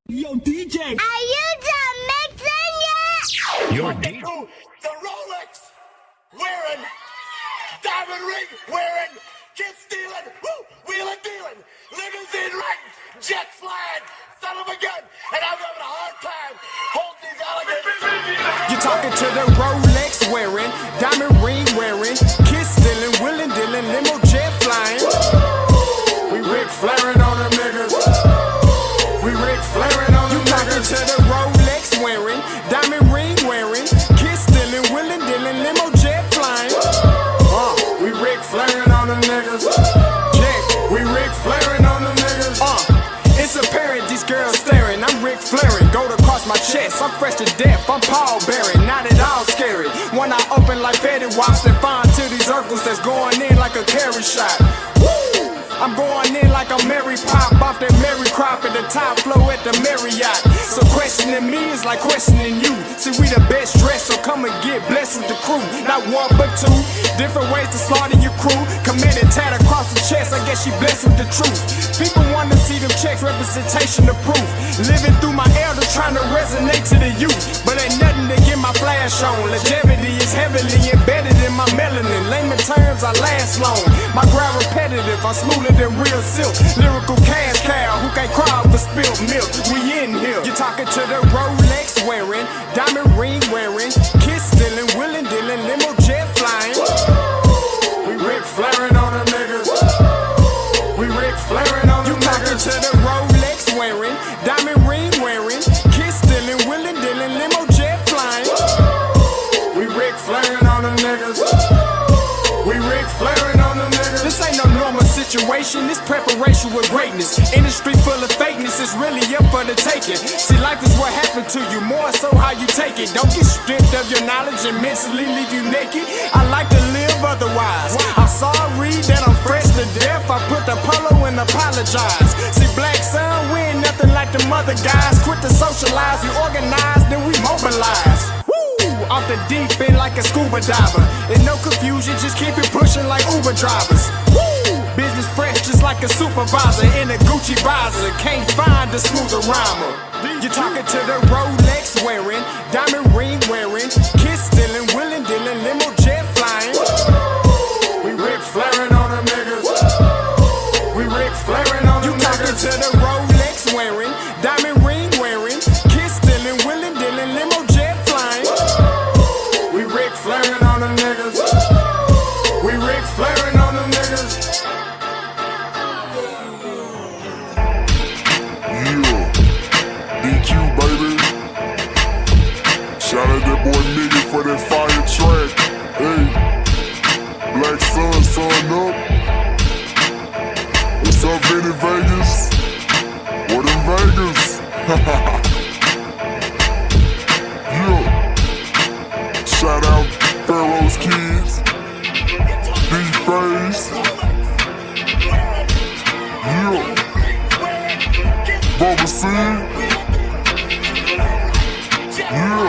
Yo, DJ! Are you done mixing yet? You're to the Rolex wearing, diamond ring wearing, kid stealing, wheeling dealing, limousine riding, jet flying, son of a gun, and I'm having a hard time holding these alligators. You're talking to the Rolex wearing, diamond ring wearing, kid stealing, wheeling dealing, limo jet flying. We Ric Flairing on them niggas. We Ric Flairing on them niggas. You talking to the Rolex wearing, diamond ring wearing, kid stealing, wheeling dealing, limo jet flying. We Ric Flairing on them niggas. Yeah, we Ric Flairing on them niggas. It's apparent these girls staring. I'm Ric Flairing, gold across my chest. I'm fresh to death, I'm Paul Bearing, not at all scary. One eye open like Betty Wops and find to these circles that's going in like a carry shot. Woo! I'm going in like a Mary Pop off that Mary crop at the top flow at the Marriott. So questioning me is like questioning you. See, we the best dressed, so come and get blessed with the crew. Not one but two, different ways to slaughter your crew. Committed tat across the chest, I guess she blessed with the truth. People want to see them checks, representation of proof. Living through my elders, trying to resonate to the youth. But ain't nothing to get my flash on. Longevity is heavily embedded in my melanin. Layman terms, I last long. My grind repetitive, I'm smoother than real silk. Lyrical cash cow who can't cry over spilled milk. We in here. You're talking to the Rolex wearing, diamond ring wearing, kiss stealing, wheeling dealing, limo jet flying. We Ric Flairing on them niggas. We Ric Flairing on them niggas. You talking to the Rolex wearing, diamond ring wearing, kiss stealing, wheeling dealing, limo jet flying. We Ric Flairing on them niggas. We Ric Flairing on them niggas. This ain't no normal situation, this preparation with greatness. Industry full of fakeness, it's really up for the taking. See, life is what happened to you, more so how you take it. Don't get stripped of your knowledge and mentally leave you naked. I like to live otherwise. I'm sorry that I'm fresh to death. I put the polo and apologize. See, black son, we ain't nothing like them other guys. Quit to socialize, we organize, then we mobilize. Off the deep end like a scuba diver. And no confusion, just keep it pushing like Uber drivers. Woo! Business fresh just like a supervisor in a Gucci visor. Can't find a smoother rhymer. You're talking to the Rolex wearing, diamond ring wearing, kiss stealing, wheeling dealing, limo jet flying. We Ric Flairing on them niggas. We Ric Flairing on them niggas. You talking to the Rolex wearing, diamond ring wearing, kiss stealing, wheeling dealing, limo jet flying. We Ric Flairing on them niggas. We Ric Flairing on them niggas. Yeah, DQ baby. Shout out that boy Nigga for that fire track. Hey, Black Sun, sun up. What's up, Vinny Vegas? What in Vegas? Yeah. Shout out Pharaoh's Kids, D-Face, yeah, Bubba C, yeah,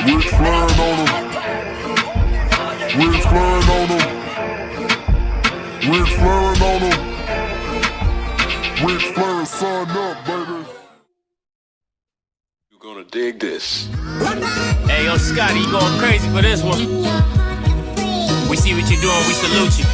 Ric Flairing on them, Ric Flairing on them, Ric Flairing on them, Ric Flairing, son up, baby. You gonna dig this. Hey, yo, Scotty, you going crazy for this one. We see what you're doing, we salute you.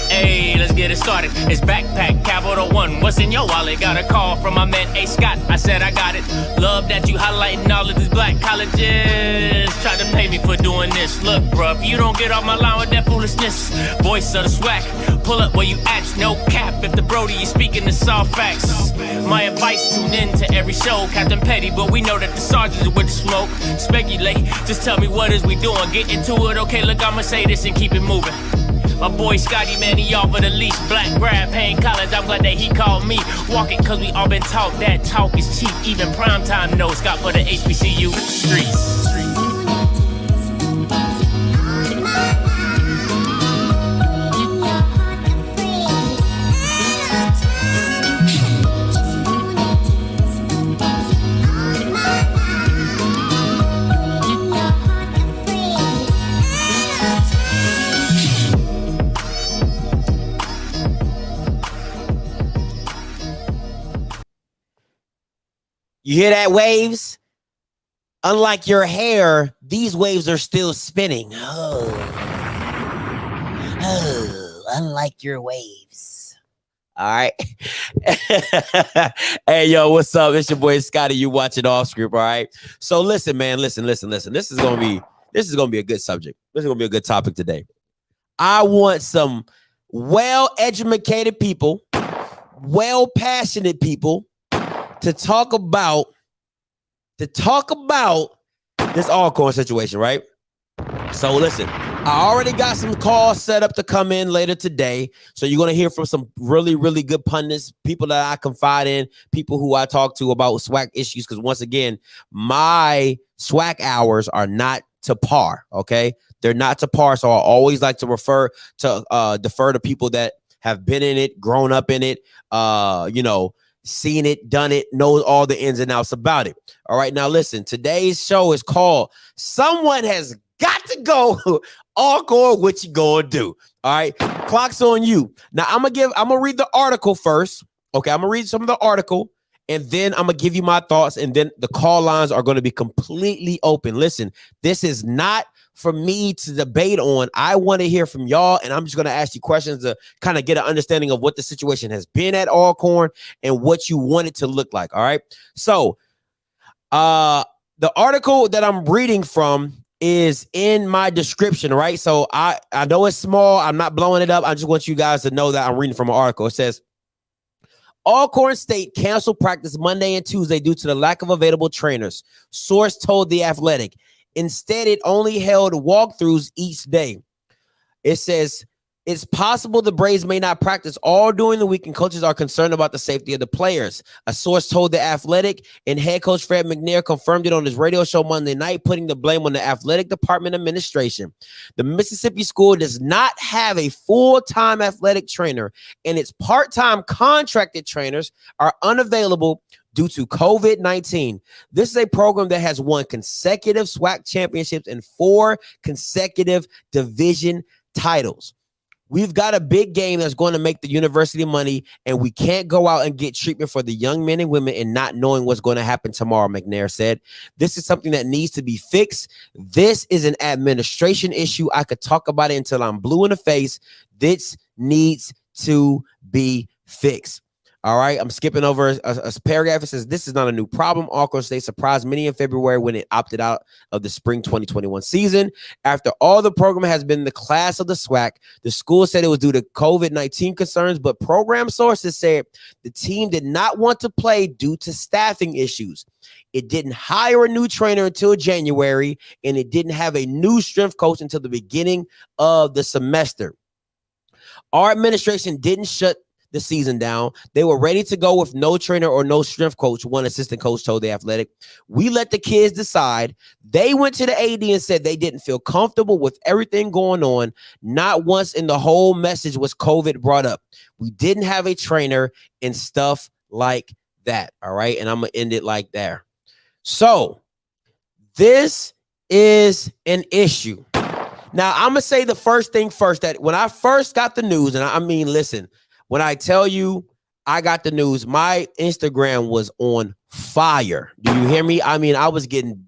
Hey, let's get it started. It's Backpack Capital One. What's in your wallet? Got a call from my man A. Scott. I said I got it. Love that you highlighting all of these black colleges. Try to pay me for doing this. Look, bruh, if you don't get off my line with that foolishness, voice of the SWAC, pull up where you at. No cap. If the Brody is speaking the soft facts. My advice, tune in to every show. Captain Petty, but we know that the sergeant is with the smoke. Speculate, just tell me what is we doing. Get into it, okay, look, I'ma say this and keep it moving. My boy Scotty, man, he offered the least. Black grad, paying college, I'm glad that he called me. Walk it, cause we all been taught that talk is cheap. Even primetime knows Scott for the HBCU streets. You hear that, waves? Unlike your hair, these waves are still spinning. Unlike your waves. All right. Hey, yo, what's up? It's your boy Scotty. You watching Off Script, all right? So listen, man, listen. This is gonna be a good subject. This is gonna be a good topic today. I want some well-educated people, well-passionate people to talk about this Alcorn situation, right? So listen, I already got some calls set up to come in later today. So you're going to hear from some really, really good pundits, people that I confide in, people who I talk to about SWAC issues. Because once again, my SWAC hours are not to par, okay? They're not to par. So I always like to defer to people that have been in it, grown up in it, seen it, done it, knows all the ins and outs about it. All right, now listen, today's show is called Someone Has Got to Go. Alcorn, what you gonna do? All right, clock's on you. Now I'm gonna read the article first. Okay, I'm gonna read some of the article, and then I'm gonna give you my thoughts, and then the call lines are gonna be completely open. Listen, this is not for me to debate on. I want to hear from y'all, and I'm just going to ask you questions to kind of get an understanding of what the situation has been at Alcorn and what you want it to look like. All right. So the article that I'm reading from is in my description, right? So I know it's small. I'm not blowing it up. I just want you guys to know that I'm reading from an article. It says, Alcorn State canceled practice Monday and Tuesday due to the lack of available trainers. Source told The Athletic. Instead, it only held walkthroughs each day. It says, it's possible the Braves may not practice all during the week, and coaches are concerned about the safety of the players. A source told The Athletic, and head coach Fred Mcnair confirmed it on his radio show Monday night, putting the blame on the athletic department administration. The Mississippi school does not have a full-time athletic trainer, and its part-time contracted trainers are unavailable due to COVID-19. This is a program that has won consecutive SWAC championships and 4 consecutive division titles. We've got a big game that's going to make the university money, and we can't go out and get treatment for the young men and women and not knowing what's going to happen tomorrow, Mcnair said. This is something that needs to be fixed. This is an administration issue. I could talk about it until I'm blue in the face. This needs to be fixed. All right, I'm skipping over a paragraph. It says, this is not a new problem. Alcorn State surprised many in February when it opted out of the spring 2021 season. After all, the program has been the class of the SWAC. The school said it was due to COVID-19 concerns, but program sources said the team did not want to play due to staffing issues. It didn't hire a new trainer until January, and it didn't have a new strength coach until the beginning of the semester. Our administration didn't shut the season down. They were ready to go with no trainer or no strength coach, one assistant coach told The Athletic. We let the kids decide. They went to the AD and said they didn't feel comfortable with everything going on. Not once in the whole message was COVID brought up. We didn't have a trainer and stuff like that. All right. And I'm going to end it like there. So this is an issue. Now, I'm going to say the first thing first, that when I first got the news, and I mean, listen, when I tell you I got the news, my Instagram was on fire. Do you hear me? I mean, I was getting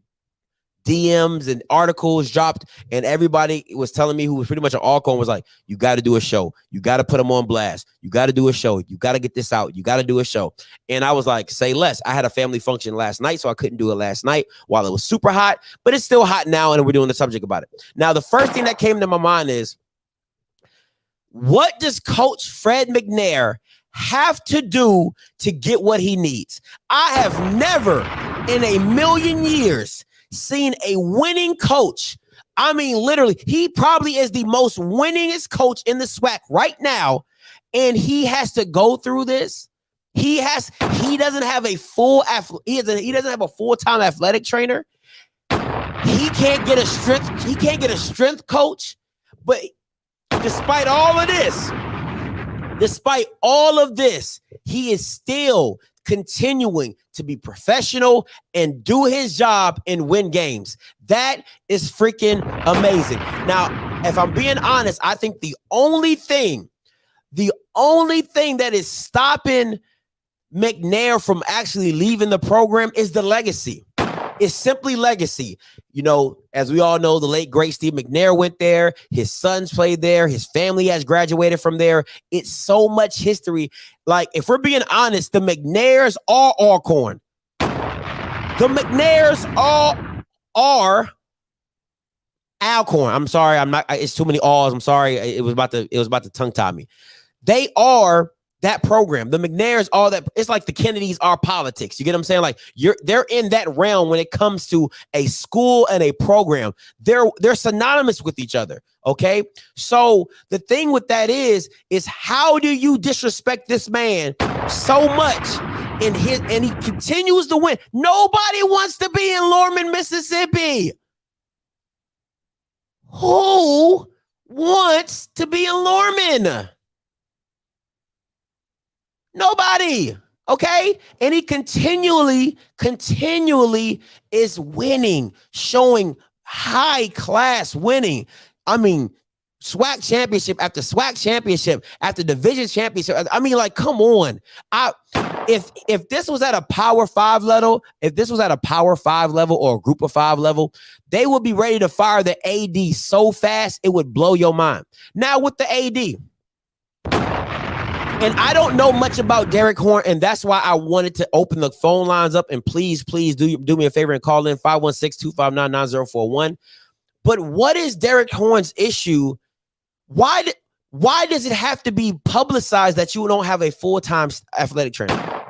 DMs and articles dropped, and everybody was telling me, who was pretty much an Alcorn, was like, you got to do a show. You got to put them on blast. You got to do a show. You got to get this out. You got to do a show. And I was like, say less. I had a family function last night, so I couldn't do it last night while it was super hot, but it's still hot now, and we're doing the subject about it. Now, the first thing that came to my mind is, what does Coach Fred Mcnair have to do to get what he needs? I have never in a million years seen a winning coach. I mean, literally, he probably is the most winningest coach in the SWAC right now, and he has to go through this. He doesn't have a he doesn't have a full-time athletic trainer. He can't get a strength coach, but despite all of this, he is still continuing to be professional and do his job and win games. That is freaking amazing. Now, if I'm being honest, I think the only thing that is stopping Mcnair from actually leaving the program is the legacy. It's simply legacy. You know, as we all know, the late great Steve McNair went there. His sons played there. His family has graduated from there. It's so much history. Like, if we're being honest, the McNairs are Alcorn. The McNairs are Alcorn. I'm sorry. I'm not. It's too many alls. I'm sorry. It was about to tongue tie me. They are that program. The McNairs are that. It's like the Kennedys are politics. You get what I'm saying? Like, they're in that realm when it comes to a school and a program. They're synonymous with each other. Okay. So the thing with that is how do you disrespect this man so much and he continues to win? Nobody wants to be in Lorman, Mississippi. Who wants to be in Lorman? Nobody. Okay. And he continually is winning, showing high class winning. I mean, SWAC championship after SWAC championship after division championship. I mean, like, come on. If this was at a Power 5 level, or a Group of 5 level, they would be ready to fire the AD so fast it would blow your mind. Now with the AD, and I don't know much about Derek Horne, and that's why I wanted to open the phone lines up. And please do me a favor and call in 516-259-9041. But what is Derek Horne's issue? Why does it have to be publicized that you don't have a full-time athletic trainer?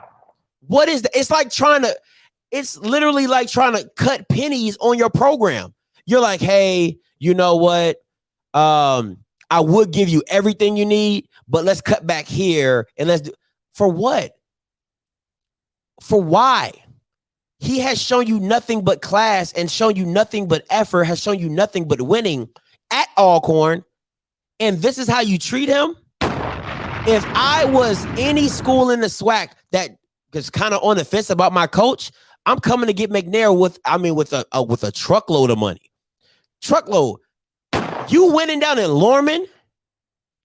What is that? It's literally like trying to cut pennies on your program. You're like, hey, you know what? I would give you everything you need, but let's cut back here and let's do for what? For why? He has shown you nothing but class and shown you nothing but effort, has shown you nothing but winning at Alcorn. And this is how you treat him? If I was any school in the SWAC that is kind of on the fence about my coach, I'm coming to get Mcnair with a truckload of money. Truckload. You winning down in Lorman?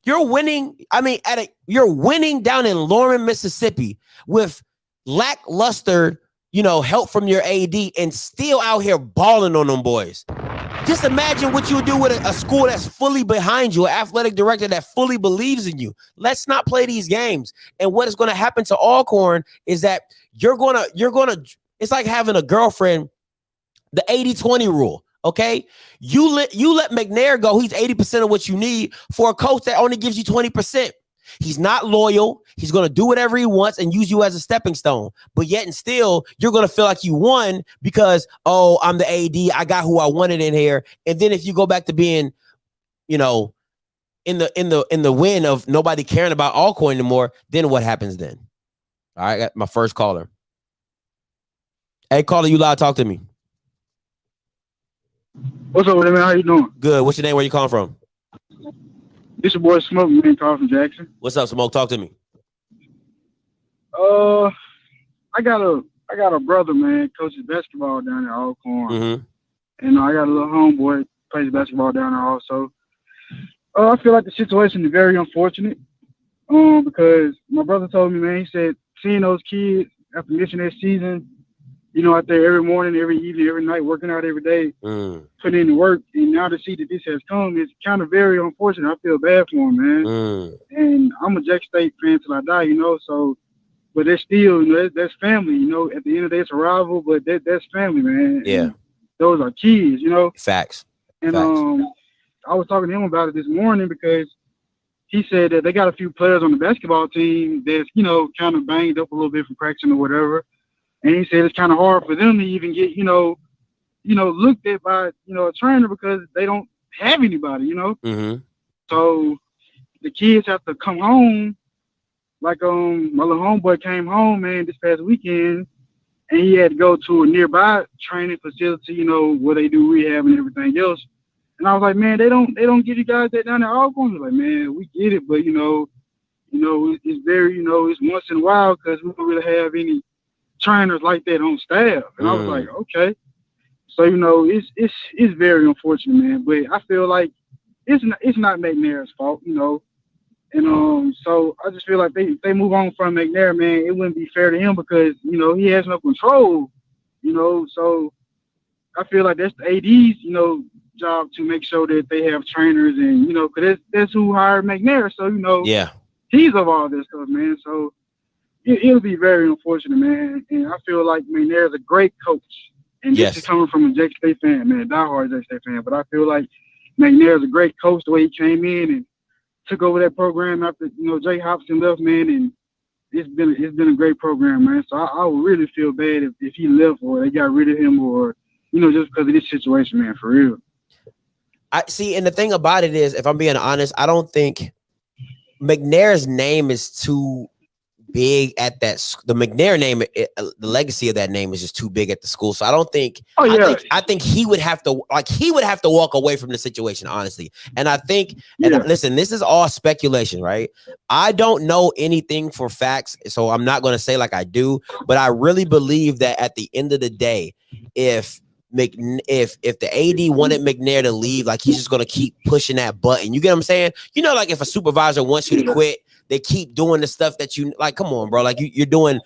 You're winning. I mean, you're winning down in Lorman, Mississippi with lackluster, help from your AD and still out here balling on them boys. Just imagine what you would do with a school that's fully behind you, an athletic director that fully believes in you. Let's not play these games. And what is going to happen to Alcorn is that you're gonna. It's like having a girlfriend. The 80-20 rule. Okay, you let Mcnair go. He's 80% of what you need for a coach that only gives you 20%. He's not loyal. He's going to do whatever he wants and use you as a stepping stone. But yet and still, you're going to feel like you won because, oh, I'm the AD. I got who I wanted in here. And then if you go back to being, in the win of nobody caring about Alcorn anymore, then what happens then? All right, I got my first caller. Hey, caller, you loud. Talk to me. What's up, man? How you doing? Good. What's your name? Where you calling from? This your boy Smoke, man. Calling from Jackson. What's up, Smoke? Talk to me. I got a brother, man, coaches basketball down at Alcorn. Mm-hmm. And I got a little homeboy plays basketball down there also. I feel like the situation is very unfortunate. Because my brother told me, man, he said seeing those kids after missing that season, out there every morning, every evening, every night, working out every day, putting in the work, and now to see that this has come is kind of very unfortunate. I feel bad for him, man. And I'm a Jack State fan till I die, so, but that's still, that's family, at the end of the day, it's a rival, but that's family, man. Yeah. And those are kids, Facts. And Facts. I was talking to him about it this morning because he said that they got a few players on the basketball team that's, kind of banged up a little bit from practicing or whatever. And he said it's kind of hard for them to even get, looked at by, a trainer because they don't have anybody, Mm-hmm. So the kids have to come home. Like my little homeboy came home, man, this past weekend, and he had to go to a nearby training facility, where they do rehab and everything else. And I was like, man, they don't give you guys that down at Alcorn. They're like, man, we get it, but it's very, it's once in a while because we don't really have any trainers like that on staff. And I was like, okay. So, it's very unfortunate, man. But I feel like it's not McNair's fault, And so I just feel like they move on from Mcnair, man. It wouldn't be fair to him because he has no control. So I feel like that's the AD's job to make sure that they have trainers and because that's who hired Mcnair. So Yeah. he's of all this stuff, man. So it'll be very unfortunate, man. And I feel like McNair is a great coach. And this is coming from a Jake State fan, man, diehard Jake State fan. But I feel like McNair is a great coach the way he came in and took over that program after Jay Hopson left, man. And it's been a great program, man. So I would really feel bad if he left or they got rid of him or just because of this situation, man, for real. I see, and the thing about it is, if I'm being honest, I don't think McNair's name is too big at that. The McNair name, the legacy of that name is just too big at the school. So I don't think. Oh yeah. I think he would have to walk away from the situation, honestly. And I think. And listen, this is all speculation, right? I don't know anything for facts, so I'm not going to say like I do. But I really believe that at the end of the day, if the AD wanted McNair to leave, like he's just gonna keep pushing that button. You get what I'm saying? Like if a supervisor wants you to quit, they keep doing the stuff that you like. Come on, bro. Like you're doing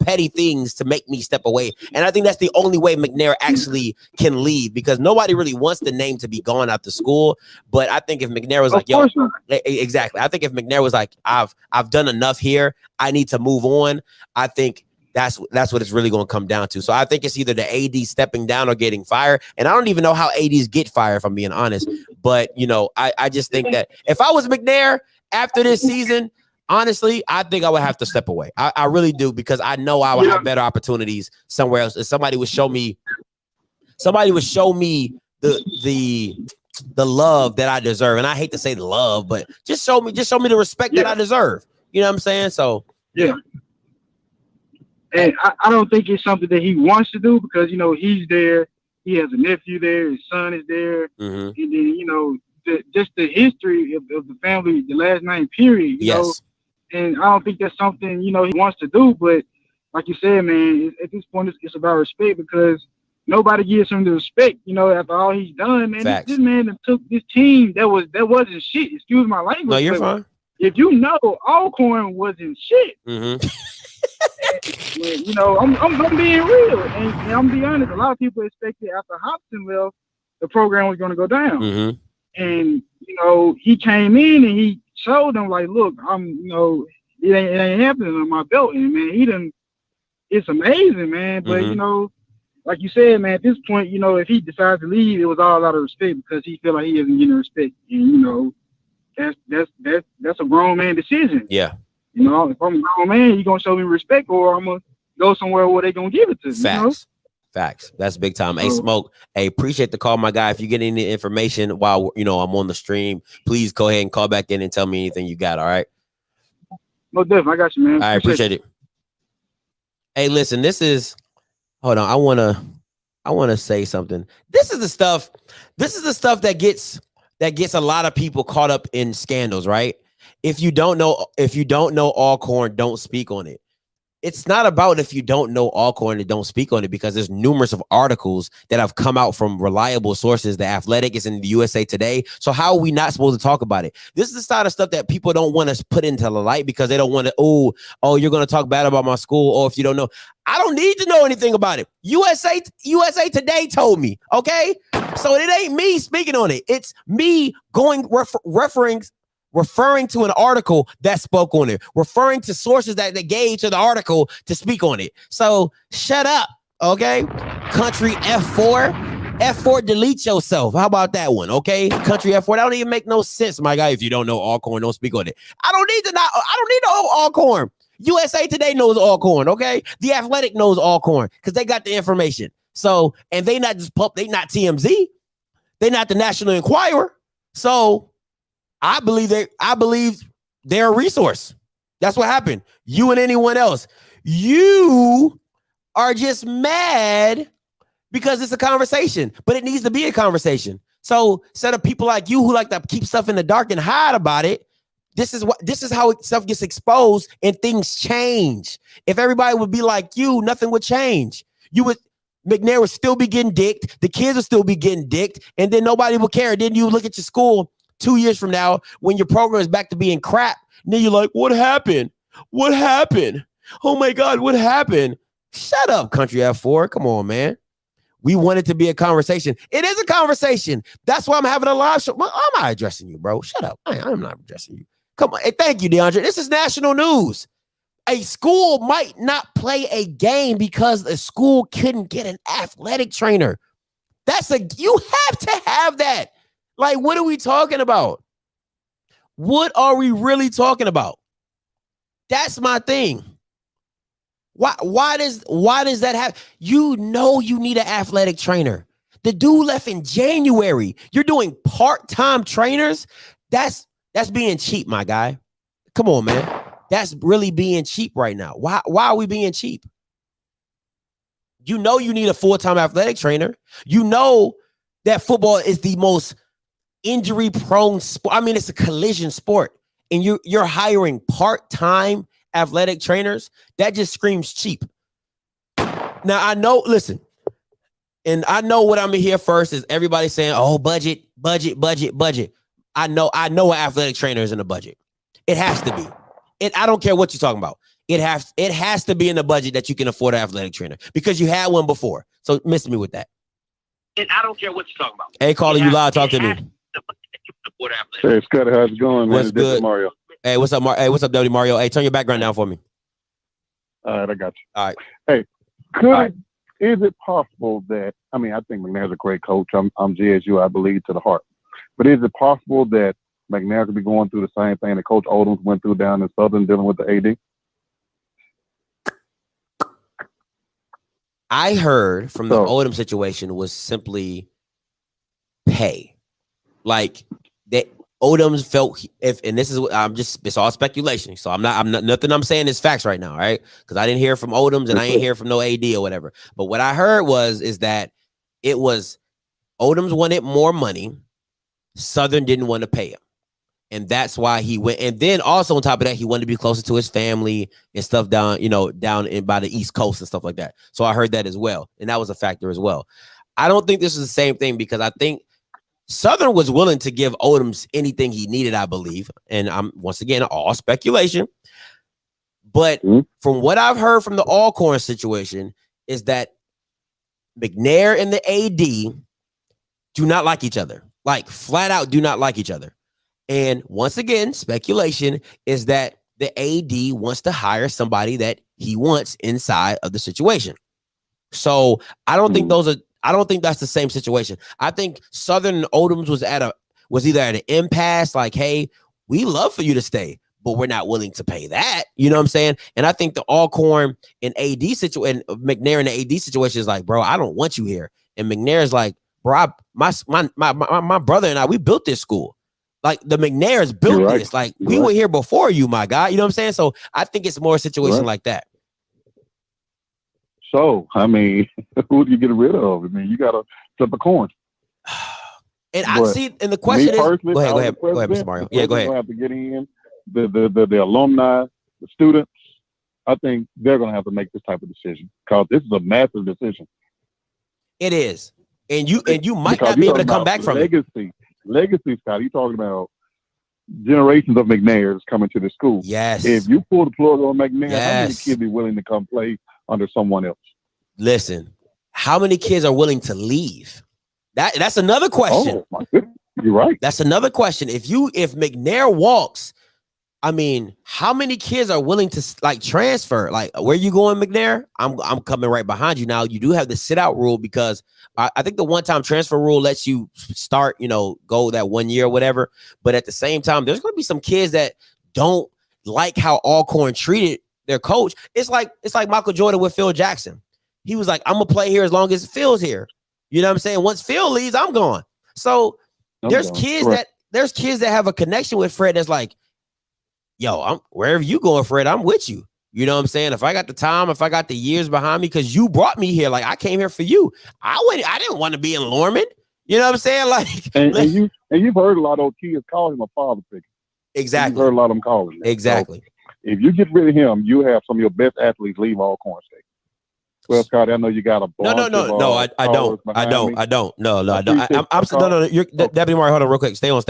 petty things to make me step away. And I think that's the only way McNair actually can leave because nobody really wants the name to be gone out the school. But I think if McNair was like, yo, exactly. I think if McNair was like, I've done enough here, I need to move on. I think that's what it's really going to come down to. So I think it's either the AD stepping down or getting fired. And I don't even know how ADs get fired, if I'm being honest. But, I just think that if I was McNair after this season, honestly, I think I would have to step away. I really do because I know I would have better opportunities somewhere else. If somebody would show me the love that I deserve. And I hate to say the love, but just show me the respect that I deserve. You know what I'm saying? So, yeah. And I don't think it's something that he wants to do because, he's there. He has a nephew there. His son is there. And then, just the history of the family, the last name period, you know. And I don't think that's something, he wants to do. But like you said, man, at this point, it's about respect because nobody gives him the respect, after all he's done, man. This man took this team that wasn't shit. Excuse my language. No, you're fine. If Alcorn wasn't shit. I'm being real, and I'm being honest. A lot of people expected after Hopson left, the program was going to go down. And he came in and he showed them like, look, it ain't happening on my belt, and man, it's amazing, man. But like you said, man, at this point, if he decides to leave, it was all out of respect because he feel like he isn't getting respect, and that's a grown man decision. Yeah. If I'm a grown man, you're gonna show me respect, or I'm gonna go somewhere where they gonna give it to me. Facts. That's big time. Hey, Smoke. Hey, appreciate the call, my guy. If you get any information while I'm on the stream, please go ahead and call back in and tell me anything you got. All right. No, definitely. I got you, man. All right, appreciate it. Hey, listen. Hold on. I wanna say something. This is the stuff that gets a lot of people caught up in scandals, right? If you don't know Alcorn, don't speak on it. It's not about if you don't know Alcorn and don't speak on it because there's numerous of articles that have come out from reliable sources. The Athletic is in the USA Today. So how are we not supposed to talk about it? This is the side of stuff that people don't want to put into the light because they don't want to, oh, you're going to talk bad about my school. Or if you don't know, I don't need to know anything about it. USA Today told me. Okay. So it ain't me speaking on it. It's me going referring to an article that spoke on it, referring to sources that they gave to the article to speak on it. So shut up, okay? Country F4, delete yourself. How about that one, okay? Country F4, that don't even make no sense, my guy. If you don't know Alcorn, don't speak on it. I don't need to know Alcorn. USA Today knows Alcorn, okay? The Athletic knows Alcorn because they got the information. So, and they not TMZ. They not the National Enquirer. So I believe they're a resource. That's what happened. You and anyone else. You are just mad because it's a conversation, but it needs to be a conversation. So instead of people like you who like to keep stuff in the dark and hide about it, this is how stuff gets exposed and things change. If everybody would be like you, nothing would change. McNair would still be getting dicked. The kids would still be getting dicked, and then nobody would care. Then you look at your school. 2 years from now, when your program is back to being crap, and then you're like, what happened? What happened? Oh my God, what happened? Shut up, Country F4. Come on, man. We want it to be a conversation. It is a conversation. That's why I'm having a live show. Well, I'm not addressing you, bro. Shut up. I'm not addressing you. Come on. Hey, thank you, DeAndre. This is national news. A school might not play a game because the school couldn't get an athletic trainer. You have to have that. Like, what are we talking about? What are we really talking about? That's my thing. Why does that happen? You know you need an athletic trainer. The dude left in January. You're doing part-time trainers? That's being cheap, my guy. Come on, man. That's really being cheap right now. Why are we being cheap? You know you need a full-time athletic trainer. You know that football is the most injury-prone sport. I mean, it's a collision sport. And you're hiring part-time athletic trainers. That just screams cheap. Now, I know, listen, and I know what I'm here first is everybody saying, oh, budget. I know an athletic trainer is in the budget. It has to be. I don't care what you're talking about. It has to be in the budget that you can afford an athletic trainer because you had one before. So miss me with that. I don't care what you're talking about. Hey, caller, you live. Talk to me. Hey, Scotty, how's it going, man? What's good? Mario. Hey, what's up, Hey, what's up, W Mario? Hey, turn your background down for me. All right, I got you. All right. Hey, is it possible that, I mean, I think McNair's a great coach. I'm GSU, I believe, to the heart. But is it possible that McNair could be going through the same thing that Coach Odoms went through down in Southern dealing with the AD? I heard from the Odom situation was simply pay. Like that Odoms felt and this is it's all speculation. So I'm not nothing I'm saying is facts right now, right? Because I didn't hear from Odoms and I ain't hear from no AD or whatever. But what I heard is that it was Odoms wanted more money. Southern didn't want to pay him. And that's why he went. And then also on top of that, he wanted to be closer to his family and stuff down in by the East Coast and stuff like that. So I heard that as well. And that was a factor as well. I don't think this is the same thing because I think Southern was willing to give Odoms anything he needed, I believe. And I'm once again, all speculation. But from what I've heard from the Alcorn situation is that Mcnair and the AD do not like each other. Like flat out do not like each other. And once again, speculation is that the AD wants to hire somebody that he wants inside of the situation. So I don't think I don't think that's the same situation. I think Southern and Odoms was either at an impasse, like, hey, we love for you to stay, but we're not willing to pay that. You know what I'm saying? And I think the Alcorn and AD situation, McNair and the AD situation is like, bro, I don't want you here. And McNair is like, bro, my brother and I, we built this school. Like the McNairs built this. Like we were here before you, my guy. You know what I'm saying? So I think it's more a situation like that. So, I mean, who do you get rid of? I mean, you got to flip a coin. And I see, and the question is, go ahead, Mr. Mario. Yeah, go ahead. Have to get in the alumni, the students. I think they're going to have to make this type of decision because this is a massive decision. It is, and you might not be able to come back from it. Legacy, Scott. You're talking about generations of McNairs coming to the school. Yes. If you pull the plug on McNair, how many kids be willing to come play under someone else? Listen, how many kids are willing to leave? That's another question. Oh, my goodness. You're right. That's another question. If McNair walks, I mean, how many kids are willing to like transfer? Like, where you going, McNair? I'm coming right behind you. Now you do have the sit out rule because I think the one-time transfer rule lets you start, go that 1 year or whatever. But at the same time, there's going to be some kids that don't like how Alcorn treated their coach. It's like Michael Jordan with Phil Jackson. He was like, I'm gonna play here as long as Phil's here. You know what I'm saying? Once Phil leaves, I'm gone. So there's kids that have a connection with Fred that's like, yo, I'm wherever you going, Fred, I'm with you. You know what I'm saying? If I got the time, if I got the years behind me, because you brought me here, like I came here for you. I didn't want to be in Lorman. You know what I'm saying? Like, and you've heard a lot of those kids call him a father figure. Exactly. You've heard a lot of them calling him. Exactly. So if you get rid of him, you have some of your best athletes leave Alcorn State. Well, Scott, I know you got a bunch No. I don't. No. I don't. No. You're Deputy Mario. Hold on, real quick. Stay on.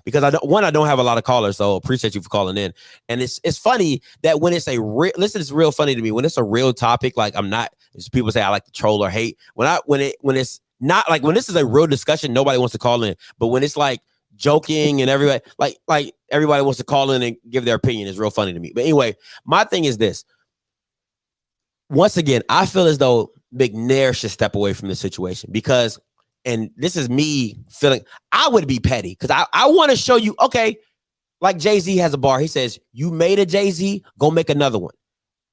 Because I don't have a lot of callers, so appreciate you for calling in. And it's funny that when it's it's real funny to me when it's a real topic. Like people say I like to troll or hate. When it's not like when this is a real discussion, nobody wants to call in. But when it's like joking and everybody like everybody wants to call in and give their opinion, is real funny to me. But anyway, my thing is this. Once again, I feel as though Mcnair should step away from the situation because, and this is me feeling, I would be petty because I want to show you, okay, like Jay-Z has a bar. He says, you made a Jay-Z, go make another one.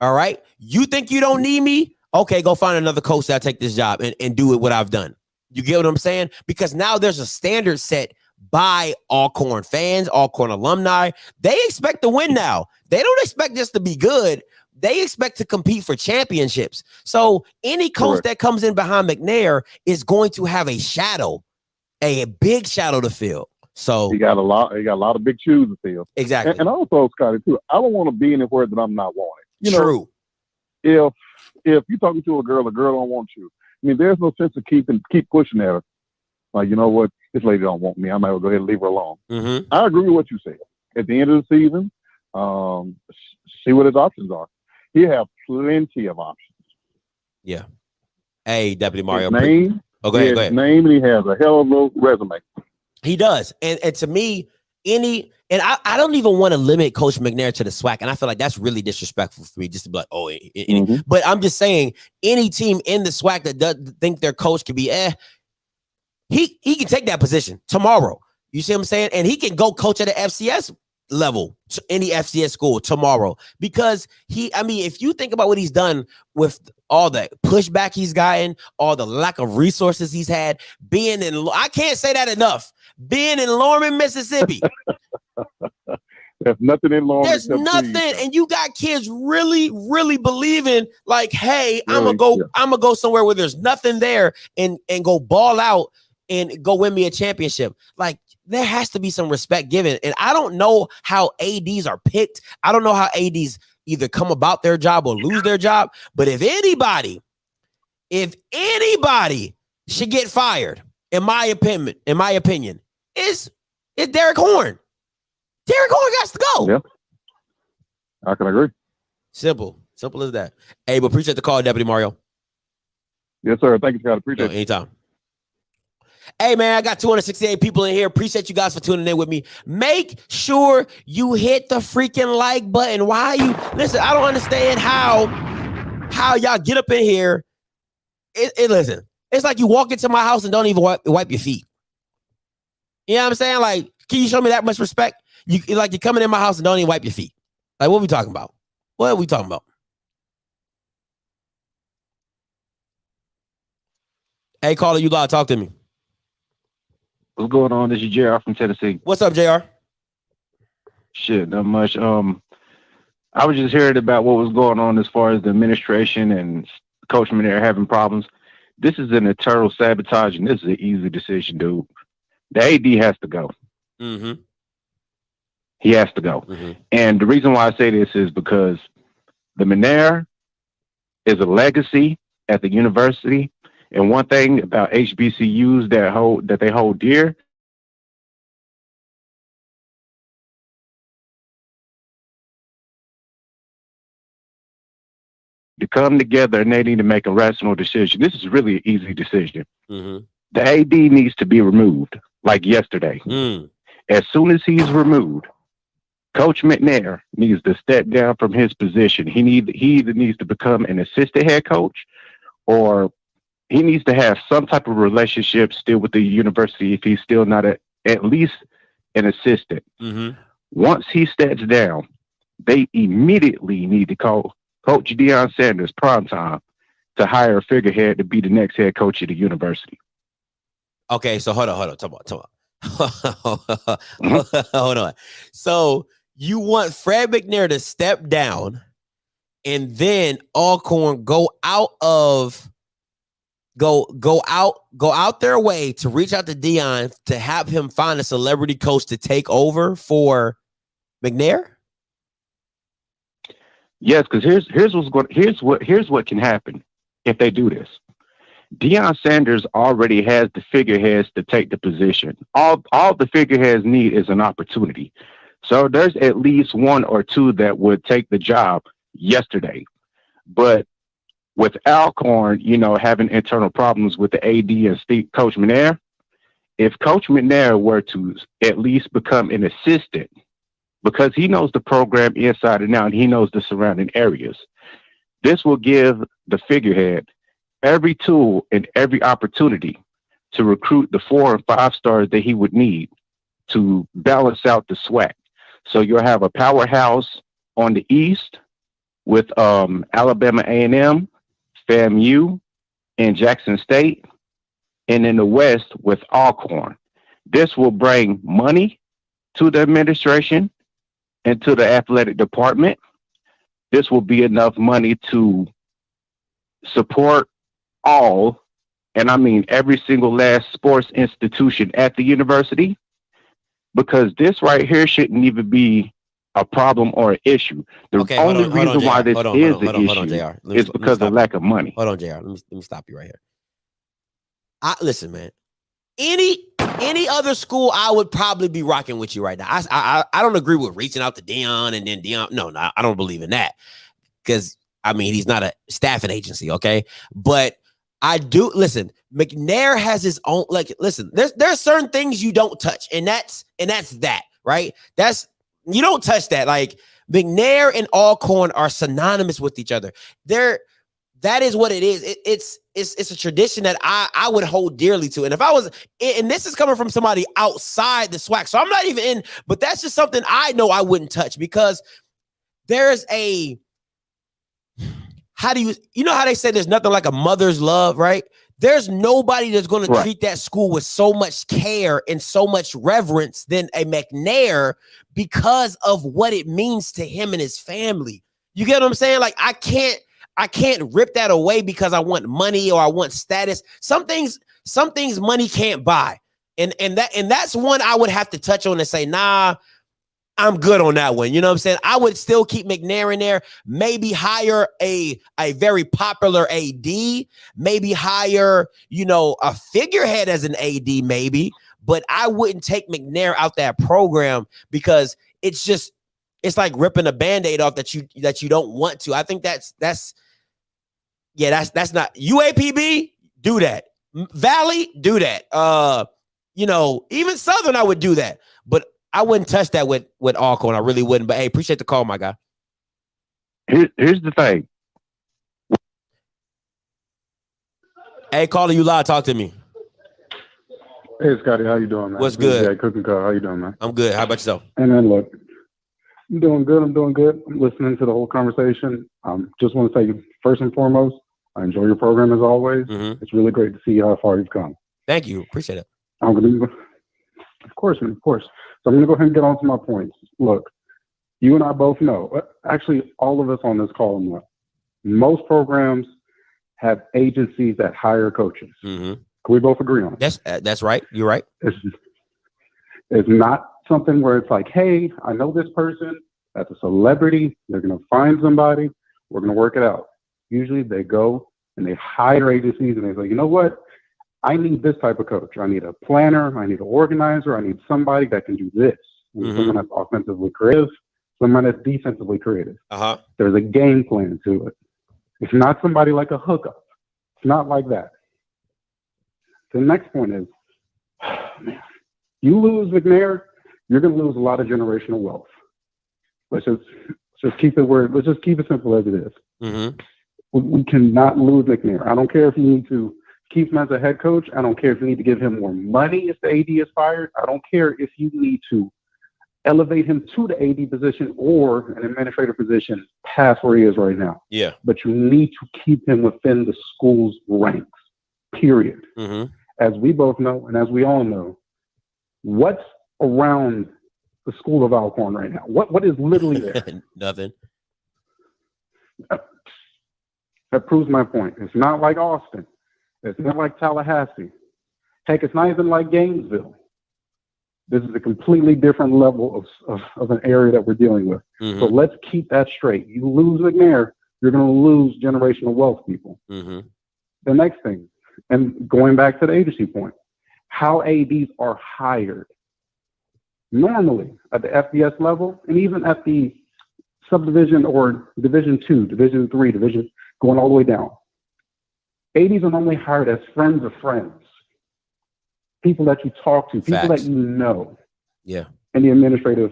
All right. You think you don't need me? Okay, go find another coach that'll take this job and do it what I've done. You get what I'm saying? Because now there's a standard set by Alcorn fans, Alcorn alumni. They expect to win now. They don't expect just to be good. They expect to compete for championships. So any coach that comes in behind Mcnair is going to have a big shadow to fill. So he got a lot of big shoes to fill. Exactly. And also, Scotty, too, I don't want to be anywhere that I'm not wanted. True. If you're talking to a girl don't want you. I mean, there's no sense of keep pushing at her. Like, you know what? This lady don't want me. I might as well go ahead and leave her alone. Mm-hmm. I agree with what you said. At the end of the season, see what his options are. He have plenty of options. Yeah. Hey, Deputy Mario. His name, go ahead. His name, and he has a hell of a resume. He does. And to me, I don't even want to limit Coach Mcnair to the SWAC. And I feel like that's really disrespectful for me just to be like, but I'm just saying any team in the SWAC that doesn't think their coach could be, he can take that position tomorrow. You see what I'm saying? And he can go coach at the FCS level to any FCS school tomorrow because if you think about what he's done with all the pushback he's gotten, all the lack of resources he's had, I can't say that enough, being in Lorman, Mississippi. There's nothing in Lorman. There's nothing. And you got kids really, really believing like, hey, I'm gonna go somewhere where there's nothing there and go ball out and go win me a championship. Like, there has to be some respect given. And I don't know how ADs are picked. I don't know how ADs either come about their job or lose their job. But if anybody should get fired, in my opinion, it's Derek Horne. Derek Horne has to go. Yeah, I can agree. Simple as that. Hey, but appreciate the call, Deputy Mario. Yes, sir. Thank you, Scott. Appreciate it. Anytime. Hey, man, I got 268 people in here. Appreciate you guys for tuning in with me. Make sure you hit the freaking like button. Why you listen? I don't understand how y'all get up in here. Listen, it's like you walk into my house and don't even wipe your feet. You know what I'm saying? Like, can you show me that much respect? You're coming in my house and don't even wipe your feet. Like, what are we talking about? What are we talking about? Hey, caller, you live. Talk to me. What's going on? This is JR from Tennessee. What's up, JR? Shit, not much. I was just hearing about what was going on as far as the administration and Coach Mcnair having problems. This is an eternal sabotage, and this is an easy decision, dude. The AD has to go. Mm-hmm. He has to go. Mm-hmm. And the reason why I say this is because the Mcnair is a legacy at the university. And one thing about HBCUs that they hold dear to come together, and they need to make a rational decision. This is really an easy decision. Mm-hmm. The AD needs to be removed, like yesterday. As soon as he's removed, Coach Mcnair needs to step down from his position. He either needs to become an assistant head coach, or he needs to have some type of relationship still with the university if he's still not at least an assistant. Mm-hmm. Once he steps down, they immediately need to call Coach Deion Sanders primetime to hire a figurehead to be the next head coach of the university. Okay, so hold on. Talk about. Hold on. So you want Fred Mcnair to step down and then Alcorn go out their way to reach out to Deion to have him find a celebrity coach to take over for Mcnair? Yes, because here's what can happen. if they do this. Deion Sanders already has the figureheads to take the position. All the figureheads need is an opportunity. So there's at least one or two that would take the job yesterday. But with Alcorn, having internal problems with the AD and Coach Mcnair, if Coach Mcnair were to at least become an assistant, because he knows the program inside and out, and he knows the surrounding areas, this will give the figurehead every tool and every opportunity to recruit the 4 and 5 stars that he would need to balance out the SWAC. So you'll have a powerhouse on the east with Alabama A&M, FAMU, and Jackson State, and in the west with Alcorn. This will bring money to the administration and to the athletic department. This will be enough money to support all, and I mean every single last sports institution at the university, because this right here shouldn't even be a problem or an issue. The only reason why this is an issue is because of lack of money. Hold on, JR. Let me stop you right here. Listen, man. Any other school, I would probably be rocking with you right now. I don't agree with reaching out to Deion and then Deion. No, I don't believe in that, because I mean he's not a staffing agency, okay? But I do listen. Mcnair has his own. Like, listen, there's certain things you don't touch, and that's that, right? You don't touch that. Like, McNair and Alcorn are synonymous with each other. That is what it is. It's a tradition that I would hold dearly to. And if I was, and this is coming from somebody outside the SWAC, so I'm not even in, but that's just something I know I wouldn't touch, because there's a, you know how they say there's nothing like a mother's love, right? There's nobody that's going to treat that school with so much care and so much reverence than a Mcnair, because of what it means to him and his family. You get what I'm saying? Like, I can't rip that away because I want money or I want status. Some things money can't buy. And that's one I would have to touch on and say, nah, I'm good on that one. You know what I'm saying? I would still keep McNair in there, maybe hire a very popular AD, maybe hire, a figurehead as an AD maybe, but I wouldn't take McNair out that program, because it's like ripping a Band-Aid off that you don't want to. I think that's not UAPB, do that. Valley, do that. Even Southern, I would do that, but I wouldn't touch that with Alcorn. I really wouldn't. But hey, appreciate the call, my guy. Here's the thing. Hey, caller, you live. Talk to me. Hey, Scotty, how you doing, man? What's good? Hey, Cooking Car, how you doing, man? I'm good. How about yourself? And then look, I'm doing good. I'm listening to the whole conversation. Just want to say, first and foremost, I enjoy your program as always. Mm-hmm. It's really great to see how far you've come. Thank you. Appreciate it. Of course, man, of course. So I'm going to go ahead and get on to my points. Look, you and I both know, actually all of us on this call know, most programs have agencies that hire coaches. Mm-hmm. Can we both agree on it? That's right. You're right. It's not something where it's like, hey, I know this person, that's a celebrity, they're going to find somebody, we're going to work it out. Usually they go and they hire agencies and they say, you know what? I need this type of coach. I need a planner. I need an organizer. I need somebody that can do this. Mm-hmm. Someone that's offensively creative, someone that's defensively creative. Uh-huh. There's a game plan to it. It's not somebody like a hookup. It's not like that. The next point is, man, you lose McNair, you're going to lose a lot of generational wealth. Let's just keep it simple as it is. Mm-hmm. We cannot lose McNair. I don't care if you need to keep him as a head coach. I don't care if you need to give him more money if the AD is fired. I don't care if you need to elevate him to the AD position or an administrative position past where he is right now. Yeah. But you need to keep him within the school's ranks, period. Mm-hmm. As we both know, and as we all know, what's around the school of Alcorn right now? What is literally there? Nothing. That proves my point. It's not like Austin. It's not like Tallahassee. Heck, it's not even like Gainesville. This is a completely different level of an area that we're dealing with. Mm-hmm. So let's keep that straight. You lose McNair, you're going to lose generational wealth people. Mm-hmm. The next thing, and going back to the agency point, how ADs are hired. Normally at the FBS level, and even at the subdivision or Division 2, Division 3, Division going all the way down, ADs are normally hired as friends of friends, people that you talk to, people that you know. Yeah. In the administrative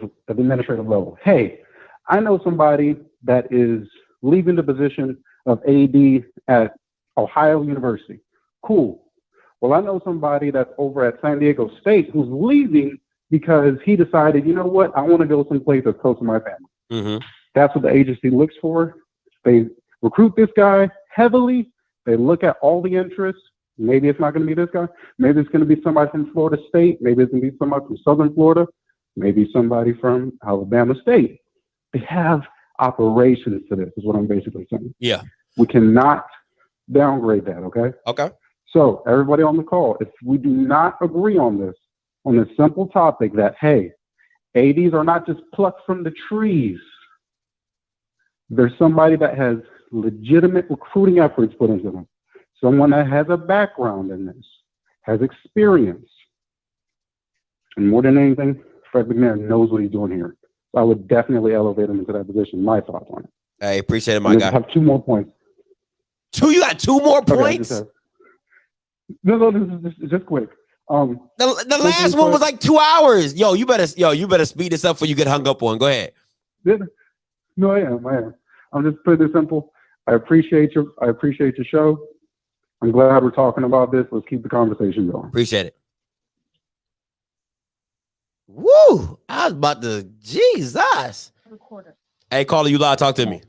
level. Hey, I know somebody that is leaving the position of AD at Ohio University. Cool. Well, I know somebody that's over at San Diego State who's leaving because he decided, you know what, I want to go someplace that's close to my family. Mm-hmm. That's what the agency looks for. They recruit this guy heavily. They look at all the interests. Maybe it's not going to be this guy. Maybe it's going to be somebody from Florida State. Maybe it's going to be somebody from Southern Florida. Maybe somebody from Alabama State. They have operations to this, is what I'm basically saying. Yeah. We cannot downgrade that, okay? Okay. So everybody on the call, if we do not agree on this simple topic that, hey, ADs are not just plucked from the trees. There's somebody that has legitimate recruiting efforts put into them. Someone that has a background in this, has experience. And more than anything, Fred Mcnair knows what he's doing here. So I would definitely elevate him into that position. My thoughts on it. I appreciate it, my guy. I have 2 more points. You got 2 more points? Okay, no, this is just quick. The last one was like 2 hours. Yo, you better speed this up before you get hung up on. Go ahead. No, I am. I'm just putting it simple. I appreciate your show. I'm glad we're talking about this. Let's keep the conversation going. Appreciate it. Woo! I was about to, Jesus. Recorder. Hey, caller, you live. Talk to me.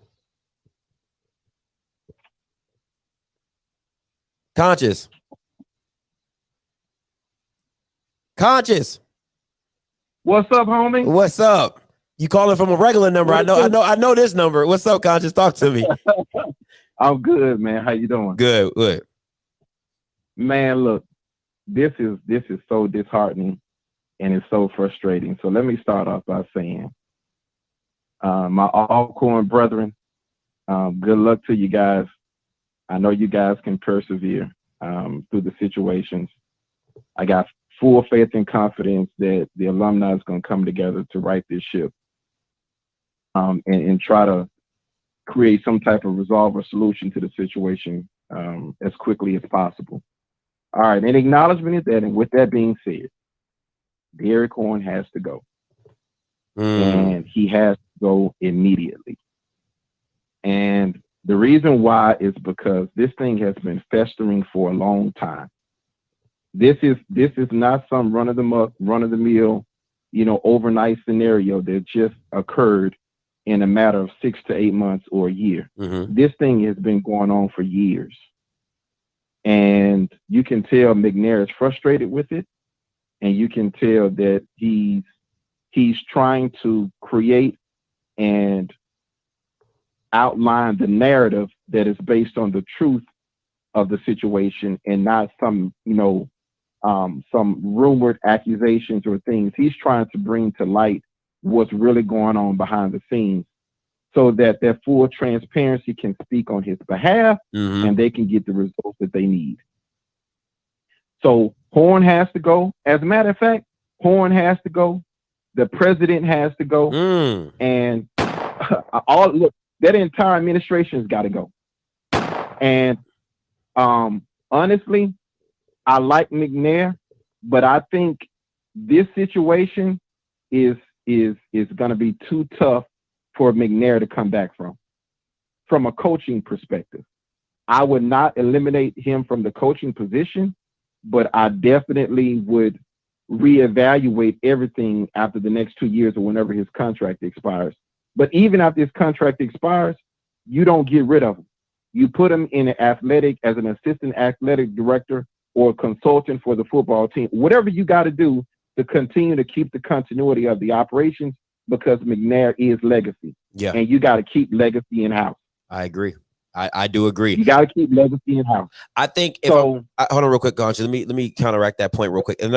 Conscious. What's up, homie? What's up? You calling from a regular number? I know this number. What's up, Conscious? Talk to me. I'm good, man. How you doing? Good. Man, look, this is so disheartening and it's so frustrating. So let me start off by saying, my Alcorn brethren, good luck to you guys. I know you guys can persevere through the situations. I got full faith and confidence that the alumni is going to come together to right this ship and try to create some type of resolve or solution to the situation as quickly as possible. All right, and acknowledgement is that, and with that being said, Derek Horne has to go. And he has to go immediately. And the reason why is because this thing has been festering for a long time. This is not some run of the mill, overnight scenario that just occurred in a matter of 6 to 8 months or a year. Mm-hmm. This thing has been going on for years. And you can tell Mcnair is frustrated with it. And you can tell that he's trying to create and outline the narrative that is based on the truth of the situation and not some rumored accusations or things. He's trying to bring to light what's really going on behind the scenes so that their full transparency can speak on his behalf and they can get the results that they need. So Horne has to go. As a matter of fact, Horne has to go. The president has to go. And that entire administration's got to go. And honestly, I like Mcnair, but I think this situation is going to be too tough for Mcnair to come back from a coaching perspective. I would not eliminate him from the coaching position, but I definitely would reevaluate everything after the next 2 years or whenever his contract expires. But even after his contract expires, you don't get rid of him. You put him in as an assistant athletic director or consultant for the football team, whatever you got to do to continue to keep the continuity of the operations, because Mcnair is legacy. Yeah. And you got to keep legacy in house. I agree. I do agree. You got to keep legacy in house. I think if hold on real quick, Goncha. Let me counteract that point real quick. And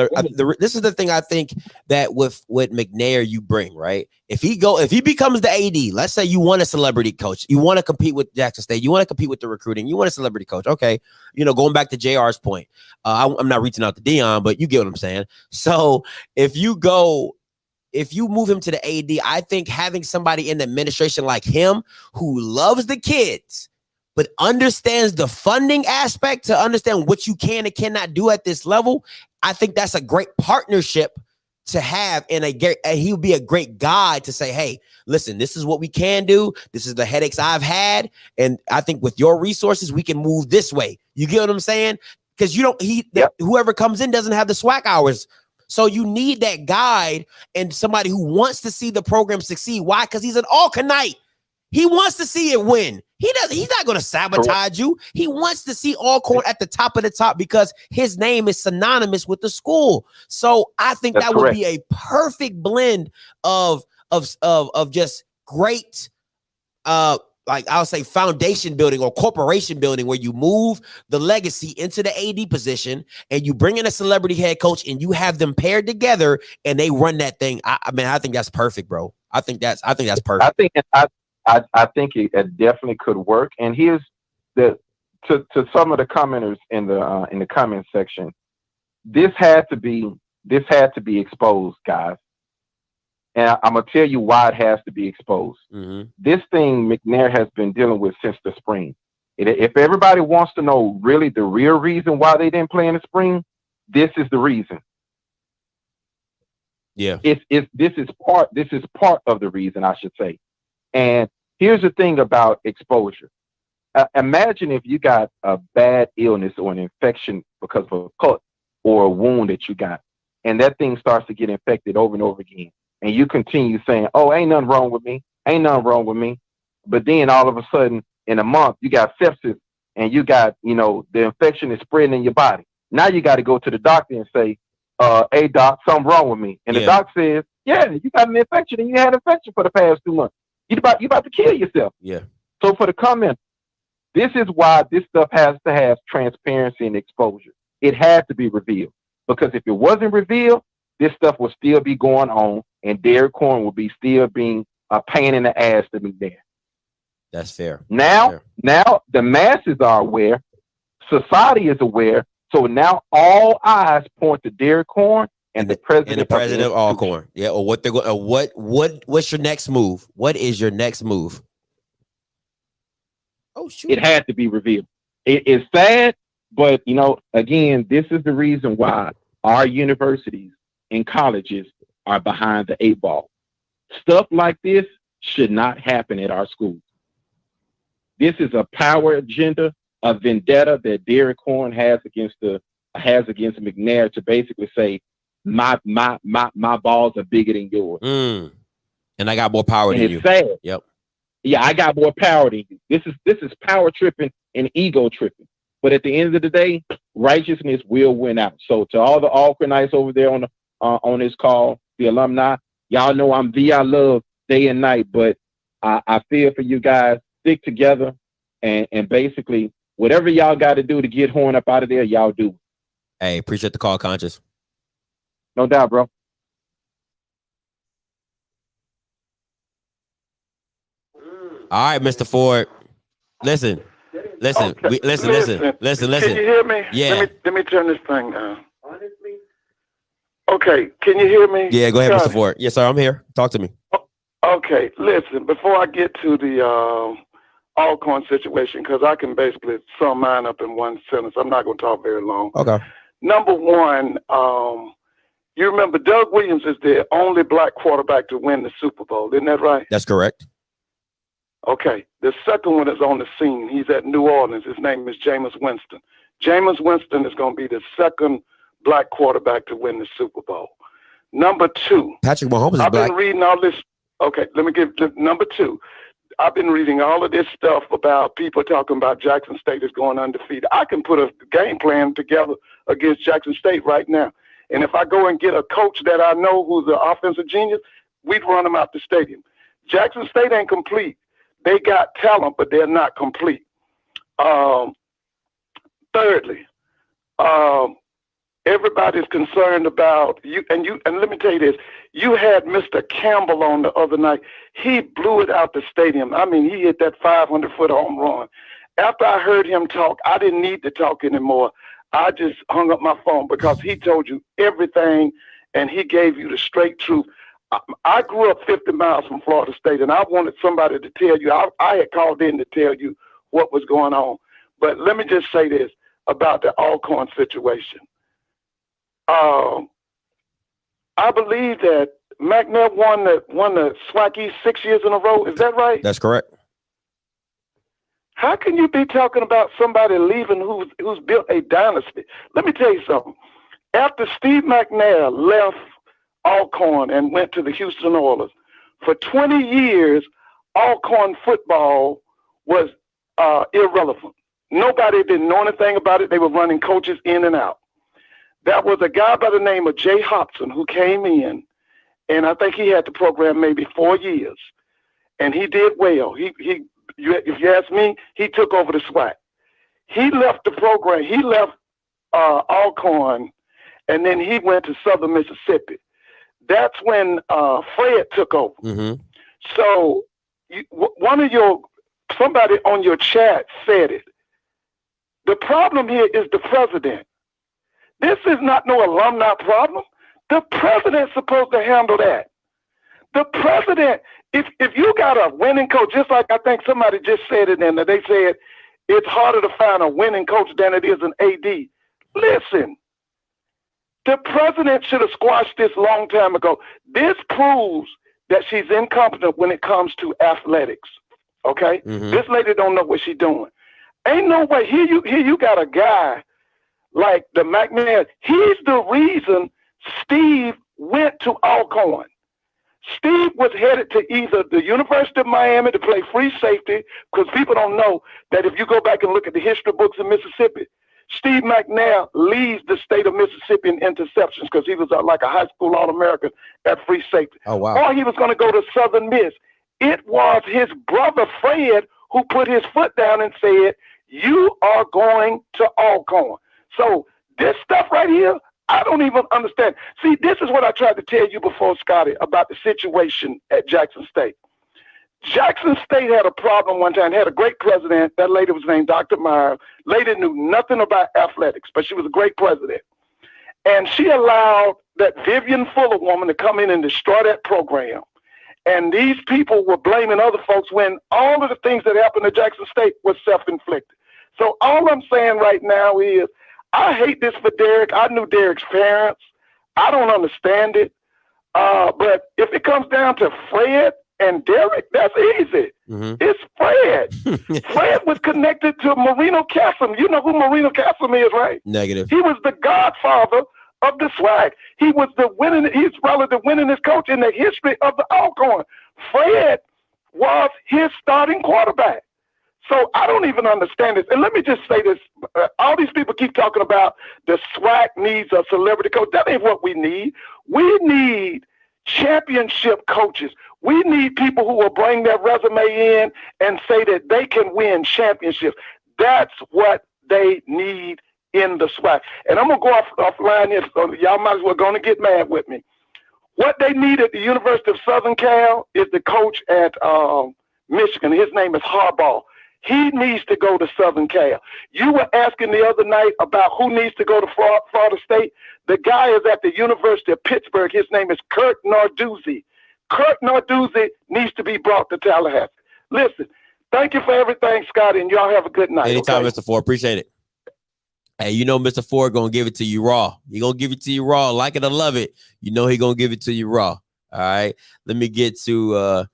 this is the thing I think that with McNair you bring, right? If he becomes the AD, let's say you want a celebrity coach, you want to compete with Jackson State, you want to compete with the recruiting, you want a celebrity coach. Okay, going back to JR's point, I'm not reaching out to Dion, but you get what I'm saying. So if you move him to the AD, I think having somebody in the administration like him who loves the kids, but understands the funding aspect to understand what you can and cannot do at this level, I think that's a great partnership to have. And he would be a great guide to say, hey, listen, this is what we can do. This is the headaches I've had. And I think with your resources, we can move this way. You get what I'm saying? Because whoever comes in doesn't have the SWAC hours. So you need that guide and somebody who wants to see the program succeed. Why? Because he's an Alcornite. He wants to see it win. He's not going to sabotage you. He wants to see Alcorn at the top of the top because his name is synonymous with the school. So I think that would be a perfect blend of just great, like I'll say foundation building or corporation building, where you move the legacy into the AD position and you bring in a celebrity head coach and you have them paired together and they run that thing. I think that's perfect, bro. I think that's perfect. I think it definitely could work. And here's to some of the commenters in the comment section. This had to be exposed, guys. And I'm gonna tell you why it has to be exposed. Mm-hmm. This thing McNair has been dealing with since the spring. If everybody wants to know really the real reason why they didn't play in the spring, this is the reason. Yeah, this is part of the reason, I should say. And here's the thing about exposure. Imagine if you got a bad illness or an infection because of a cut or a wound that you got, and that thing starts to get infected over and over again. And you continue saying, oh, ain't nothing wrong with me. Ain't nothing wrong with me. But then all of a sudden in a month, you got sepsis and you got, the infection is spreading in your body. Now you got to go to the doctor and say, hey, doc, something wrong with me. And the doc says, yeah, you got an infection and you had an infection for the past 2 months. You about to kill yourself. Yeah. So for the comment, this is why this stuff has to have transparency and exposure. It had to be revealed. Because if it wasn't revealed, this stuff will still be going on, and Derek Horne will be still being a pain in the ass to me there. That's fair. Now the masses are aware, society is aware, so now all eyes point to Derek Horne and the president of Alcorn. Yeah, or what they're going. What's your next move? What is your next move? Oh shoot! It had to be revealed. It is sad, but again, this is the reason why our universities and colleges are behind the 8 ball. Stuff like this should not happen at our schools. This is a power agenda, a vendetta that Derek Horne has against McNair to basically say, my balls are bigger than yours. And I got more power than you. It's sad. Yep. Yeah, I got more power than you. This is power tripping and ego tripping. But at the end of the day, righteousness will win out. So to all the Alcornites over there on this call, the alumni, y'all know I'm VI love day and night, but I feel for you guys. Stick together and basically whatever y'all got to do to get Horne up out of there, y'all do. Hey, appreciate the call, Conscious. No doubt, bro. All right, Mr. Ford. Listen. Okay. Listen. Can you hear me? Yeah. Let me turn this thing down. Honestly. Okay. Can you hear me? Yeah, go ahead, Mr. Ford. Yes, sir. I'm here. Talk to me. Okay. Listen, before I get to the Alcorn situation, because I can basically sum mine up in one sentence. I'm not going to talk very long. Okay. Number one, you remember Doug Williams is the only black quarterback to win the Super Bowl. Isn't that right? That's correct. Okay. The second one is on the scene. He's at New Orleans. His name is Jameis Winston. Jameis Winston is going to be the second black quarterback to win the Super Bowl. Number two. Patrick Mahomes is I've black. been reading all this. Okay, let me give number two. I've been reading all of this stuff about people talking about Jackson State is going undefeated. I can put a game plan together against Jackson State right now. And if I go and get a coach that I know who's an offensive genius, we'd run them out the stadium. Jackson State ain't complete. They got talent, but they're not complete. Thirdly, everybody's concerned about you, and let me tell you this: you had Mr. Campbell on the other night. He blew it out the stadium. I mean, he hit that 500-foot home run. After I heard him talk, I didn't need to talk anymore. I just hung up my phone because he told you everything, and he gave you the straight truth. I grew up 50 miles from Florida State, and I wanted somebody to tell you. I had called in to tell you what was going on. But let me just say this about the Alcorn situation. I believe that Mcnair won the SWAC East 6 years in a row. Is that right? That's correct. How can you be talking about somebody leaving who's built a dynasty? Let me tell you something. After Steve Mcnair left Alcorn and went to the Houston Oilers, for 20 years, Alcorn football was irrelevant. Nobody didn't know anything about it. They were running coaches in and out. That was a guy by the name of Jay Hobson who came in, and I think he had the program maybe 4 years, and he did well. If you ask me, he took over the SWAC. He left the program. He left Alcorn, and then he went to Southern Mississippi. That's when Fred took over. Mm-hmm. So somebody on your chat said it. The problem here is the president. This is not no alumni problem. The president's supposed to handle that. The president, if you got a winning coach, just like I think somebody just said it, and they said it's harder to find a winning coach than it is an AD. Listen, the president should have squashed this long time ago. This proves that she's incompetent when it comes to athletics. Okay? Mm-hmm. This lady don't know what she's doing. Ain't no way. Here you got a guy like the Mcnair. He's the reason Steve went to Alcorn. Steve was headed to either the University of Miami to play free safety, because people don't know that if you go back and look at the history books in Mississippi, Steve Mcnair leads the state of Mississippi in interceptions because he was like a high school All-American at free safety. Oh, wow. Or he was going to go to Southern Miss. It was his brother Fred who put his foot down and said, you are going to Alcorn. So this stuff right here, I don't even understand. See, this is what I tried to tell you before, Scotty, about the situation at Jackson State. Jackson State had a problem one time, had a great president. That lady was named Dr. Meyer. Lady knew nothing about athletics, but she was a great president. And she allowed that Vivian Fuller woman to come in and destroy that program. And these people were blaming other folks when all of the things that happened at Jackson State was self-inflicted. So all I'm saying right now is I hate this for Derek. I knew Derek's parents. I don't understand it. But if it comes down to Fred and Derek, that's easy. Mm-hmm. It's Fred. Fred was connected to Marino Cassim. You know who Marino Cassim is, right? Negative. He was the godfather of the SWAC. He's probably the winningest coach in the history of the Alcorn. Fred was his starting quarterback. So I don't even understand this. And let me just say this. All these people keep talking about the SWAC needs a celebrity coach. That ain't what we need. We need championship coaches. We need people who will bring their resume in and say that they can win championships. That's what they need in the SWAC. And I'm going to go offline here, so y'all might as well going to get mad with me. What they need at the University of Southern Cal is the coach at Michigan. His name is Harbaugh. He needs to go to Southern Cal. You were asking the other night about who needs to go to Florida State. The guy is at the University of Pittsburgh. His name is Kurt Narduzzi. Kurt Narduzzi needs to be brought to Tallahassee. Listen, thank you for everything, Scott, and y'all have a good night. Anytime, okay? Mr. Ford. Appreciate it. Hey, you know Mr. Ford gonna give it to you raw. He gonna give it to you raw, like it or love it. You know he gonna give it to you raw. All right. Let me get to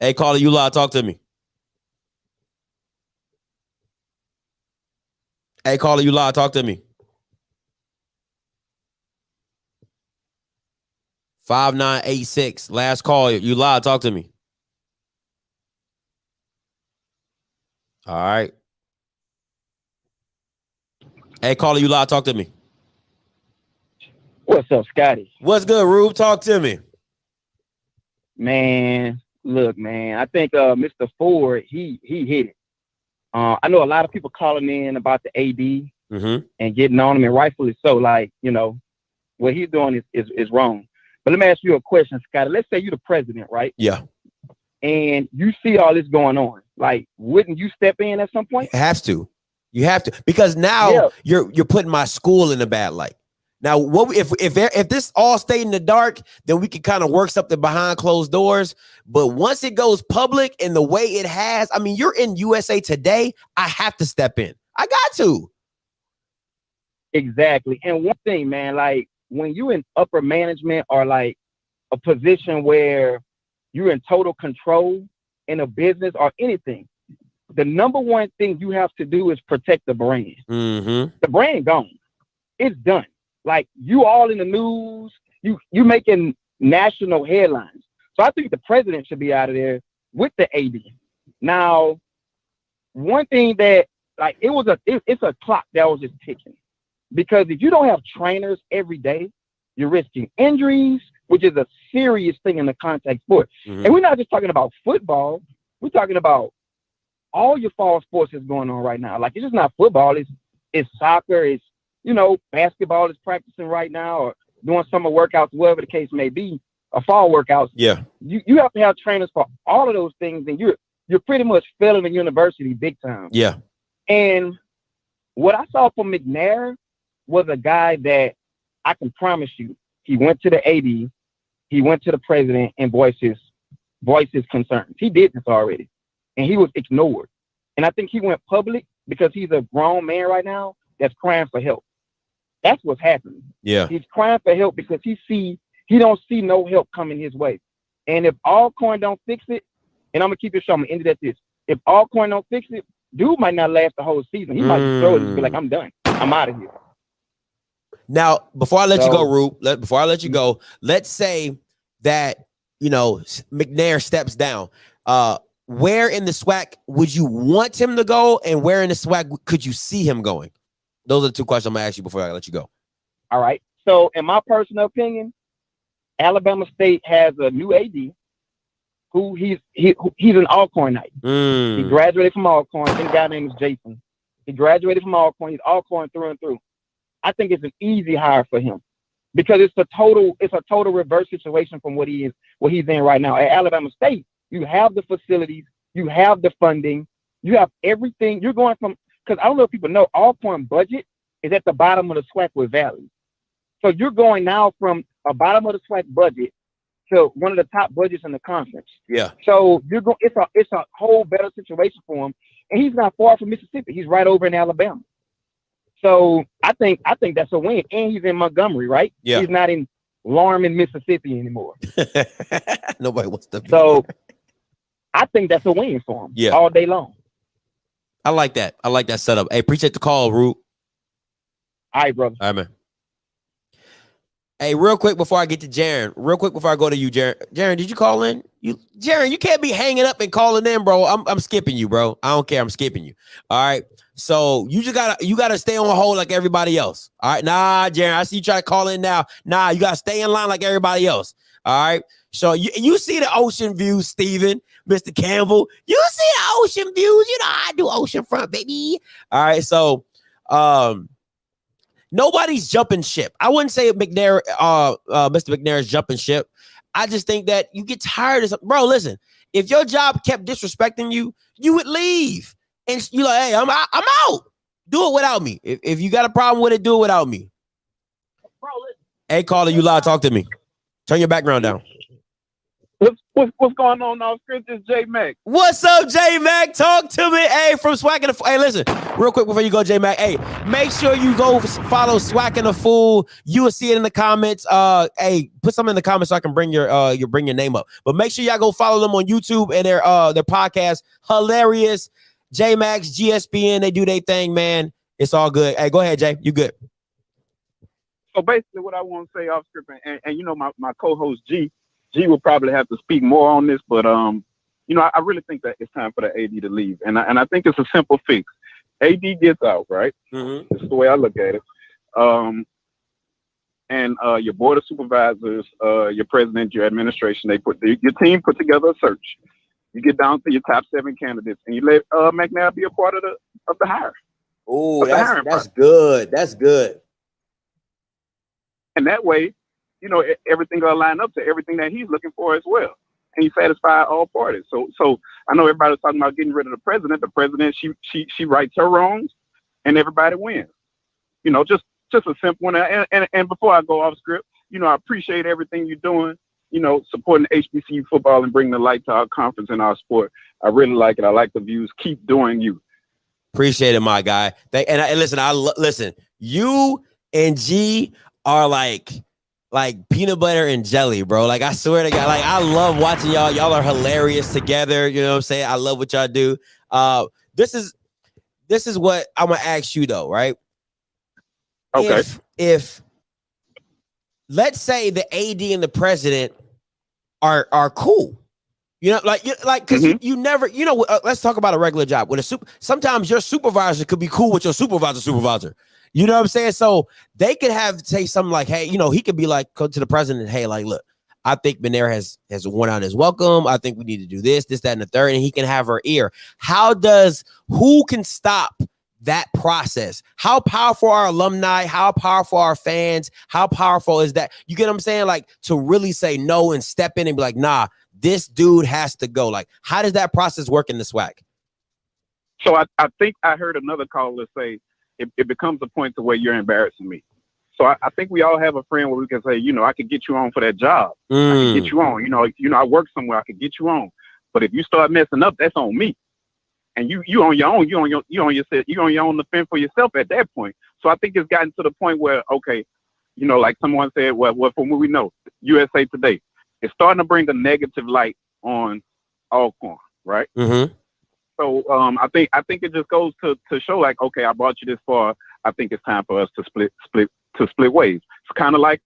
hey, caller, you live. Talk to me. Hey, caller, you live. Talk to me. 5986. Last call. You live. Talk to me. All right. Hey, caller, you live. Talk to me. What's up, Scotty? What's good, Reub? Talk to me. Man, look, man. I think Mr. Ford, he hit it. I know a lot of people calling in about the AD Mm-hmm. and getting on him, and rightfully so. Like, you know, what he's doing is wrong. But let me ask you a question, Scotty. Let's say you're the president, right? Yeah. And you see all this going on. Like, wouldn't you step in at some point? You have to. You have to, because now you're putting my school in a bad light. Now, what if this all stayed in the dark, then we can kind of work something behind closed doors. But once it goes public and the way it has, I mean, you're in USA Today. I have to step in. I got to. Exactly. And one thing, man, like when you in upper management or like a position where you're in total control in a business or anything, the number one thing you have to do is protect the brand. Mm-hmm. The brand gone. It's done. Like, you all in the news, you making national headlines. So I think the president should be out of there with the AD. Now, one thing that, like, it's a clock that was just ticking. Because if you don't have trainers every day, you're risking injuries, which is a serious thing in the contact sport. Mm-hmm. And we're not just talking about football. We're talking about all your fall sports is going on right now. Like, it's just not football. It's soccer. It's, you know, basketball is practicing right now, or doing summer workouts, whatever the case may be, or fall workouts. Yeah. You have to have trainers for all of those things, and you're pretty much failing the university big time. Yeah. And what I saw from Mcnair was a guy that I can promise you, he went to the AD, he went to the president and voiced his concerns. He did this already, and he was ignored. And I think he went public because he's a grown man right now that's crying for help. That's what's happening. Yeah. He's crying for help because he don't see no help coming his way. And if Alcorn don't fix it, and I'm gonna keep it short, I'm gonna end it at this. If Alcorn don't fix it, dude might not last the whole season. He might just throw it and be like, I'm done. I'm out of here. Now, before I let you go, Reub, let's say that, you know, McNair steps down. Where in the SWAC would you want him to go, and where in the SWAC could you see him going? Those are the two questions I'm gonna ask you before I let you go. All right. So, in my personal opinion, Alabama State has a new AD who he's an Alcornite. He graduated from Alcorn. I think the guy name is Jason. He graduated from Alcorn. He's Alcorn through and through. I think it's an easy hire for him because it's a total reverse situation from what he's in right now. At Alabama State, you have the facilities, you have the funding, you have everything. You're going from, because I don't know if people know, Alcorn budget is at the bottom of the SWAC with Valley. So you're going now from a bottom of the SWAC budget to one of the top budgets in the conference. Yeah. So you're going. It's a whole better situation for him, and he's not far from Mississippi. He's right over in Alabama. So I think that's a win, and he's in Montgomery, right? Yeah. He's not in Lorman, Mississippi anymore. Nobody wants to be so there. I think that's a win for him. Yeah. All day long. I like that. I like that setup. Hey, appreciate the call, Reub. All right, brother. All right, man. Hey, real quick before I get to Jaron, real quick before I go to you, Jaron. Jaron, did you call in? Jaron, you can't be hanging up and calling in, bro. I'm skipping you, bro. I don't care. I'm skipping you. All right. So you gotta stay on hold like everybody else. All right. Nah, Jaron, I see you try to call in now. Nah, you gotta stay in line like everybody else. All right. So you see the ocean views, Steven, Mr. Campbell. You see the ocean views. You know, I do ocean front, baby. All right. So nobody's jumping ship. I wouldn't say Mcnair, Mr. McNair is jumping ship. I just think that you get tired of something. Bro, listen, if your job kept disrespecting you, you would leave. And you're like, hey, I'm out. Do it without me. If you got a problem with it, do it without me. Bro, listen. Hey, caller, you live. Talk to me. Turn your background down. What's going on now? This is JMAX. What's up, JMAX? Talk to me. Hey, from SWAC and the Hey, listen, real quick before you go, JMAX. Hey, make sure you go follow SWAC and the Fool. You will see it in the comments. Hey, put something in the comments so I can bring your name up. But make sure y'all go follow them on YouTube and their podcast. Hilarious. JMAX, GSPN, they do their thing, man. It's all good. Hey, go ahead, Jay. You good? So basically, what I want to say off script, and you know, my co-host G will probably have to speak more on this, but you know, I really think that it's time for the AD to leave, and I think it's a simple fix. AD gets out, right? Mm-hmm. This is the way I look at it. And your board of supervisors, your president, your administration, your team put together a search. You get down to your top 7 candidates, and you let Mcnair be a part of the hire. Oh, that's good. That's good. And that way, you know, everything will line up to everything that he's looking for as well. And he satisfied all parties. So I know everybody's talking about getting rid of the president. The president, she rights her wrongs, and everybody wins. You know, just a simple one. And before I go off script, you know, I appreciate everything you're doing. You know, supporting HBCU football and bringing the light to our conference and our sport. I really like it. I like the views. Keep doing you. Appreciate it, my guy. Listen. You and G are like peanut butter and jelly, bro. Like, I swear to God, like, I love watching y'all. Y'all are hilarious together. You know what I'm saying? I love what y'all do. This is what I'm gonna ask you though, right? Okay. If let's say the AD and the president are cool, you know, because you never, you know, let's talk about a regular job. Sometimes your supervisor could be cool with your supervisor. You know what I'm saying? So they could say something like, hey, you know, he could be like, go to the president, hey, like, look, I think Mcnair has won out his welcome. I think we need to do this, that, and the third, and he can have her ear. Who can stop that process? How powerful are alumni? How powerful are fans? How powerful is that? You get what I'm saying? Like, to really say no and step in and be like, nah, this dude has to go. Like, how does that process work in the SWAC? So I think I heard another caller say it becomes a point to where you're embarrassing me. So I think we all have a friend where we can say, you know, I could get you on for that job. I can get you on. You know, I work somewhere. I could get you on. But if you start messing up, that's on me. And you on your own. You on your own to fend for yourself at that point. So I think it's gotten to the point where, okay, you know, like someone said, well, from what we know, USA Today, it's starting to bring a negative light on Alcorn, right? Mm-hmm. So I think it just goes to show, like, okay, I brought you this far. I think it's time for us to split ways. It's kind of like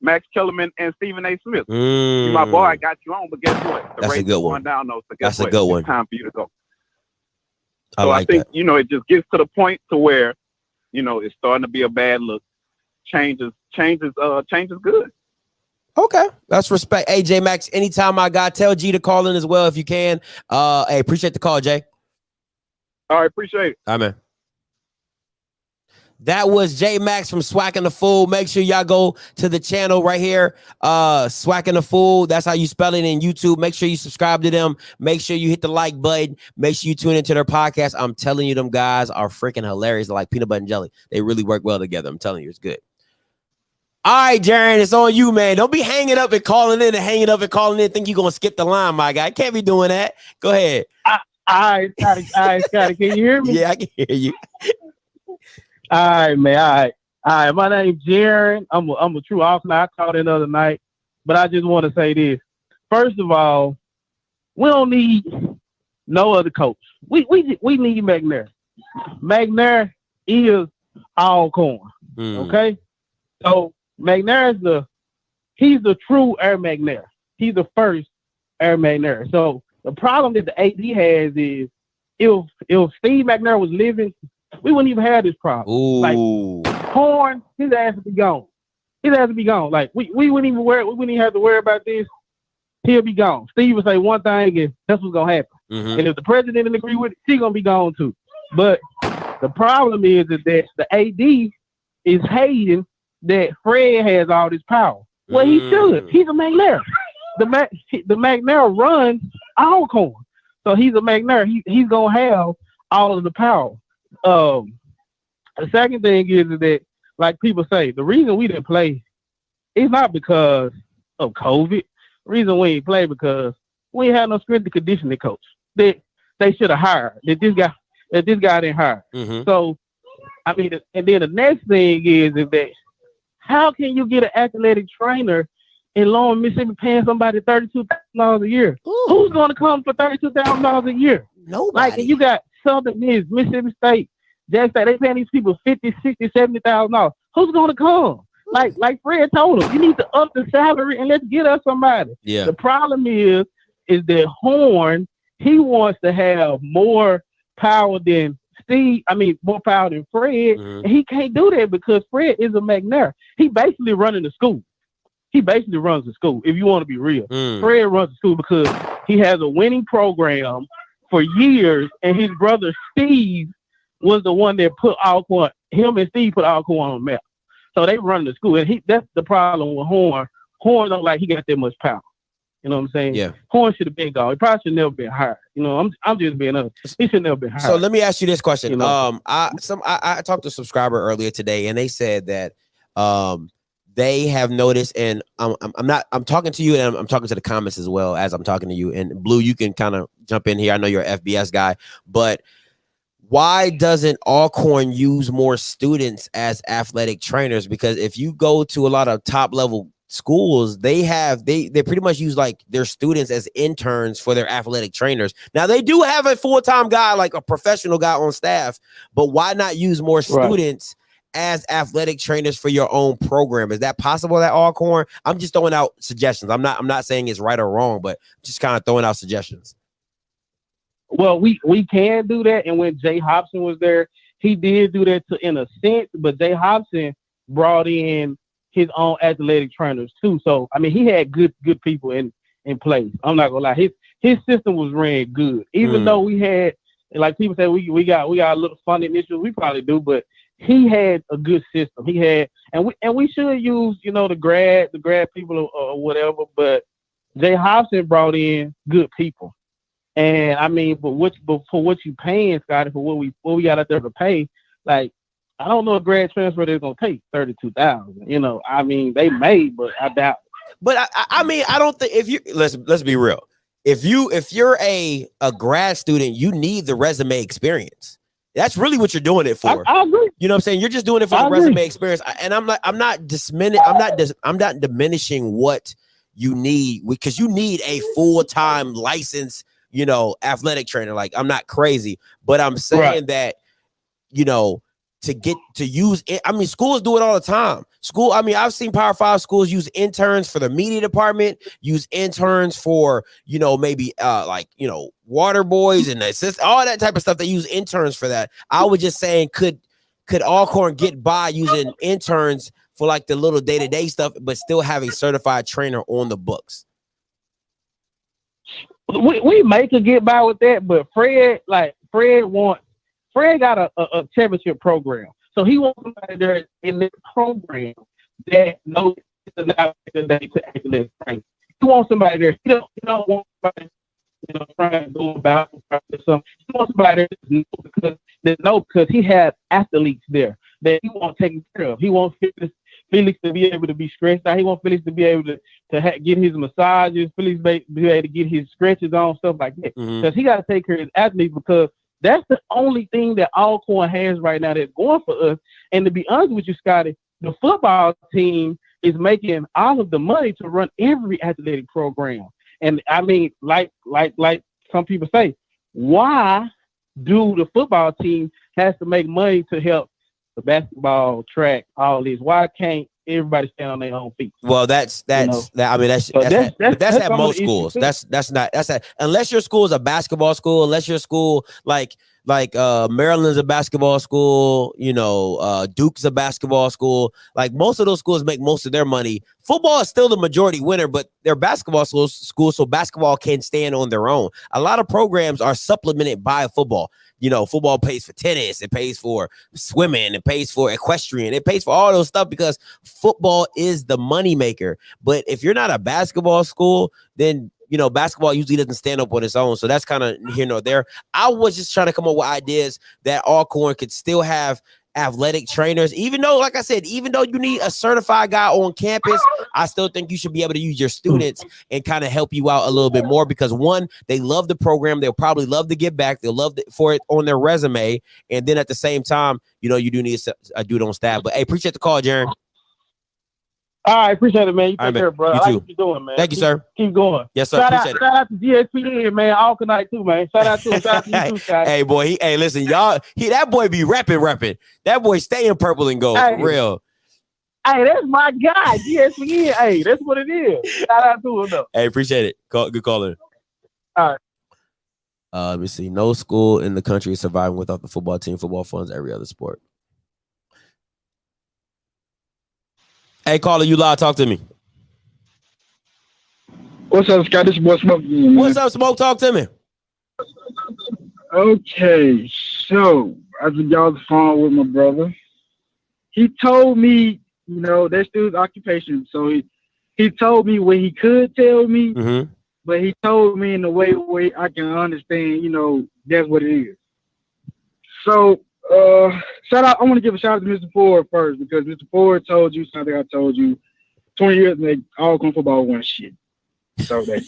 Max Kellerman and Stephen A. Smith. You my boy, I got you on, but guess what? The race is going down though. So guess what? It's time for you to go. So I think, you know, it just gets to the point to where, you know, it's starting to be a bad look. Change is good. Okay, that's respect. Hey, JMAX, anytime my guy, tell G to call in as well if you can. Hey, appreciate the call, Jay. All right, appreciate it. All right, man. That was JMAX from SWAC and the Fool. Make sure y'all go to the channel right here. SWAC and the Fool. That's how you spell it in YouTube. Make sure you subscribe to them. Make sure you hit the like button. Make sure you tune into their podcast. I'm telling you, them guys are freaking hilarious. They're like peanut butter and jelly. They really work well together. I'm telling you, it's good. All right, Jaren, it's on you, man. Don't be hanging up and calling in think you're going to skip the line, my guy. Can't be doing that. Go ahead. All right, Scotty. Can you hear me? Yeah, I can hear you. All right, man. All right. My name's Jaren. I'm a true Austin. I called in the other night, but I just want to say this. First of all, we don't need no other coach. We need Mcnair. Mcnair is Alcorn. Okay? So Mcnair he's the true Air Mcnair. He's the first Air Mcnair. So the problem that the AD has is if Steve Mcnair was living, we wouldn't even have this problem. Ooh. Like Horn, his ass would be gone. Like we wouldn't even have to worry about this. He'll be gone. Steve would say one thing and that's what's gonna happen. Mm-hmm. And if the president didn't agree with it, she's gonna be gone too. But the problem is that the AD is hating that Fred has all this power. Well, he should. He's a McNair. The McNair runs Alcorn. So he's a McNair. He's going to have all of the power. The second thing is that, like people say, the reason we didn't play is not because of COVID. The reason we didn't play because we ain't had no strength and conditioning coach that they should have hired. That this guy didn't hire. Mm-hmm. So, I mean, and then the next thing is that how can you get an athletic trainer in Lawrence, Mississippi, paying somebody $32,000 a year? Ooh. Who's going to come for $32,000 a year? Nobody. Like, and you got Southern Miss, Mississippi State, Jackson State, they paying these people $50,000, $60,000, $70,000. Who's going to come? Like Fred told him, you need to up the salary and let's get us somebody. Yeah. The problem is that Horn, he wants to have more power than more power than Fred, and he can't do that because Fred is a McNair. He basically running the school. He basically runs the school, if you want to be real. Fred runs the school because He has a winning program for years, and his brother Steve was the one that put Alcorn. Him and Steve put Alcorn on the map. So they run the school, and that's the problem with Horne. Horne don't like he got that much power. You know what I'm saying? Yeah. Horne should have been gone. He probably should never been hired. You know, I'm just being honest. He should never been hired. So let me ask you this question. You know? I talked to a subscriber earlier today, and they said that they have noticed, and I'm talking to you, and I'm talking to the comments as well as I'm talking to you. And Blue, you can kind of jump in here. I know you're an FBS guy, but why doesn't Alcorn use more students as athletic trainers? Because if you go to a lot of top level schools, they pretty much use like their students as interns for their athletic trainers. Now they do have a full-time guy, like a professional guy on staff, but why not use more students as athletic trainers for your own program? Is that possible at Alcorn? I'm just throwing out suggestions. I'm not saying it's right or wrong, but just kind of throwing out suggestions. Well, we can do that, and when Jay Hobson was there, he did do that in a sense, but Jay Hobson brought in his own athletic trainers too. So I mean, he had good people in place. I'm not gonna lie, his system was ran good, even though we had, like people say, we got a little funding issues. We probably do, but he had a good system. He had, and we should use, you know, the grad people or whatever. But Jay Hobson brought in good people. And I mean, but for what you paying, Scotty, for what we got out there to pay, like, I don't know if grad transfer they're gonna take $32,000. You know, I mean, they may, but I doubt it. But I mean, I don't think if you let's be real. If you're a grad student, you need the resume experience. That's really what you're doing it for. I agree. You know what I'm saying? You're just doing it for the resume experience. And I'm not diminishing what you need, because you need a full-time license, you know, athletic trainer. Like, I'm not crazy, but I'm saying that, you know, to get to use it. I mean, schools do it all the time. I've seen Power 5 schools use interns for the media department, use interns for, you know, maybe like, you know, water boys and assist, all that type of stuff. They use interns for that. I was just saying, could Alcorn get by using interns for like the little day-to-day stuff, but still have a certified trainer on the books? We may could get by with that, but Fred got a championship program, so he wants somebody there in this program that knows it's not the day to actually train. He wants somebody there. He don't want somebody, you know, trying to go about something. He wants somebody there because he has athletes there that he wants taken care of. He wants Felix to be able to be stretched out. He wants Felix to be able to get his massages. Felix be able to get his stretches on, stuff like that. Because he got to take care of his athletes, because that's the only thing that Alcorn has right now that's going for us. And to be honest with you, Scotty, the football team is making all of the money to run every athletic program. And I mean, like some people say, why do the football team has to make money to help the basketball, track, all this? Why can't everybody stand on their own feet? Well, that's you know? I mean, that's at most schools. That's not unless your school is a basketball school, unless your school like Maryland's a basketball school, you know, Duke's a basketball school. Like, most of those schools make most of their money. Football is still the majority winner, but they're basketball schools, so basketball can stand on their own. A lot of programs are supplemented by football. You know, football pays for tennis, it pays for swimming, it pays for equestrian, it pays for all those stuff, because football is the money maker. But if you're not a basketball school, then, you know, basketball usually doesn't stand up on its own. So that's kind of here nor there. I was just trying to come up with ideas that Alcorn could still have athletic trainers, even though, like I said, even though you need a certified guy on campus, I still think you should be able to use your students and kind of help you out a little bit more, because one, they love the program. They'll probably love to give back. They'll love for it on their resume. And then at the same time, you know, you do need a dude on staff. But hey, appreciate the call, Jaron. All right, appreciate it, man. You take care, bro. You I like too. what you're doing, man. Thank you, sir. Keep going. Yes, sir. Shout Appreciate out to GSPN, man. Alcorn too, man. Shout out to him. Shout out to you too, Scott. Hey, boy. Hey, listen, y'all. That boy be repping. That boy stay in purple and gold. Hey. For real. Hey, that's my guy, GSPN. Hey, that's what it is. Shout out to him, though. Hey, appreciate it. Good caller. All right. Let me see. No school in the country is surviving without the football team. Football funds every other sport. Hey, caller, you live. Talk to me. What's up, Scott? This is boy Smoke again, man. What's up, Smoke? Talk to me. Okay, so I just got off the phone with my brother. He told me, you know, that's still his occupation. So he told me what he could tell me, but he told me in a way where I can understand, you know, that's what it is. So, shout out, I want to give a shout out to Mr. Ford first, because Mr. Ford told you something I told you 20 years ago, Alcorn football won shit. So that,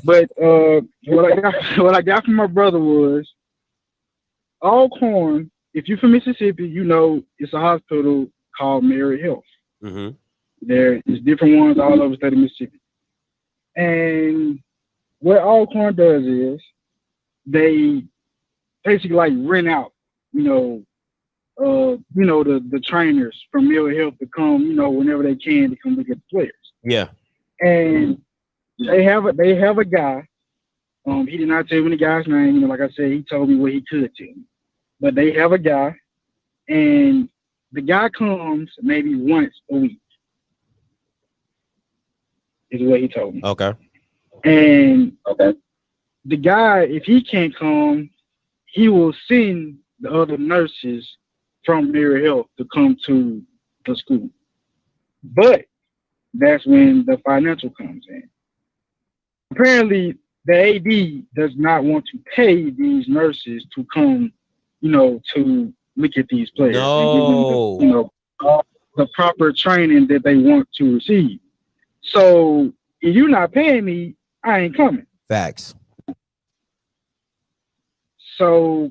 but what I got from my brother was Alcorn. If you're from Mississippi, you know it's a hospital called Mary Health. There is different ones all over the state of Mississippi. And what Alcorn does is they basically like rent out, the trainers from Mary Health to come, whenever they can to come look at the players. Yeah. And they have a guy. He did not tell me the guy's name. Like I said, he told me what he could tell me. But they have a guy, and the guy comes maybe once a week. Is what he told me. Okay. And the guy, if he can't come, he will send the other nurses from Mary Health to come to the school. But that's when the financial comes in. Apparently, the AD does not want to pay these nurses to come, to look at these players and give them the proper training that they want to receive. So if you're not paying me, I ain't coming. Facts. So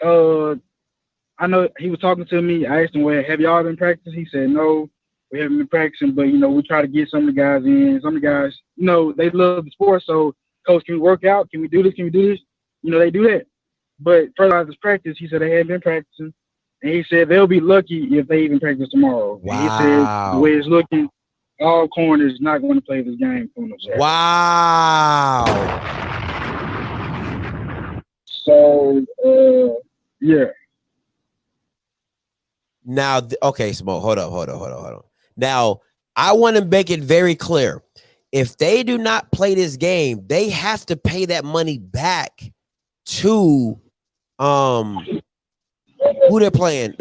I know he was talking to me. I asked him, well, have y'all been practicing? He said, no, we haven't been practicing, but, we try to get some of the guys in. Some of the guys, they love the sport. So, coach, can we work out? Can we do this? Can we do this? They do that. But further out this practice, he said they haven't been practicing. And he said they'll be lucky if they even practice tomorrow. Wow. And he said the way it's looking, Alcorn is not going to play this game for themselves. Wow. So, yeah. Now, okay, Smoke, hold up. Now, I want to make it very clear. If they do not play this game, they have to pay that money back to who they're playing.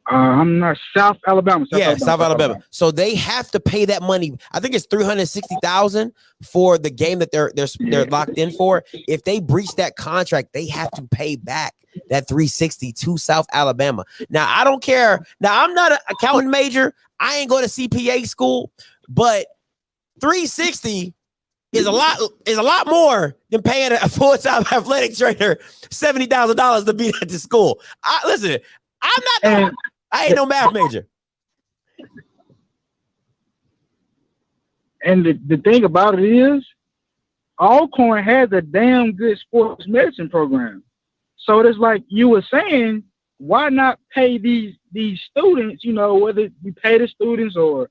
I'm not South Alabama. South Alabama. So they have to pay that money. I think it's $360,000 for the game that they're locked in for. If they breach that contract, they have to pay back that $360 to South Alabama. Now, I don't care. Now, I'm not an accounting major. I ain't going to CPA school, but $360 is a lot more than paying a full-time athletic trainer $70,000 to be at the school. Listen, I ain't no math major. And the thing about it is, Alcorn has a damn good sports medicine program. So it's like you were saying, why not pay these students, whether you pay the students or,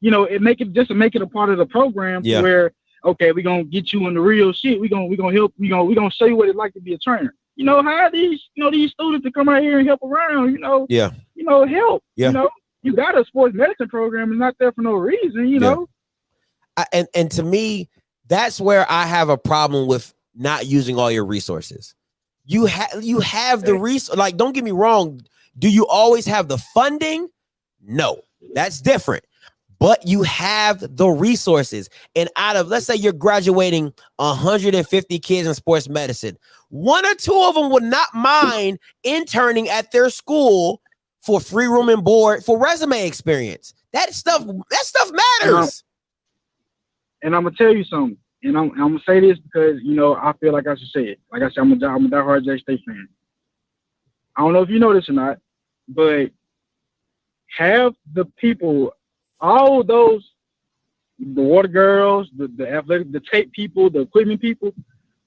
make it a part of the program where, okay, we're going to get you on the real shit. We're going to help, we're going to show you what it's like to be a trainer. Hire these students to come out here and help around, help. Yeah. You got a sports medicine program. It's not there for no reason, And to me, that's where I have a problem with not using all your resources. You have the resource. Like, don't get me wrong. Do you always have the funding? No, that's different. But you have the resources. And out of, let's say you're graduating 150 kids in sports medicine, one or two of them would not mind interning at their school for free room and board for resume experience. That stuff matters. And I'm gonna tell you something. And I'm gonna say this because I feel like I should say it. Like I said, I'm a diehard J State fan. I don't know if you know this or not, but have the people, all those, the water girls, the athletic, the tape people, the equipment people.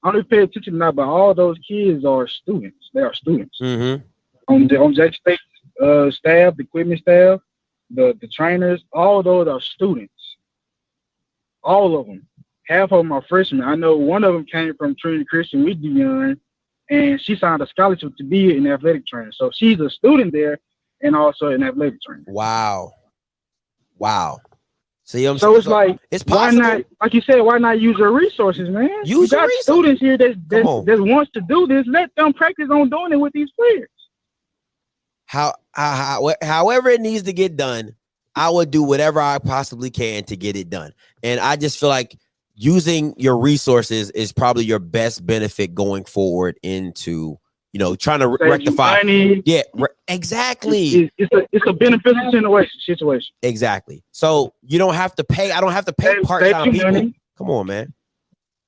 I don't know if you pay attention or not, but all those kids are students. They are students. On J State staff, the equipment staff, the trainers, all those are students. All of them. Half of them are freshmen. I know one of them came from Trinity Christian with Dion, and she signed a scholarship to be an athletic trainer. So she's a student there and also an athletic trainer. Wow. See what I'm so saying? it's like, it's why possible. not? Like you said, why not use your resources, man? You Use your got resources. students here that on. wants to do this. Let them practice on doing it with these players. However it needs to get done, I would do whatever I possibly can to get it done. And I just feel like using your resources is probably your best benefit going forward into, you know, trying to rectify. Money. Yeah, exactly. It's a beneficial situation. Exactly. So you don't have to pay. I don't have to pay part-time people. Money. Come on, man.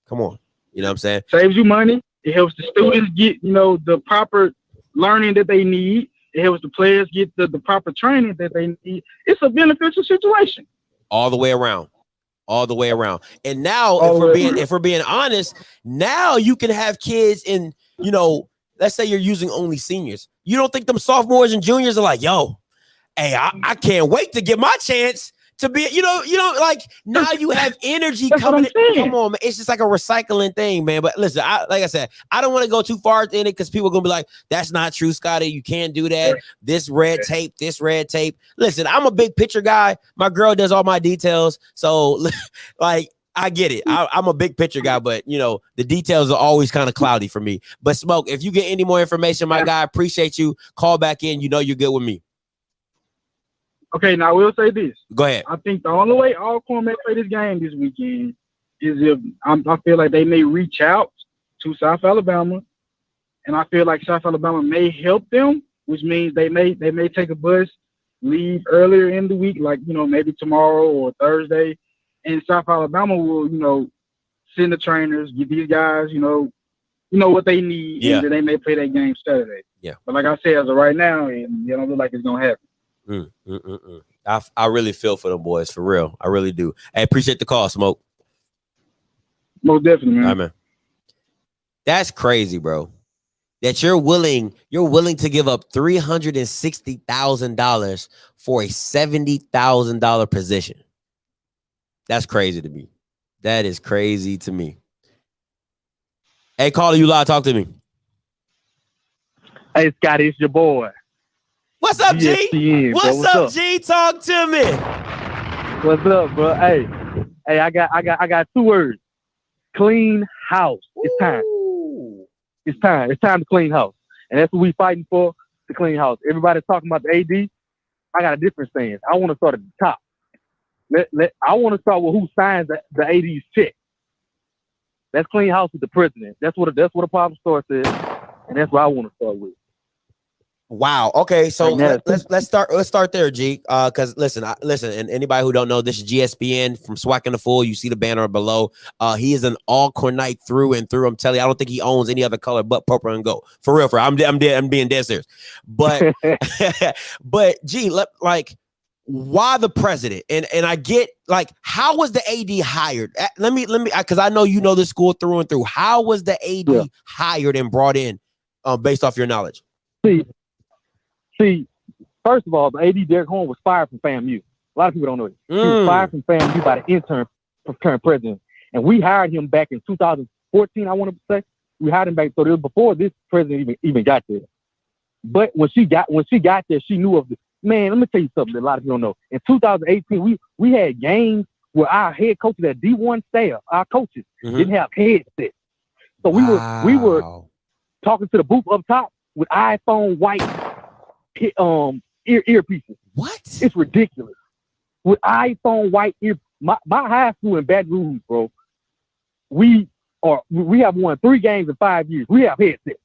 Come on. You know what I'm saying? Saves you money. It helps the students get, you know, the proper learning that they need. It helps the players get the proper training that they need. It's a beneficial situation. All the way around. All the way around. And now if we're being honest, now you can have kids in, you know, let's say you're using only seniors. You don't think them sophomores and juniors are like, yo, hey, I can't wait to get my chance to be, you know, like now you have energy coming in. Come on, man. It's just like a recycling thing, man. But listen, like I said, I don't want to go too far in it because people are gonna be like, that's not true, Scotty. You can't do that. This red tape. Listen, I'm a big picture guy. My girl does all my details. So like I get it. I'm a big picture guy, but you know, the details are always kind of cloudy for me. But Smoke, if you get any more information, my guy, appreciate you. Call back in. You know you're good with me. Okay, now I will say this. Go ahead. I think the only way Alcorn may play this game this weekend is if I feel like they may reach out to South Alabama, and I feel like South Alabama may help them, which means they may take a bus, leave earlier in the week, like, you know, maybe tomorrow or Thursday, and South Alabama will, you know, send the trainers, give these guys, you know what they need, and then they may play that game Saturday. Yeah. But like I said, as of right now, and it don't look like it's gonna happen. I really feel for them boys, for real. I really do. I appreciate the call, Smoke. Most definitely, man. All right, man. That's crazy, bro. That you're willing to give up $360,000 for a $70,000 position. That's crazy to me. That is crazy to me. Hey, caller, you live. Talk to me. Hey, Scotty, it's your boy. What's up, G? ESPN, What's up, G? Talk to me. What's up, bro? Hey, I got 2 words. Clean house. It's time. It's time. It's time to clean house. And that's what we fighting for, to clean house. Everybody's talking about the AD. I got a different stance. I want to start at the top. I want to start with who signs the AD's check. That's clean house with the president. That's what a pop store says, and that's what I want to start with. Wow. Okay. So let's start there, G. Because listen, and anybody who don't know, this is GSPN from SWAC and the Fool. You see the banner below. He is an Alcornite through and through. I'm telling you, I don't think he owns any other color but purple and gold. For real. I'm being dead serious. But but G, like, why the president? And I get, like, how was the AD hired? Let me because I know you know this school through and through. How was the AD hired and brought in, based off your knowledge? See, first of all, the AD Derek Horne was fired from FAMU. A lot of people don't know it. He was fired from FAMU by the intern from current president. And we hired him back in 2014, I want to say. We hired him back, so it was before this president even got there. But when she got there, she knew of the man. Let me tell you something that a lot of people don't know. In 2018, we had games where our head coaches, that D1 staff, our coaches didn't have headsets. So we were talking to the booth up top with iPhone white earpieces. What? It's ridiculous. With iPhone white ear. My high school in Baton Rouge, bro. We have won 3 games in 5 years. We have headsets.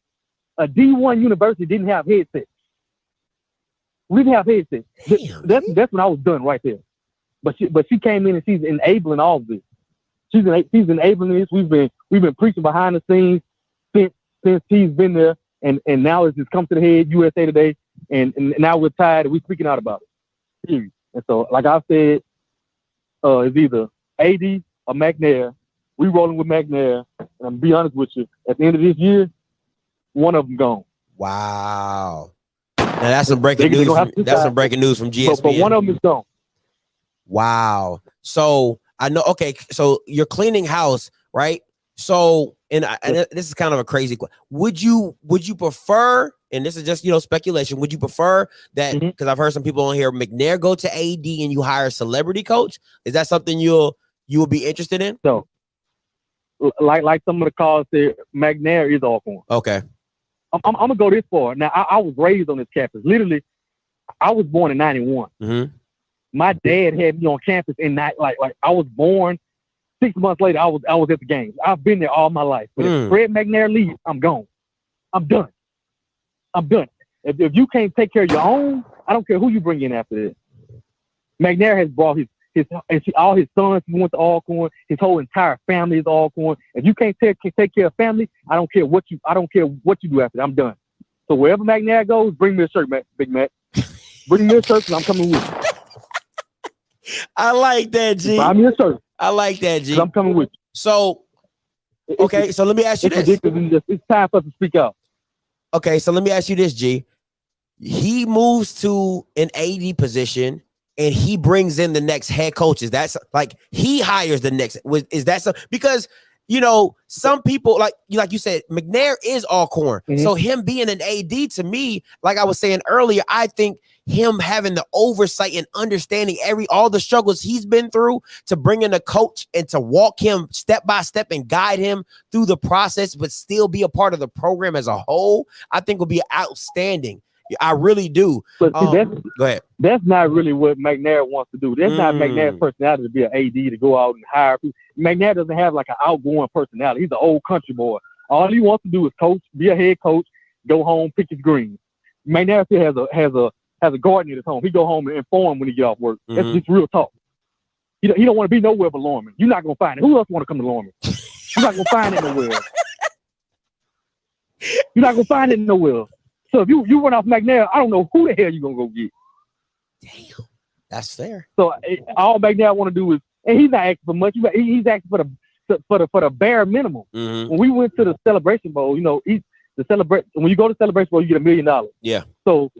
A D1 university didn't have headsets. We didn't have headsets. That's when I was done right there. But she came in and she's enabling all of this. She's enabling this. We've been preaching behind the scenes since she's been there, and now it's just come to the head. USA Today, and now we're tired and we're speaking out about it. And so, like I said, it's either AD or Mcnair. We rolling with Mcnair, and I'm gonna be honest with you. At the end of this year, one of them gone. Wow. Now that's some breaking news. That's some breaking news from GSPN. But one of them is gone. Wow. So I know. Okay. So you're cleaning house, right? So and this is kind of a crazy question. Would you prefer? and this is just, speculation. Would you prefer that? Because I've heard some people on here, Mcnair go to AD and you hire a celebrity coach. Is that something you will be interested in? So, like some of the calls said, Mcnair is Alcorn. Okay. I'm gonna go this far. Now, I was raised on this campus. Literally, I was born in '91. My dad had me on campus in that, like I was born. 6 months later, I was at the games. I've been there all my life. But if Fred Mcnair leaves, I'm gone. I'm done. If you can't take care of your own, I don't care who you bring in after this. Mcnair has brought all his sons. He went to Alcorn. His whole entire family is Alcorn. If you can't take care of family, I don't care what you do after that. I'm done. So wherever McNair goes, bring me a shirt, Big Mac. Bring me a shirt, and I'm coming with you. I like that, G. Buy me a shirt. I like that, G. I'm coming with you. So, okay, so let me ask you this. It's time for us to speak out. Okay, so let me ask you this, G. He moves to an AD position and he brings in the next head coaches. That's like he hires the next. Is that so? Because some people like you said, Mcnair is Alcorn. So him being an AD to me, like I was saying earlier, I think him having the oversight and understanding all the struggles he's been through to bring in a coach and to walk him step by step and guide him through the process, but still be a part of the program as a whole, I think will be outstanding. I really do. But see, go ahead. That's not really what McNair wants to do. That's not McNair's personality to be an AD to go out and hire people. McNair doesn't have like an outgoing personality. He's an old country boy. All he wants to do is coach, be a head coach, go home, pick his greens. McNair still has a garden at his home. He go home and inform when he get off work. That's just real talk. He don't want to be nowhere but Lorman. You're not gonna find it. Who else want to come to Lorman? You're not gonna find it nowhere. You're not gonna find it nowhere. So if you run off McNair, I don't know who the hell you gonna go get. Damn, that's fair. So all McNair want to do is, and he's not asking for much. He's asking for the bare minimum. When we went to the Celebration Bowl, when you go to Celebration Bowl, you get $1 million. Yeah. So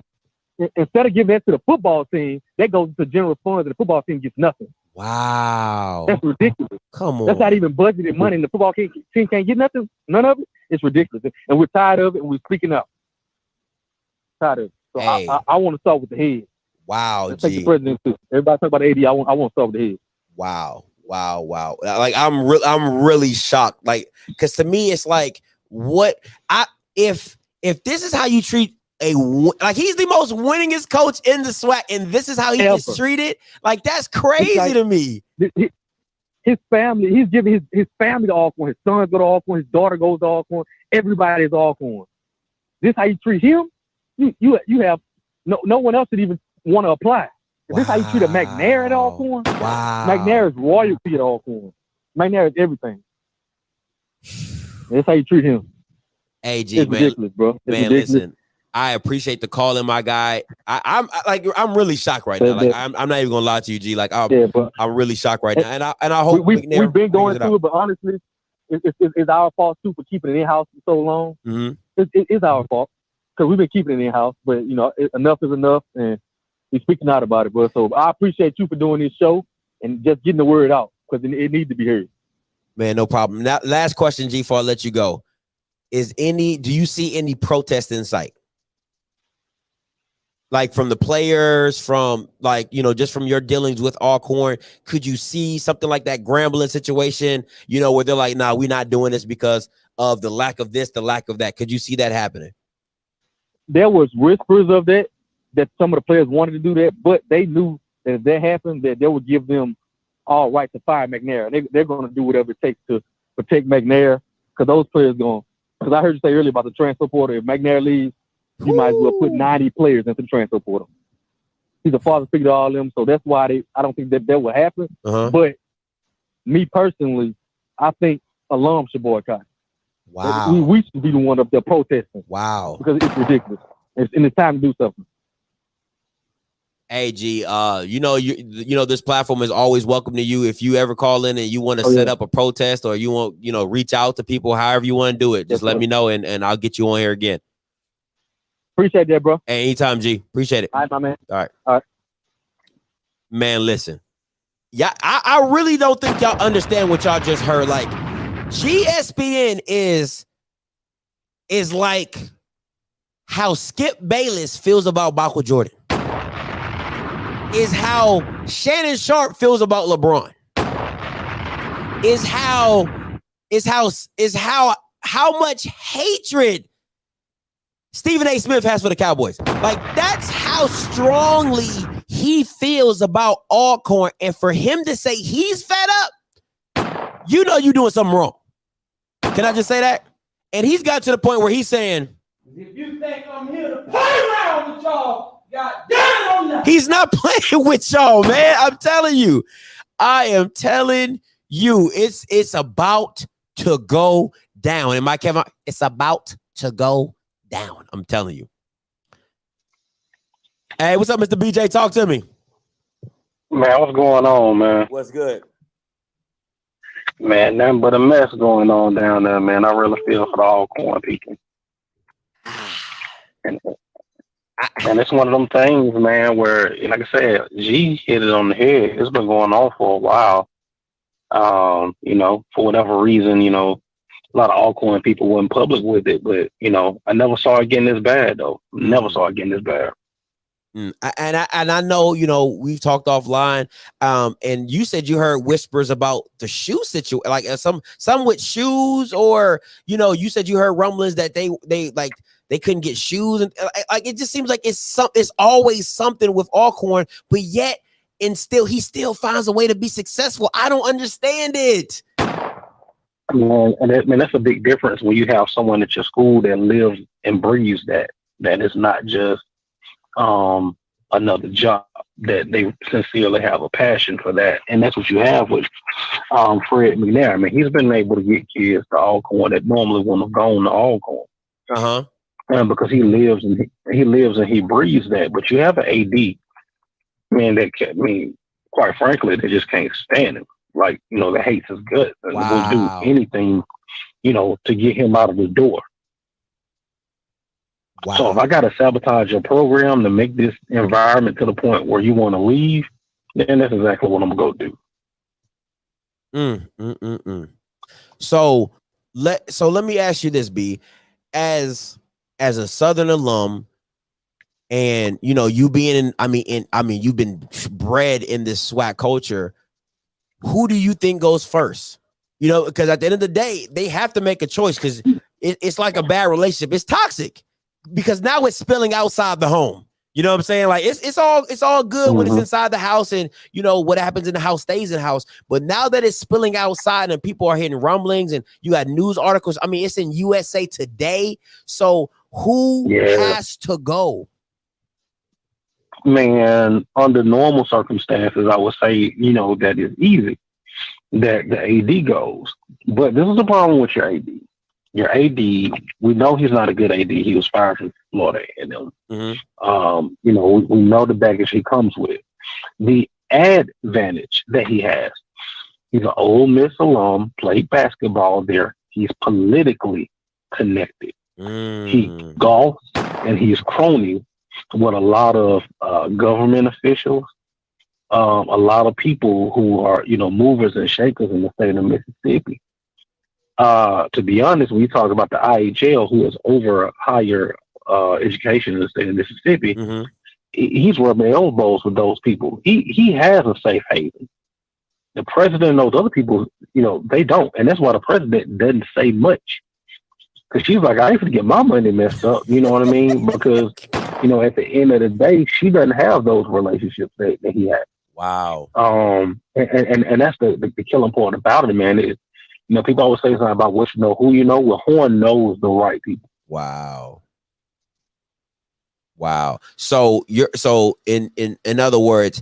instead of giving that to the football team, that goes to general funds, and the football team gets nothing. Wow, that's ridiculous. Come on, that's not even budgeted money, and the football team can't get nothing. None of it. It's ridiculous, and we're tired of it, and we're speaking up. Tired of it. So hey. I want to start with the head. Wow, Let's take the president too. Everybody talk about AD. I want to start with the head. Wow. Like I'm really shocked. Like, because to me, it's like, if this is how you treat he's the most winningest coach in the SWAC, and this is how he gets treated. Like, that's crazy to me. His family, he's giving his family to Alcorn. His sons go to Alcorn. His daughter goes to Alcorn. Everybody is Alcorn. This how you treat him? You have no one else that even want to apply. Wow. This is how you treat a Mcnair at Alcorn? Wow. Mcnair is royalty at Alcorn. Mcnair is everything. That's how you treat him. Hey, G, it's ridiculous, bro. It's ridiculous. Listen, I appreciate the call in, my guy. I'm really shocked right now. Like, I'm not even gonna lie to you, G. Like, I'm really shocked right now, and I hope we've been going through it, but honestly, it's our fault too for keeping it in house for so long. It's our fault because we've been keeping it in house, but enough is enough, and we're speaking out about it, bro. So I appreciate you for doing this show and just getting the word out because it needs to be heard. Man, no problem. Now, last question, G, before I let you go. Do you see any protest in sight? Like from the players, from just from your dealings with Alcorn, could you see something like that Grambling situation, where they're like, nah, we're not doing this because of the lack of this, the lack of that. Could you see that happening? There was whispers of that some of the players wanted to do that, but they knew that if that happened, that they would give them all right to fire Mcnair. They're going to do whatever it takes to protect Mcnair because those players because I heard you say earlier about the transfer portal. If Mcnair leaves, you might as well put 90 players into the transfer portal. He's a father figure to all of them, so that's why I don't think that will happen. But me personally, I think alums should boycott. Wow. We should be the one up there protesting. Wow. Because it's ridiculous. It's time to do something. Hey, G, this platform is always welcome to you. If you ever call in and you want to set up a protest or you want, reach out to people, however you want to do it, just let me know and I'll get you on here again. Appreciate that, bro. Hey, anytime, G. Appreciate it. All right, my man. All right. Man, listen. Yeah, I really don't think y'all understand what y'all just heard. Like, GSPN is like how Skip Bayless feels about Michael Jordan is how Shannon Sharp feels about LeBron. Is how much hatred Stephen A. Smith has for the Cowboys. Like, that's how strongly he feels about Alcorn. And for him to say he's fed up, you know you're doing something wrong. Can I just say that? And he's got to the point where he's saying, if you think I'm here to play around with y'all, goddamn it, he's not playing with y'all, man. I'm telling you. I am telling you, it's about to go down. And Kevin, it's about to go down. I'm telling you. Hey, what's up, Mr. BJ? Talk to me. Man, what's going on, man? What's good? Man, nothing but a mess going on down there, man. I really feel for the Alcorn people. And it's one of them things, man, where, like I said, G hit it on the head. It's been going on for a while. For whatever reason, a lot of Alcorn people weren't public with it, but, I never saw it getting this bad, though. Never saw it getting this bad. And I know, we've talked offline, and you said you heard whispers about the shoe situation, like some with shoes, or, you said you heard rumblings that they couldn't get shoes, and like it just seems like it's always something with Alcorn, but yet he still finds a way to be successful. I don't understand it. And that's a big difference when you have someone at your school that lives and breathes that it's not just another job, that they sincerely have a passion for that. And that's what you have with Fred Mcnair. I mean, he's been able to get kids to Alcorn that normally wouldn't have gone to Alcorn. Because he lives and he breathes that. But you have an AD, man, quite frankly, they just can't stand him. Like, that hates his guts and will do anything, to get him out of the door. Wow. So if I got to sabotage your program to make this environment to the point where you want to leave, then that's exactly what I'm going to do. So let me ask you this, B, as a Southern alum, and you being you've been bred in this SWAC culture, who do you think goes first? Because at the end of the day, they have to make a choice, because it's like a bad relationship. It's toxic because now it's spilling outside the home. You know what I'm saying? Like it's all good when it's inside the house, and what happens in the house stays in the house. But now that it's spilling outside and people are hearing rumblings and you got news articles, it's in USA Today. So who has to go? Man, under normal circumstances, I would say, that is easy, that the AD goes. But this is the problem with your AD. Your AD, we know he's not a good AD. He was fired from Florida A&M. We know the baggage he comes with. The advantage that he has, he's an Ole Miss alum, played basketball there. He's politically connected. He golfs and he's crony with a lot of government officials, a lot of people who are, movers and shakers in the state of Mississippi. To be honest, when you talk about the IHL, who is over higher education in the state of Mississippi, he's rubbing elbows with those people. He has a safe haven. The president and those other people, they don't. And that's why the president doesn't say much. Because she's like, I ain't gonna get my money messed up. You know what I mean? Because, at the end of the day, she doesn't have those relationships that he has. Wow. And that's the killing point about it, man. Is, people always say something about what you know, who you know. Well, Horne knows the right people. Wow. So in other words,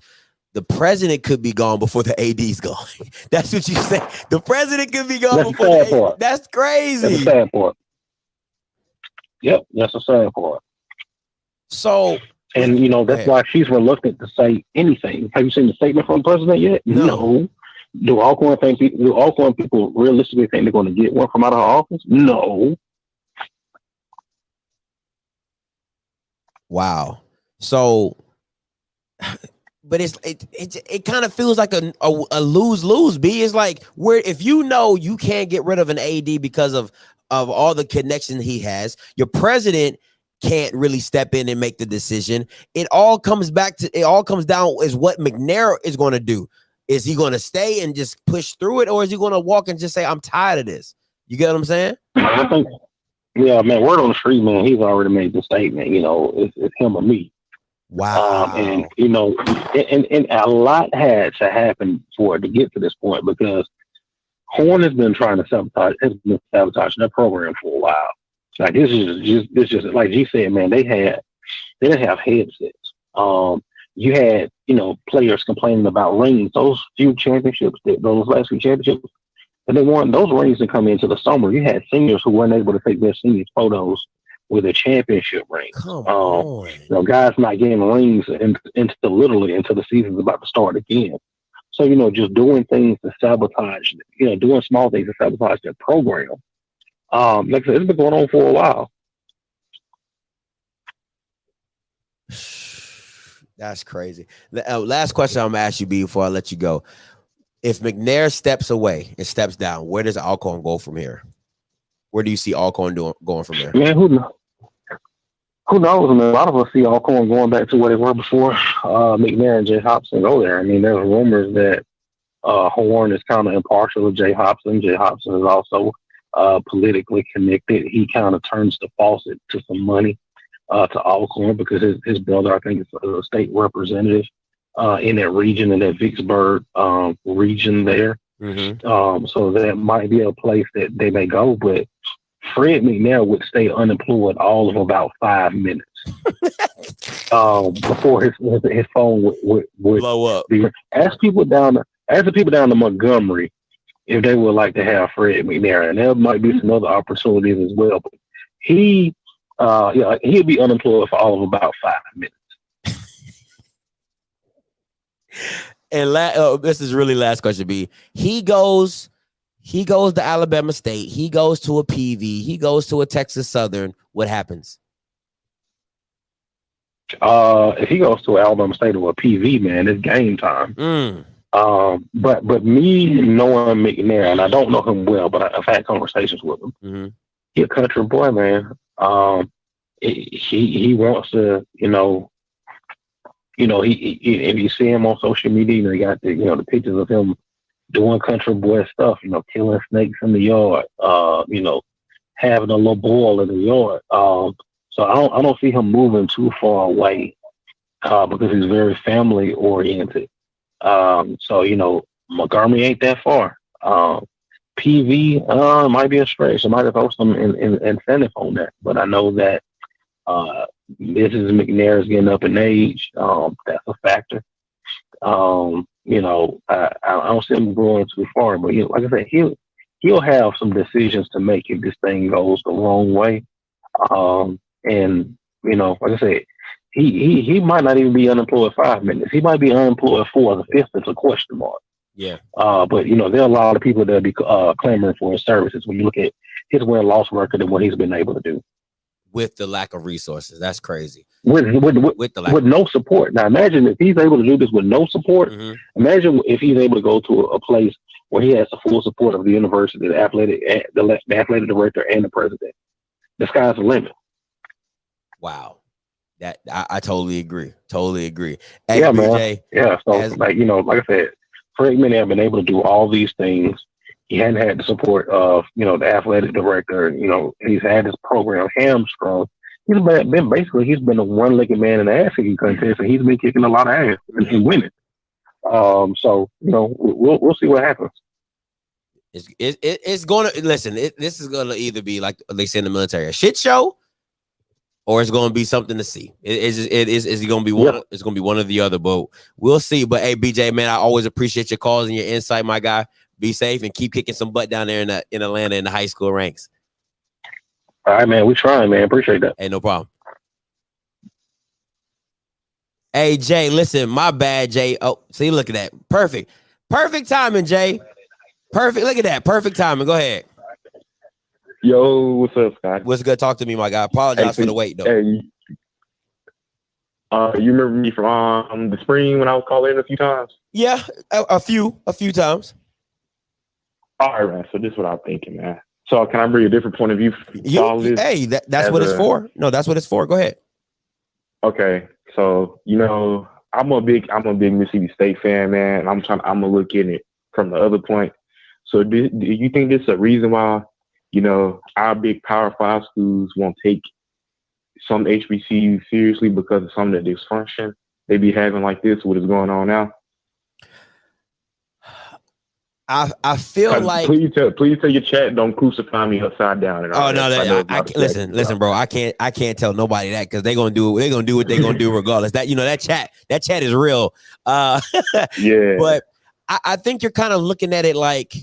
the president could be gone before the AD's gone. That's what you say. The president could be gone before the AD. That's crazy. That's the sad part. Yep, that's the sad part. So, and that's why she's reluctant to say anything. Have you seen the statement from the president yet? No. Do Alcorn people realistically think they're going to get one from out of her office? No. Wow. So, but it kind of feels like a lose-lose, B. It's like where if you can't get rid of an AD because of all the connection he has, your president can't really step in and make the decision. It all comes down is what Mcnair is going to do. Is he going to stay and just push through it, or is he going to walk and just say, I'm tired of this? You get what I'm saying? I think, yeah, man, word on the street, man, he's already made the statement, it's him or me. Wow. And, and a lot had to happen for it to get to this point, because Horne has been trying to sabotaging that program for a while. Like, this is just like G said, man, they didn't have headsets. You had, players complaining about rings. Those last few championships, and they want those rings to come into the summer. You had seniors who weren't able to take their seniors photos with a championship ring. Come on. Guys not getting rings until the season's about to start again. So, just doing things to sabotage, doing small things to sabotage their program. Like I said, it's been going on for a while. That's crazy. Last question I'm gonna ask you before I let you go. If Mcnair steps away and steps down, where does Alcorn go from here? Where do you see Alcorn going from here? Man, who knows? Who knows? I mean, a lot of us see Alcorn going back to where they were before Mcnair and Jay Hopson go there. I mean, there's rumors that Horne is kind of impartial to Jay Hopson. Jay Hopson is also politically connected. He kind of turns the faucet to some money to Alcorn, because his brother, I think, is a state representative in that region, in that Vicksburg region there. Mm-hmm. So that might be a place that they may go, but Fred McNair would stay unemployed all of about 5 minutes before his phone would blow up. Ask the people down to Montgomery if they would like to have Fred McNair, and there might be some other opportunities as well. But he'd be unemployed for all of about 5 minutes. And this is really last question, B. He goes to Alabama State. He goes to a PV. He goes to a Texas Southern. What happens? If he goes to Alabama State or a PV, man, it's game time. But me knowing McNair, and I don't know him well, but I've had conversations with him. Mm-hmm. He's a country boy, man. He wants to, if you see him on social media, he got the pictures of him doing country boy stuff, killing snakes in the yard, having a little boil in the yard. So I don't see him moving too far away because he's very family oriented. So Montgomery ain't that far. PV might be a stretch. I might have thrown some incentive on that, but I know that this is McNair's getting up in age. That's a factor. I don't see him growing too far, but like I said, he'll have some decisions to make if this thing goes the wrong way. And like I said, he might not even be unemployed 5 minutes. He might be unemployed 4 or the 5th. It's a question mark. Yeah. But there are a lot of people that'll be clamoring for his services when you look at his win-loss record and what he's been able to do. With the lack of resources, that's crazy. With no support. Now imagine if he's able to do this with no support. Mm-hmm. Imagine if he's able to go to a place where he has the full support of the university, the athletic director, and the president. The sky's the limit. Wow, that I totally agree. Totally agree. Hey, yeah, BJ, man. Yeah. So like I said, Fred McNair have been able to do all these things. He hadn't had the support of, the athletic director. He's had this program hamstrung. He's been a one-legged man in the ass kicking contest, and he's been kicking a lot of ass and winning. So we'll see what happens. It's going to listen. This is going to either be like they say in the military, a shit show, or it's going to be something to see. It's going to be one. Yeah. It's going to be one or the other, but we'll see. But hey, BJ, man, I always appreciate your calls and your insight, my guy. Be safe and keep kicking some butt down there in Atlanta in the high school ranks. All right, man. We trying, man. Appreciate that. Hey, no problem. Hey, Jay, listen, my bad, Jay. Oh, see, look at that. Perfect timing, Jay. Perfect. Look at that. Perfect timing. Go ahead. Yo, what's up, Scott? What's good? Talk to me, my guy. Apologize for the wait, though. Hey, you remember me from the spring when I was calling in a few times? Yeah, a few times. All right, man. So this is what I'm thinking, man. So can I bring a different point of view? Hey, that's what it's for. No, that's what it's for. Go ahead. Okay, so I'm a big Mississippi State fan, man. I'm gonna look at it from the other point. So do you think this is a reason why our big Power 5 schools won't take some HBCU seriously because of some of the dysfunction they be having like this? What is going on now? I feel like please tell your chat don't crucify me upside down. Oh no, listen, bro. I can't tell nobody that because they're gonna do what they're gonna do regardless. That chat is real. Yeah, but I think you're kind of looking at it like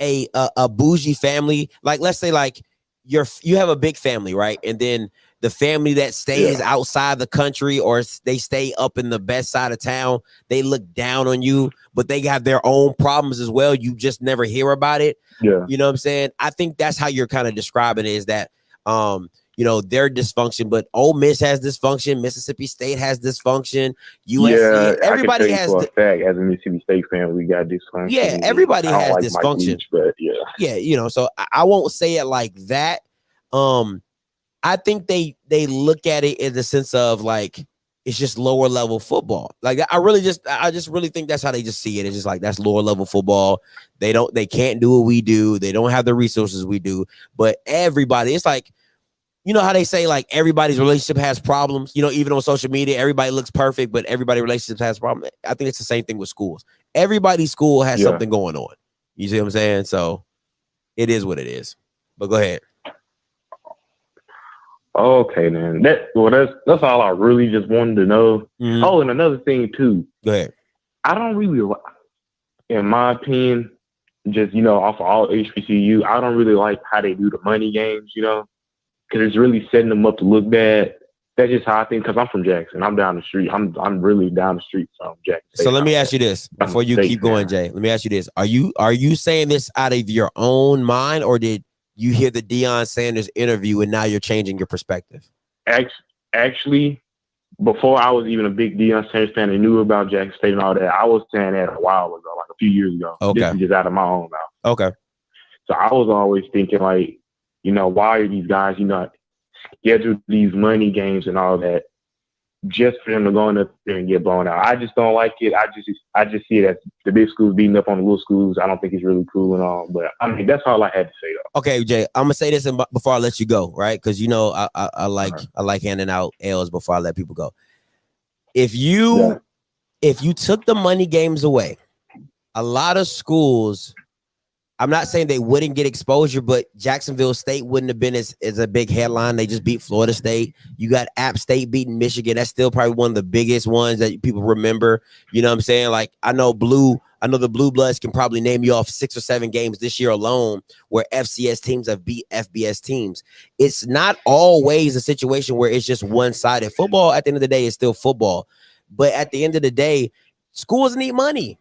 a bougie family. Like let's say like you have a big family, right? And then the family that stays outside the country or they stay up in the best side of town, they look down on you, but they have their own problems as well. You just never hear about it. Yeah. You know what I'm saying? I think that's how you're kind of describing it, is that, their dysfunction, but Ole Miss has dysfunction. Mississippi State has dysfunction. USC, everybody has. For a fact, as a Mississippi State fan, we got dysfunction. Yeah, everybody has dysfunction. Leach, but yeah. So I won't say it like that. I think they look at it in the sense of like it's just lower level football. Like I just really think that's how they just see it. It's just like that's lower level football. They can't do what we do. They don't have the resources we do. But everybody, it's like, you know how they say like everybody's relationship has problems. Even on social media, everybody looks perfect, but everybody's relationship has problems. I think it's the same thing with schools. Everybody's school has something going on. You see what I'm saying? So it is what it is. But go ahead. Okay, man. That's all I really just wanted to know. Mm-hmm. Oh, and another thing too. Go ahead. I don't really, in my opinion, just off of all HBCU, I don't really like how they do the money games. Because it's really setting them up to look bad. That's just how I think. Because I'm from Jackson, I'm down the street. I'm really down the street from Jackson. So let me ask you this before you keep going, Jay. Let me ask you this: Are you saying this out of your own mind, or did you hear the Deion Sanders interview and now you're changing your perspective? Actually, before I was even a big Deion Sanders fan and knew about Jackson State and all that, I was saying that a while ago, like a few years ago. Okay. This is just out of my own mouth. Okay. So I was always thinking like, why are these guys, schedule these money games and all that just for them to go in up there and get blown out? I just don't like it. I just see it as the big schools beating up on the little schools. I don't think it's really cool and all, but I mean that's all I had to say though. Okay, Jay, I'm gonna say this before I let you go, right? Because I like handing out L's before I let people go. If you took the money games away, a lot of schools, I'm not saying they wouldn't get exposure, but Jacksonville State wouldn't have been as a big headline. They just beat Florida State. You got App State beating Michigan. That's still probably one of the biggest ones that people remember. You know what I'm saying? Like I know the Blue Bloods can probably name you off 6 or 7 games this year alone where FCS teams have beat FBS teams. It's not always a situation where it's just one-sided. Football, at the end of the day, is still football. But at the end of the day, schools need money.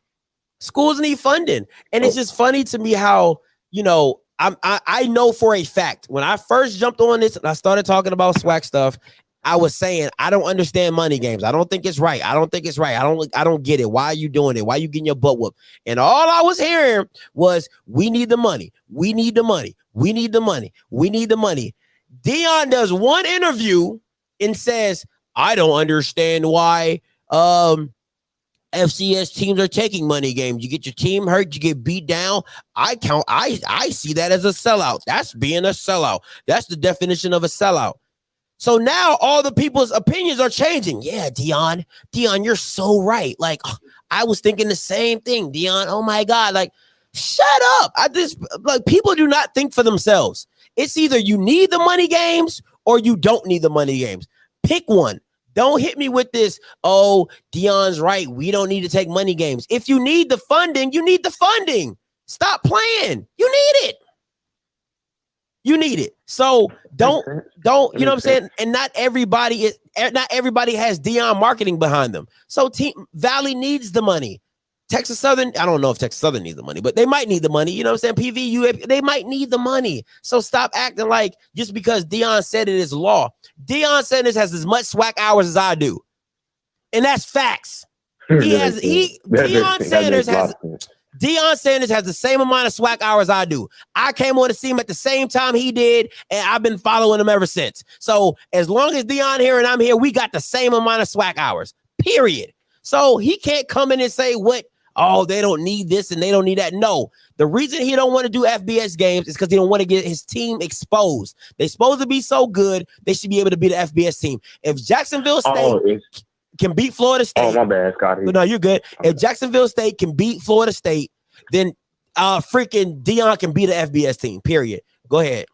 Schools need funding. And it's just funny to me how, I know for a fact when I first jumped on this and I started talking about SWAC stuff, I was saying, I don't understand money games. I don't think it's right. I don't get it. Why are you doing it? Why are you getting your butt whooped? And all I was hearing was, we need the money. We need the money. We need the money. We need the money. Deion does one interview and says, I don't understand why, FCS teams are taking money games. You get your team hurt, you get beat down. I see that as a sellout. That's being a sellout. That's the definition of a sellout. So now all the people's opinions are changing. Yeah, Deion, you're so right. Like I was thinking the same thing, Deion. Oh my God, like shut up. People do not think for themselves. It's either you need the money games or you don't need the money games. Pick one. Don't hit me with this, oh, Deion's right. We don't need to take money games. If you need the funding, you need the funding. Stop playing. You need it. You need it. So don't, you know what I'm saying? And not everybody has Deion marketing behind them. So Valley needs the money. Texas Southern, I don't know if Texas Southern needs the money, but they might need the money. You know what I'm saying? PV, they might need the money. So stop acting like just because Deion said it is law. Deion Sanders has as much SWAC hours as I do. And that's facts. Deion Sanders Deion Sanders has the same amount of SWAC hours I do. I came on the scene at the same time he did, and I've been following him ever since. So as long as Deion here and I'm here, we got the same amount of SWAC hours, period. So he can't come in and say they don't need this and they don't need that. No, the reason he don't want to do FBS games is because he don't want to get his team exposed. They're supposed to be so good, they should be able to be the FBS team. If Jacksonville State can beat Florida State. Oh, my bad, Scotty. No, you're good. If Jacksonville State can beat Florida State, then freaking Deion can be the FBS team, period. Go ahead.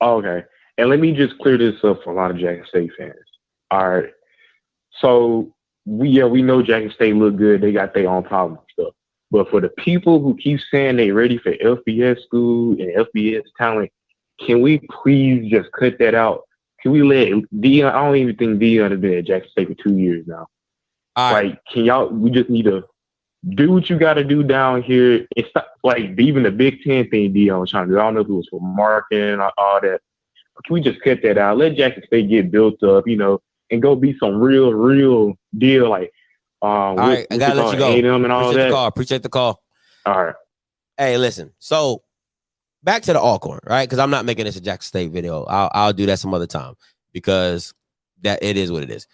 Okay. And let me just clear this up for a lot of Jackson State fans. All right. So, we know Jackson State look good. They got their own problems and stuff. But for the people who keep saying they ready for FBS school and FBS talent, can we please just cut that out? Can we let Deion? I don't even think Deion has been at Jackson State for 2 years now. Like, we just need to do what you got to do down here. It's not like even the Big Ten thing Deion was trying to do. I don't know if it was for marketing and all that. But can we just cut that out? Let Jackson State get built up, and go be some real deal. Like, all right, I gotta let you go. And all Appreciate that. the call. Appreciate the call. All right. Hey, listen. So back to the Alcorn, right? Because I'm not making this a Jackson State video. I'll do that some other time because that it is what it is.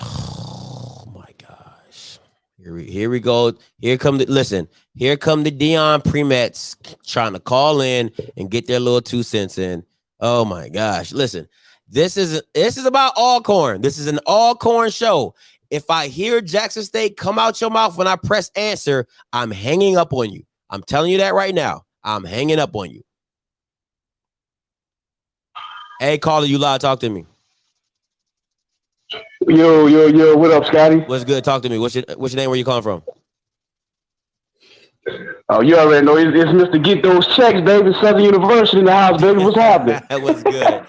Oh my gosh. Here we go. Here come the Deion Premets trying to call in and get their little 2 cents in. Oh my gosh. Listen, this is about Alcorn. This is an Alcorn show. If I hear Jackson State come out your mouth when I press answer, I'm hanging up on you. I'm telling you that right now. I'm hanging up on you. Hey, caller, you live. Talk to me. Yo, what up, Scotty? What's good? Talk to me. What's your name? Where you calling from? Oh, you already know it's Mr. Get Those Checks, baby. Southern University in the house, baby. What's happening? What's good?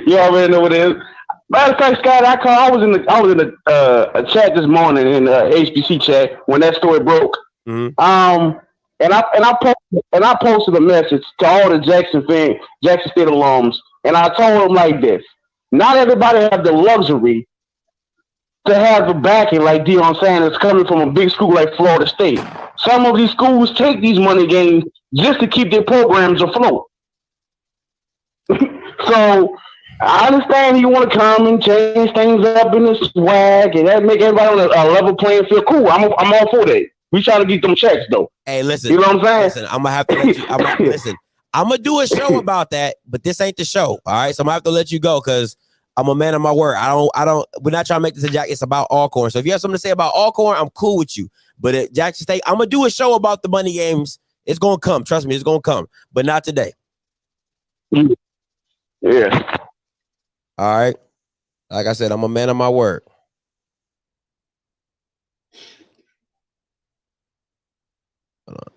You already know what it is. Matter of fact, Scotty, I was in a chat this morning in the HBC chat when that story broke. Mm-hmm. And I posted a message to all the Jackson State alums, and I told them like this: not everybody have the luxury to have a backing like Deion Sanders coming from a big school like Florida State. Some of these schools take these money gains just to keep their programs afloat. So I understand you want to come and change things up in the SWAC and that make everybody on a level playing field. Cool, I'm all for that. We trying to get them checks though. Hey, listen. You know what I'm saying? Listen, I'm gonna have to let you. Listen, I'm gonna do a show about that, but this ain't the show. All right, so I'm gonna have to let you go because I'm a man of my word. I don't. We're not trying to make this a Jack. It's about Alcorn. So if you have something to say about Alcorn, I'm cool with you. But at Jackson State, I'm gonna do a show about the money games. It's gonna come. Trust me, it's gonna come. But not today. Yeah. All right. Like I said, I'm a man of my word. Hold on.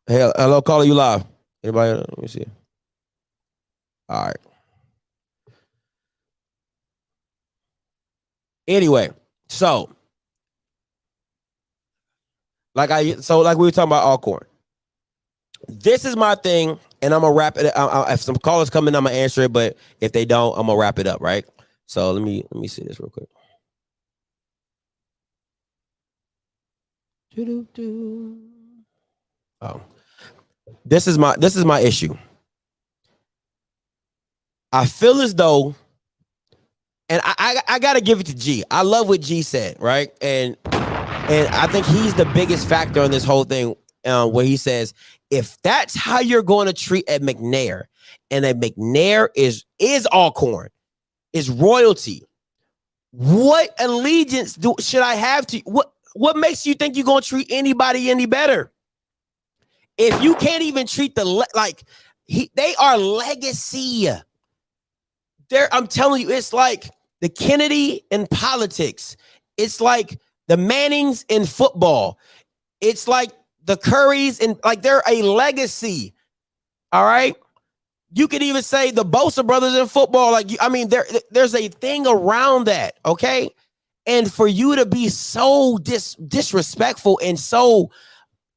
Hey, hello, caller, you live. Anybody? Let me see. All right. Anyway, so like we were talking about Alcorn. This is my thing, and I'm gonna wrap it. If some callers come in, I'm gonna answer it. But if they don't, I'm gonna wrap it up. Right. So let me see this real quick. Oh, this is my issue. I feel as though, and I gotta give it to G. I love what G said, right? And I think he's the biggest factor on this whole thing, where he says, if that's how you're going to treat a Mcnair, and a Mcnair is Alcorn, is royalty, what allegiance should I have to what makes you think you're going to treat anybody any better? If you can't even treat they are legacy. I'm telling you, it's like the Kennedy in politics. It's like the Mannings in football. It's like the Currys in they're a legacy. All right. You could even say the Bosa brothers in football. There's a thing around that. Okay. And for you to be so disrespectful and so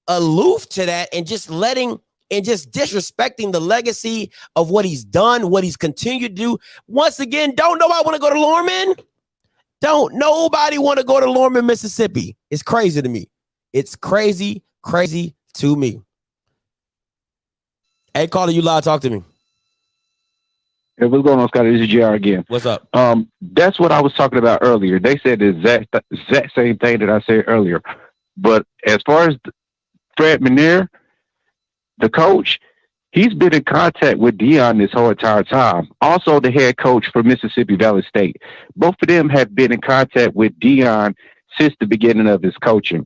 aloof to that and just letting and just disrespecting the legacy of what he's done, what he's continued to do. Once again, don't nobody want to go to Lorman. Don't nobody want to go to Lorman, Mississippi. It's crazy to me. It's crazy to me. Hey, Carter, you live. Talk to me. Hey, what's going on, Scotty? This is JR again. What's up? That's what I was talking about earlier. They said the exact same thing that I said earlier. But as far as Fred Mcnair, the coach, he's been in contact with Deion this whole entire time. Also, the head coach for Mississippi Valley State. Both of them have been in contact with Deion since the beginning of his coaching.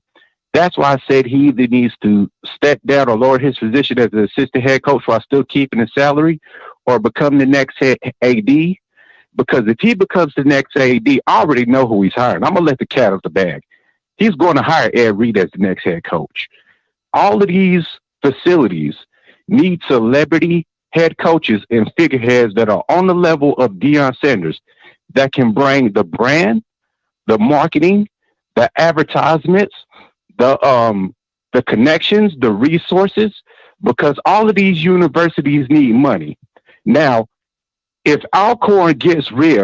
That's why I said he either needs to step down or lower his position as an assistant head coach while still keeping his salary, or become the next head AD. Because if he becomes the next AD, I already know who he's hiring. I'm going to let the cat out of the bag. He's going to hire Ed Reed as the next head coach. All of these facilities need celebrity head coaches and figureheads that are on the level of Deion Sanders, that can bring the brand, the marketing, the advertisements, the connections, the resources, because all of these universities need money. Now, if Alcorn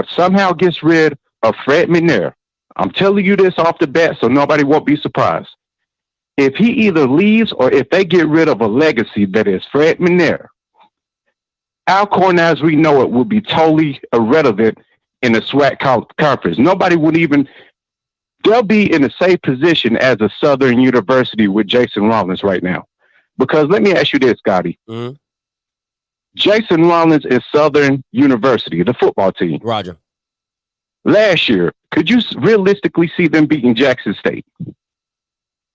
somehow gets rid of Fred Mcnair, I'm telling you this off the bat so nobody won't be surprised. If he either leaves or if they get rid of a legacy that is Fred Mcnair, Alcorn as we know it will be totally irrelevant in the SWAC conference. Nobody would even, they'll be in the same position as a Southern University with Jason Rollins right now. Because let me ask you this, Scotty. Mm-hmm. Jason Rollins is Southern University, the football team. Roger. Last year, could you realistically see them beating Jackson State?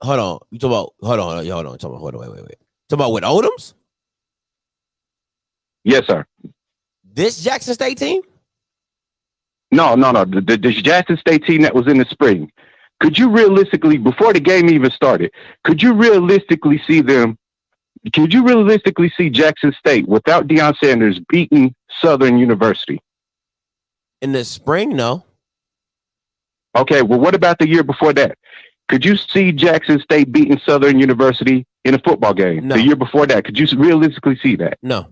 Hold on. You talking about, hold on. Wait. Talking about with Odoms? Yes, sir. This Jackson State team? No. The Jackson State team that was in the spring. Could you realistically, before the game even started, could you realistically see Jackson State without Deion Sanders beating Southern University? In the spring, no. Okay, well, what about the year before that? Could you see Jackson State beating Southern University in a football game? No. The year before that, could you realistically see that? No.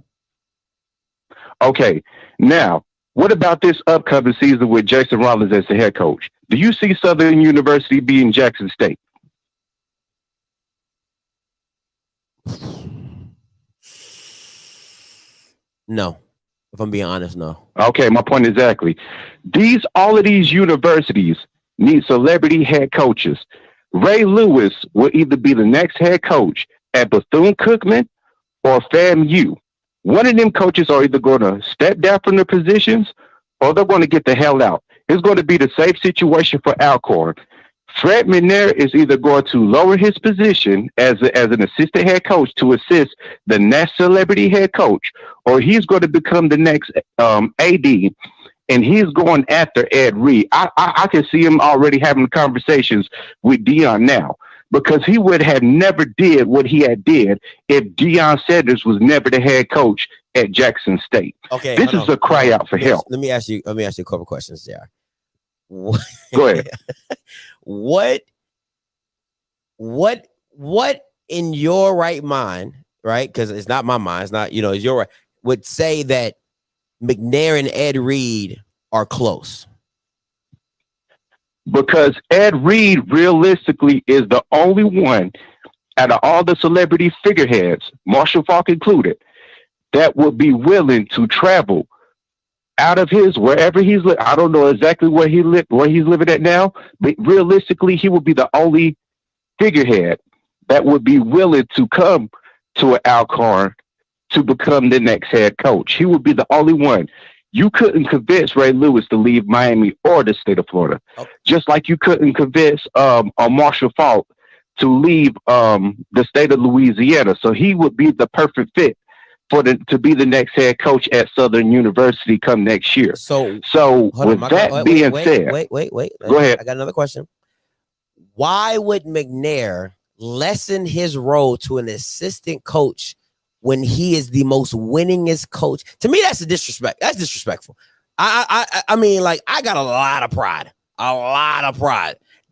Okay, now, what about this upcoming season with Jason Rollins as the head coach? Do you see Southern University beating Jackson State? No. If I'm being honest, no. Okay, my point exactly. All of these universities need celebrity head coaches. Ray Lewis will either be the next head coach at Bethune-Cookman or FAMU. One of them coaches are either going to step down from their positions or they're going to get the hell out. It's going to be the same situation for Alcorn. Fred Mcnair is either going to lower his position as an assistant head coach to assist the next celebrity head coach, or he's going to become the next AD, and he's going after Ed Reed. I can see him already having conversations with Deion now, because he would have never did what he had did if Deion Sanders was never the head coach at Jackson State. Okay, this is a cry out for help. Let me ask you a couple questions, JR. Go ahead. What in your right mind, right? Because it's not my mind, it's not, it's your right, would say that Mcnair and Ed Reed are close? Because Ed Reed realistically is the only one out of all the celebrity figureheads, Marshall Faulk included, that would be willing to travel out of wherever he's living. I don't know exactly where he's living at now, but realistically, he would be the only figurehead that would be willing to come to an Alcorn to become the next head coach. He would be the only one. You couldn't convince Ray Lewis to leave Miami or the state of Florida, just like you couldn't convince a Marshall Faulk to leave the state of Louisiana. So he would be the perfect fit to be the next head coach at Southern University come next year. So with that being said, wait. Go ahead. I got another question. Why would Mcnair lessen his role to an assistant coach when he is the most winningest coach? To me, that's a disrespect. That's disrespectful. I mean, like, I got a lot of pride.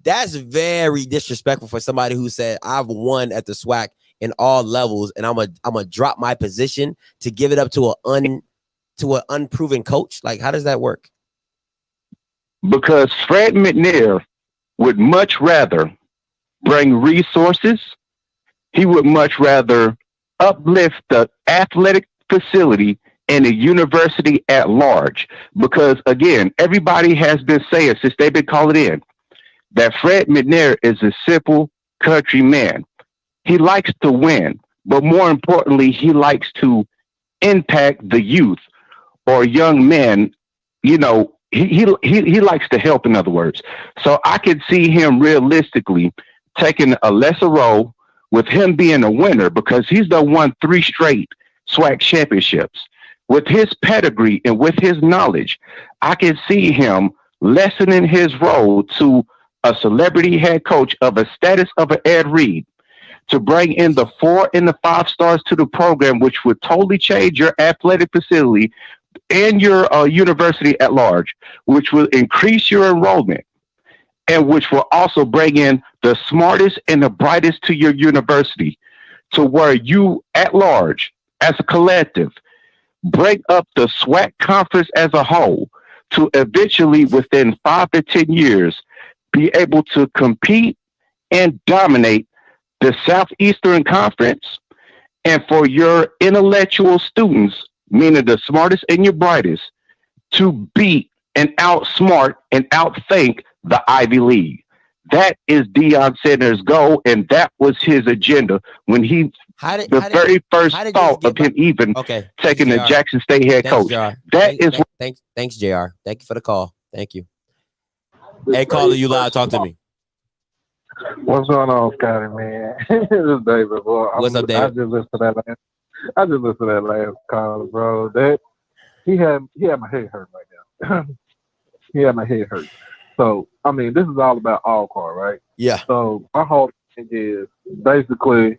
That's very disrespectful for somebody who said I've won at the SWAC in all levels, and I'm a drop my position to give it up to an unproven coach? Like, how does that work? Because Fred McNair would much rather bring resources. He would much rather uplift the athletic facility and the university at large. Because again, everybody has been saying since they've been calling in that Fred McNair is a simple country man. He likes to win, but more importantly, he likes to impact the youth or young men. You know, he likes to help, in other words. So I could see him realistically taking a lesser role with him being a winner, because he's done won 3 straight SWAC championships. With his pedigree and with his knowledge, I can see him lessening his role to a celebrity head coach of a status of an Ed Reed, to bring in the 4 and the 5 stars to the program, which would totally change your athletic facility and your university at large, which will increase your enrollment, and which will also bring in the smartest and the brightest to your university, to where you at large, as a collective, break up the SWAC conference as a whole to eventually, within 5 to 10 years, be able to compete and dominate the Southeastern Conference, and for your intellectual students, meaning the smartest and your brightest, to beat and outsmart and outthink the Ivy League. That is Deion Sanders' goal, and that was his agenda when he very first thought of him even taking the Jackson State head coach. Thanks, JR. Thank you for the call. Thank you. Hey, caller, you live. Talk to me. What's going on, Scotty, man? This is David, bro. What's up, David? I just listened to that last call, bro. That he had my head hurt right now. He had my head hurt. So, I mean, this is all about Alcorn, right? Yeah. So my whole thing is basically,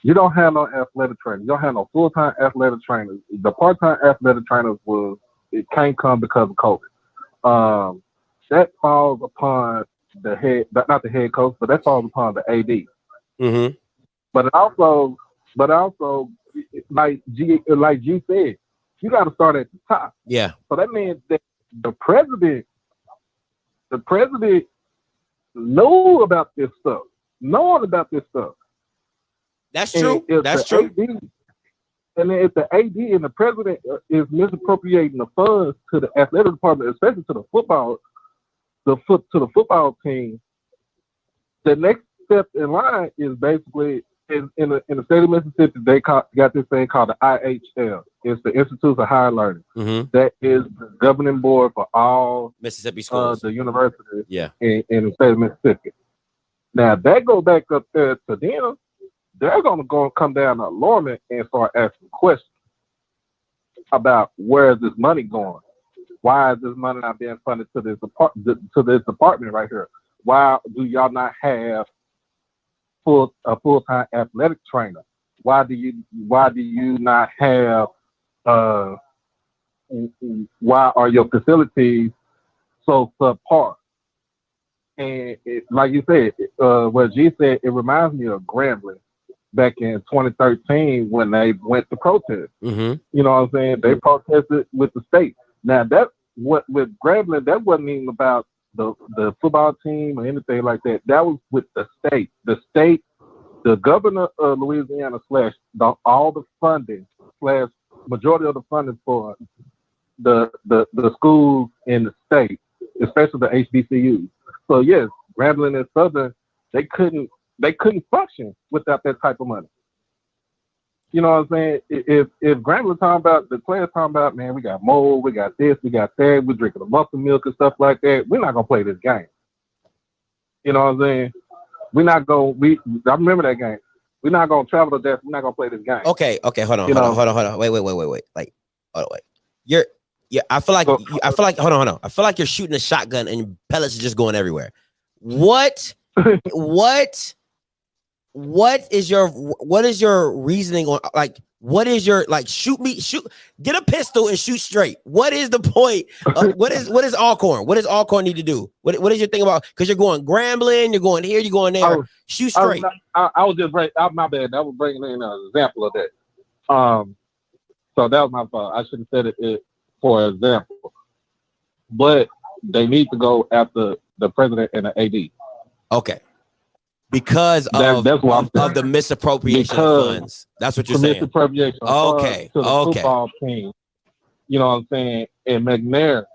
you don't have no athletic trainers. You don't have no full-time athletic trainers. The part-time athletic trainers it can't come because of COVID. That falls upon the head, not the head coach, but that falls upon the AD. Mm-hmm. But also, like G said, you got to start at the top. Yeah. So that means that the president know about this stuff. Knowing about this stuff. That's true. That's true. And then if the AD and the president is misappropriating the funds to the athletic department, especially to the football team, the next step in line is basically in the state of Mississippi, they got this thing called the IHL. It's the Institute of Higher Learning. Mm-hmm. That is the governing board for all Mississippi schools, the universities in the state of Mississippi. Now that go back up there to them. They're going to come down to Lorman and start asking questions about where is this money going? Why is this money not being funded to this department right here? Why do y'all not have a full-time athletic trainer? Why do you not have why are your facilities so subpar? And like you said, what G said, it reminds me of Grambling back in 2013 when they went to protest. Mm-hmm. You know what I'm saying? They protested with the state. Now with Grambling, that wasn't even about the football team or anything like that. That was with the state. The governor of Louisiana all the funding majority of the funding for the schools in the state, especially the HBCUs. So yes, Grambling and Southern, they couldn't function without that type of money. You know what I'm saying? If Grambling talking about, the players talking about, man, we got mold, we got this, we got that, we're drinking the muscle milk and stuff like that, we're not gonna play this game. You know what I'm saying? I remember that game. We're not gonna travel to death. We're not gonna play this game. Okay, hold on. Wait. Like, hold on, wait. I feel like hold on. I feel like you're shooting a shotgun and pellets are just going everywhere. What is your reasoning on, like, What is your shoot, get a pistol and shoot straight. What is the point? What is Alcorn? What does Alcorn need to do? What is your thing about? Because you're going Grambling, you're going here, you're going there. Shoot straight. I was just my bad. I was bringing in an example of that. So that was my fault. I should have said it for example. But they need to go after the president and the AD. Okay. Because of the misappropriation of funds. That's what you're saying. Misappropriation. Okay. To the football team. You know what I'm saying? And Mcnair,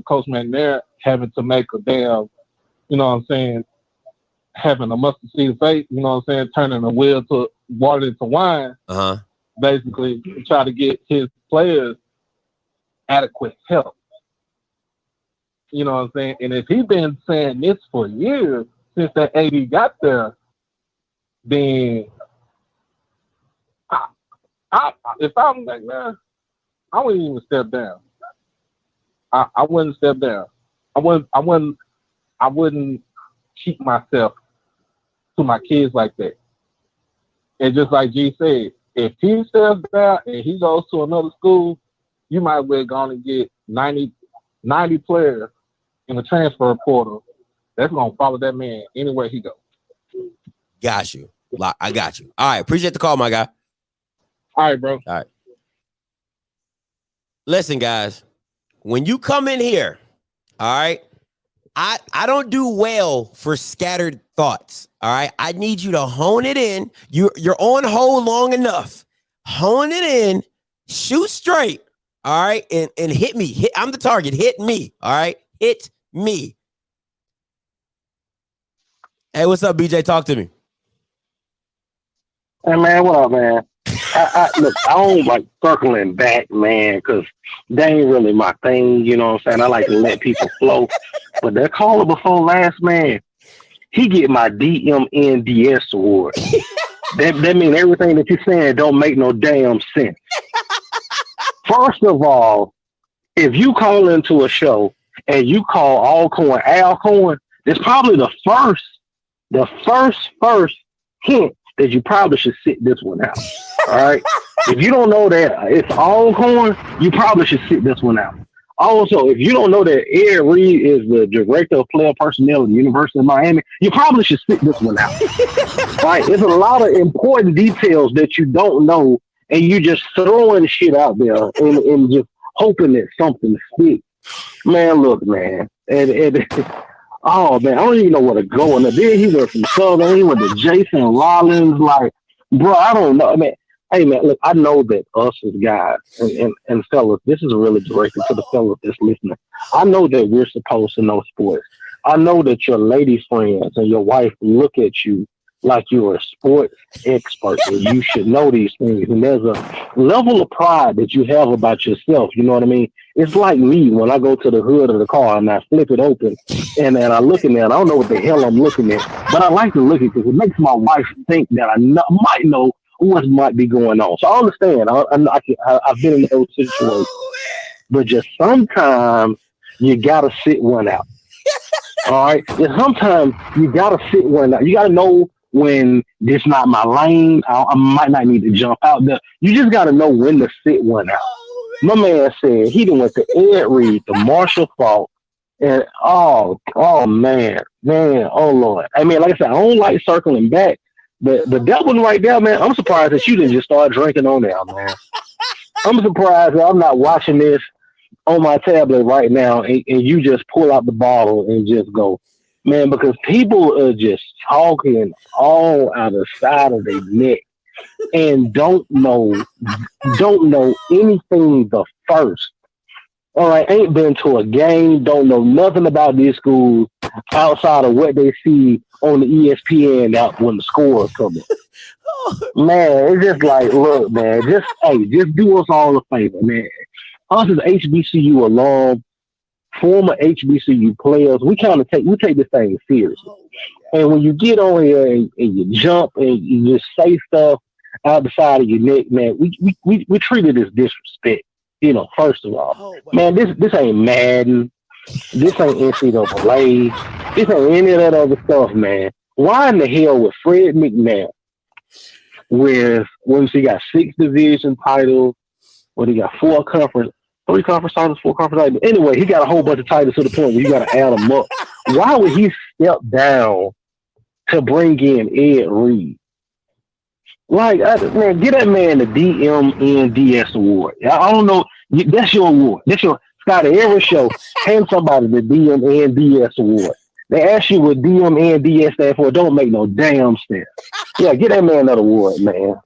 Coach Mcnair having to make a damn, you know what I'm saying, having a mustard seed of faith, you know what I'm saying, turning the wheel to water into wine. Basically, try to get his players adequate help. You know what I'm saying? And if he's been saying this for years, since that AD got there, then if I'm like, man, I wouldn't even step down. I wouldn't step down. I wouldn't keep myself to my kids like that. And just like G said, if he steps down and he goes to another school, you might well go and get 90 players in the transfer portal. That's gonna follow that man anywhere he goes. Got you. I got you. All right. Appreciate the call, my guy. All right, bro. All right. Listen, guys, when you come in here, all right, I don't do well for scattered thoughts. All right. I need you to hone it in. You're on hold long enough. Hone it in, shoot straight. All right. And hit me. I'm the target. Hit me. All right. Hit me. Hey, what's up, BJ? Talk to me. Hey, man, what up, man? Look, I don't like circling back, man, because they ain't really my thing, you know what I'm saying? I like to let people flow. But that caller before last, man, he get my DMNDS award. That mean everything that you're saying don't make no damn sense. First of all, if you call into a show and you call Alcorn, it's probably the first hint that you probably should sit this one out. All right. If you don't know that it's Alcorn, you probably should sit this one out. Also, if you don't know that Ed Reub is the director of player personnel at the University of Miami, you probably should sit this one out. Right? There's a lot of important details that you don't know, and you just throwing shit out there and just hoping that something sticks. Man, look, man. Oh, man, I don't even know where to go. And then he went from Southern, he went to Jason Rollins. Like, bro, I don't know. I mean, hey, man, look, I know that us as guys and fellas, this is really directed to the fellas that's listening. I know that we're supposed to know sports. I know that your lady friends and your wife look at you like you're a sports expert and you should know these things. And there's a level of pride that you have about yourself. You know what I mean? It's like me when I go to the hood of the car and I flip it open and I look in there and I don't know what the hell I'm looking at, but I like to look at it because it makes my wife think that I might know what might be going on. So I understand. I've been in those situations, but just sometimes you got to sit one out. All right? And sometimes you got to sit one out. You got to know when this not my lane. I might not need to jump out there. You just got to know when to sit one out. My man said he done went to Ed Reub, the Marshall Faulk, and oh man, oh Lord. I mean, like I said, I don't like circling back, but that one right there, man, I'm surprised that you didn't just start drinking on there, man. I'm surprised that I'm not watching this on my tablet right now and you just pull out the bottle and just go, man, because people are just talking all out of the side of their neck and don't know anything the first. All right, ain't been to a game, don't know nothing about these schools outside of what they see on the ESPN out when the score is coming. Man, it's just like, look, man, just do us all a favor, man. Us as HBCU alum, former HBCU players, we take this thing seriously. And when you get on here and you jump and you just say stuff out the side of your neck, man, we treat it as disrespect. You know, first of all, man, this ain't Madden, this ain't NCAA, this ain't any of that other stuff, man. Why in the hell would Fred Mcnair with he got 6 division titles. He got 3 conference titles, 4 conference titles. Anyway, he got a whole bunch of titles to the point where you got to add them up. Why would he step down to bring in Ed Reed? Like, man, get that man the DMNDS award. I don't know. That's your award. That's your Scotty. Every show, hand somebody the DMNDS award. They ask you what DMNDS stands for. It don't make no damn sense. Yeah, get that man that award, man.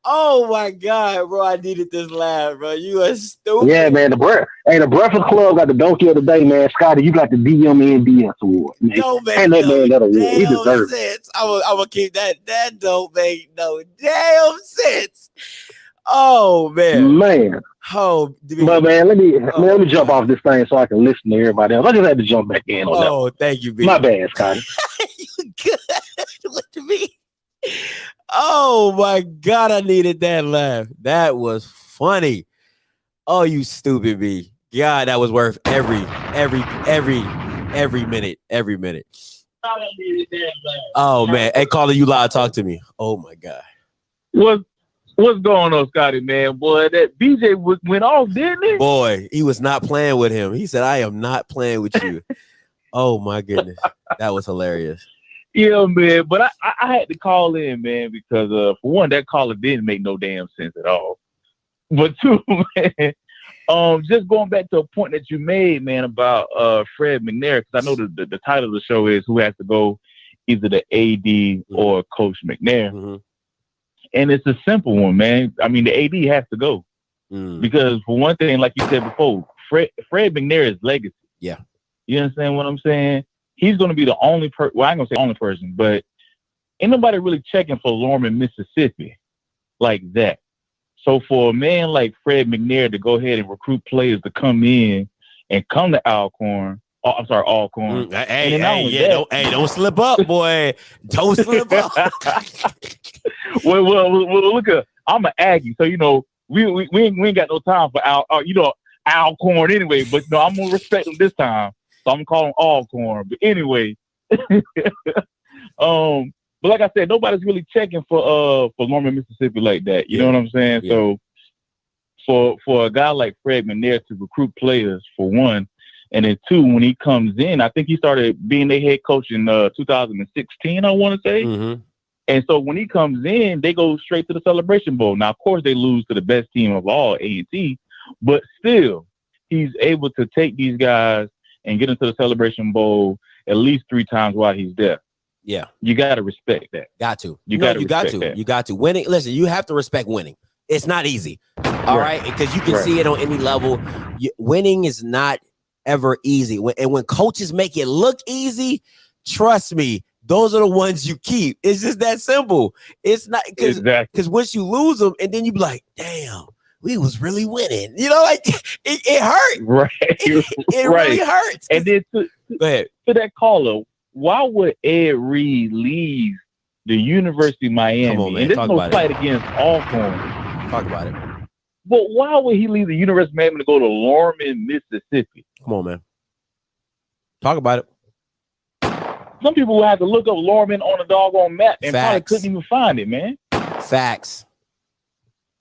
Oh my God, bro! I needed this laugh, bro. You are stupid. Yeah, man. The Breakfast Club got the donkey of the day, man. Scotty, you got the DMNDS award, man. Don't make and that man that award. He deserves it. I'm gonna keep that. That don't make no damn sense. Oh man. Oh, but man, let me jump off this thing so I can listen to everybody else. I just had to jump back in on that. Oh, thank you, B. My bad, Scotty. You good? What to me? Oh my God, I needed that laugh. That was funny. Oh, you stupid B. God, that was worth every minute. Every minute. Oh man. Hey, caller, you live, talk to me. Oh my God. What's going on, Scotty, man? Boy, that BJ went off, didn't he? Boy, he was not playing with him. He said, I am not playing with you. Oh my goodness. That was hilarious. Yeah, man. But I had to call in, man, because for one, that caller didn't make no damn sense at all. But two, man, just going back to a point that you made, man, about Fred Mcnair, because I know the title of the show is who has to go, either the AD or Coach Mcnair. Mm-hmm. And it's a simple one, man. I mean, the AD has to go. Because for one thing, like you said before, Fred Mcnair is legacy. Yeah. You understand what I'm saying? He's going to be the only person, well, I ain't going to say only person, but ain't nobody really checking for Lorman, Mississippi like that. So for a man like Fred Mcnair to go ahead and recruit players to come in and come to Alcorn, Alcorn. Don't slip up, boy. Don't slip up. well, look at, I'm an Aggie, so, you know, we ain't got no time for Alcorn anyway, but no, I'm going to respect him this time. So I'm calling Alcorn. But anyway, but like I said, nobody's really checking for Lorman, Mississippi like that. You know what I'm saying? Yeah. So for a guy like Fred Mcnair to recruit players, for one, and then two, when he comes in, I think he started being their head coach in 2016, I want to say. Mm-hmm. And so when he comes in, they go straight to the Celebration Bowl. Now, of course, they lose to the best team of all, A&T, but still, he's able to take these guys and get into the Celebration Bowl at least 3 times while he's there. Yeah. You got to respect that. Got to. You got to. You got to. Winning. Listen, you have to respect winning. It's not easy. All right? Because you can see it on any level. Winning is not ever easy. When coaches make it look easy, trust me, those are the ones you keep. It's just that simple. It's not because once you lose them and then you be like, damn, we was really winning. You know, like it hurt. Right. It really hurts. And then go ahead. To that caller, why would Ed Reed leave the University of Miami? Come on, man. And there's no fight against Alcorn. Talk about it. But why would he leave the University of Miami to go to Lorman, Mississippi? Come on, man. Talk about it. Some people will have to look up Lorman on a doggone map and probably couldn't even find it, man. Facts.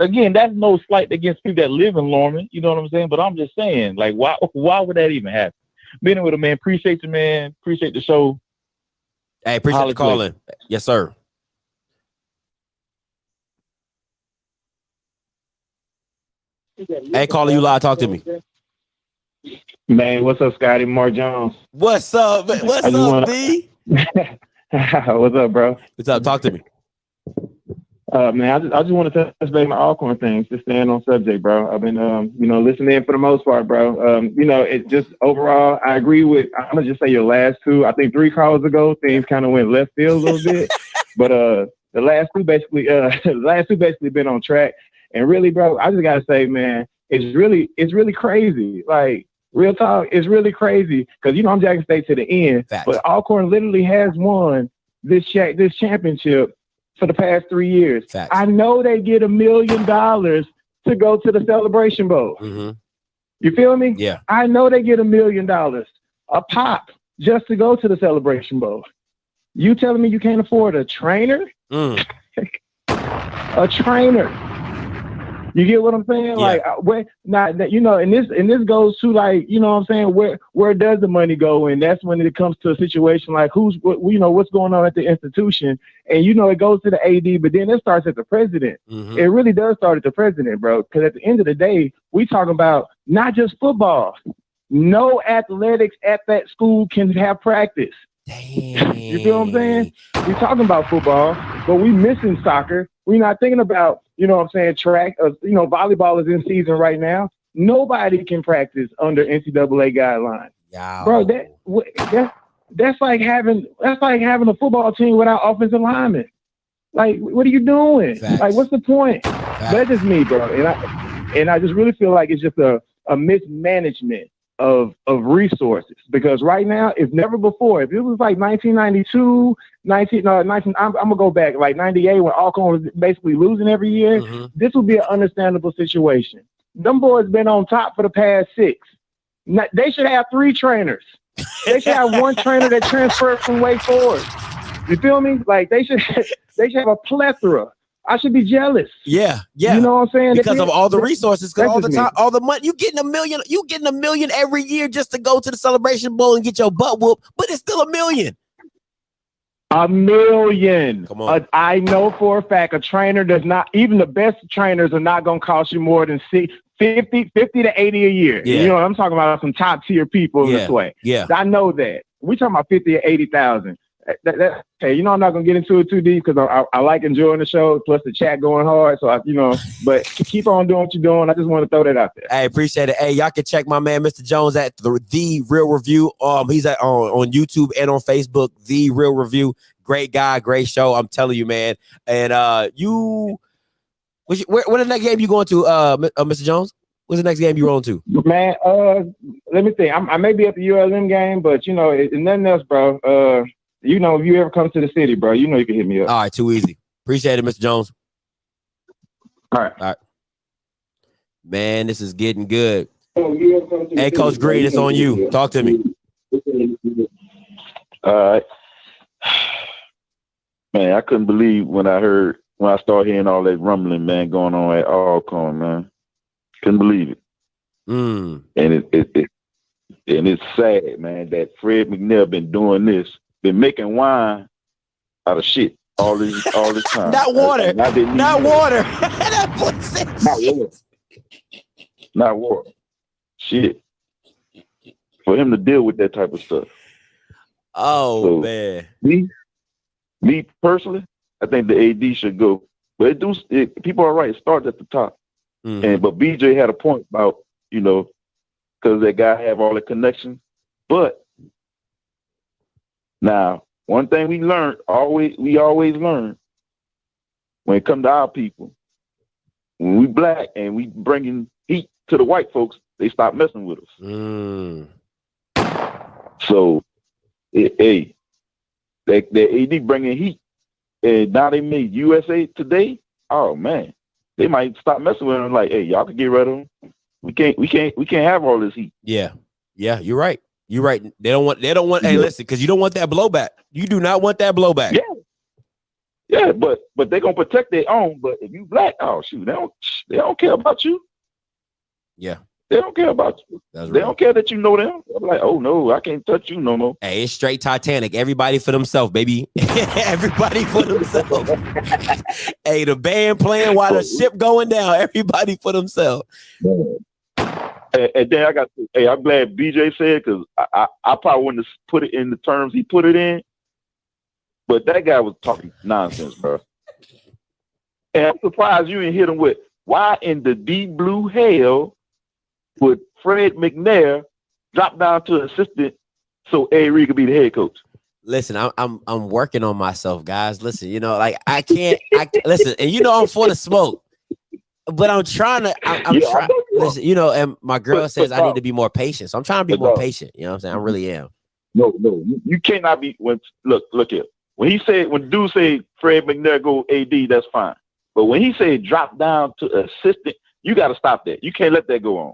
Again, that's no slight against people that live in Lorman. You know what I'm saying? But I'm just saying, like, why would that even happen? But anyway, man, appreciate you, man. Appreciate the show. Hey, appreciate the calling. Yes, sir. Hey, caller, you live. Talk to me. Man, what's up, Scotty? Mark Jones. What's up? What's up, D? What's up, bro? What's up? Talk to me. Man, I just want to touch base my Alcorn things, just staying on subject, bro. I've been, listening in for the most part, bro. It just overall, I agree with, I'm going to just say your last two. I think 3 calls ago, things kind of went left field a little bit. But the last two basically been on track. And really, bro, I just got to say, man, it's really crazy. Like, real talk, it's really crazy. Because, I'm Jackson State to the end. Facts. But Alcorn literally has won this championship for the past 3 years. Facts. I know they get $1 million to go to the Celebration Bowl. Mm-hmm. You feel me? Yeah. I know they get $1 million a pop just to go to the Celebration Bowl. You telling me you can't afford a trainer? a trainer. You get what I'm saying? Yeah. Like, where not that and this goes to like, you know what I'm saying? Where does the money go? And that's when it comes to a situation like what's going on at the institution, and it goes to the AD, but then it starts at the president. Mm-hmm. It really does start at the president, bro. Because at the end of the day, we talking about not just football. No athletics at that school can have practice. Dang. You feel what I'm saying? We talking about football, but we missing soccer. We're not thinking about, track. Volleyball is in season right now. Nobody can practice under NCAA guidelines. Wow. Bro, that's like having a football team without offensive linemen. Like, what are you doing? Facts. Like, what's the point? Facts. That's just me, bro. And I just really feel like it's just a mismanagement of resources, because right now, if never before, if it was like 1992, I'm gonna go back like 98 when Alcorn was basically losing every year, this would be an understandable situation. Them boys been on top for the past 6. They should have 3 trainers. They should have one trainer that transferred from Wake Forest. You feel me? Like they should have a plethora. I should be jealous. Yeah. You know what I'm saying? Because of all the resources, because all the time, me. all the money, you getting $1 million every year just to go to the Celebration Bowl and get your butt whooped, but it's still $1 million. $1 million. Come on. I know for a fact a trainer does not, even the best trainers are not going to cost you more than 50 to 80 a year. Yeah. You know, I'm talking about some top tier people in this way. Yeah. I know that. We're talking about 50 or 80,000. Okay, I'm not gonna get into it too deep because I like enjoying the show. Plus the chat going hard, so but keep on doing what you're doing. I just want to throw that out there. Hey, appreciate it. Hey, y'all can check my man Mr. Jones at the Real Review. He's on YouTube and on Facebook. The Real Review. Great guy, great show. I'm telling you, man. And where the next game you going to, Mr. Jones? What's the next game you rolling to? Man, let me think. I may be at the ULM game, but it's nothing else, bro. If you ever come to the city, bro, you can hit me up. All right, too easy. Appreciate it, Mr. Jones. All right. Man, this is getting good. Hey, Coach Green, it's on you. Talk to me. All right. Man, I couldn't believe when I started hearing all that rumbling, man, going on at Alcorn, man. Couldn't believe it. And it's sad, man, that Fred Mcnair been doing this. Been making wine out of shit all this time. Not water. Not water. That boy said Not water. Shit. For him to deal with that type of stuff. Oh, so, man. Me personally, I think the AD should go. But people are right. It starts at the top. But BJ had a point about, because that guy have all the connections. But now, one thing we always learn when it comes to our people, when we black and we bringing heat to the white folks, they stop messing with us. So, the AD bringing heat, and now they made USA Today. Oh man, they might stop messing with them. Like, hey, y'all can get rid of them. We can't have all this heat. Yeah, you're right. You're right. They don't want. Hey, listen, because you don't want that blowback. You do not want that blowback. Yeah, but they're gonna protect their own. But if you black, oh shoot, they don't care about you. Yeah, they don't care about you. They don't care that you know them. I'm like, oh no, I can't touch you no more. Hey, it's straight Titanic. Everybody for themselves, baby. Everybody for themselves. Hey, the band playing while the ship going down. Everybody for themselves. And then I'm glad BJ said, because I probably wouldn't have put it in the terms he put it in, but that guy was talking nonsense, bro. And I'm surprised you didn't hit him with, why in the deep blue hell would Fred Mcnair drop down to assistant so A. Reed could be the head coach? Listen, I'm working on myself, guys. Listen, I can't listen, and I'm for the smoke. But I'm trying to, I'm trying, listen, and my girl says I need to be more patient. So I'm trying to be more patient. You know what I'm saying? I really am. No, you cannot be, look here. When dude say Fred Mcnair go AD, that's fine. But when he said drop down to assistant, you got to stop that. You can't let that go on.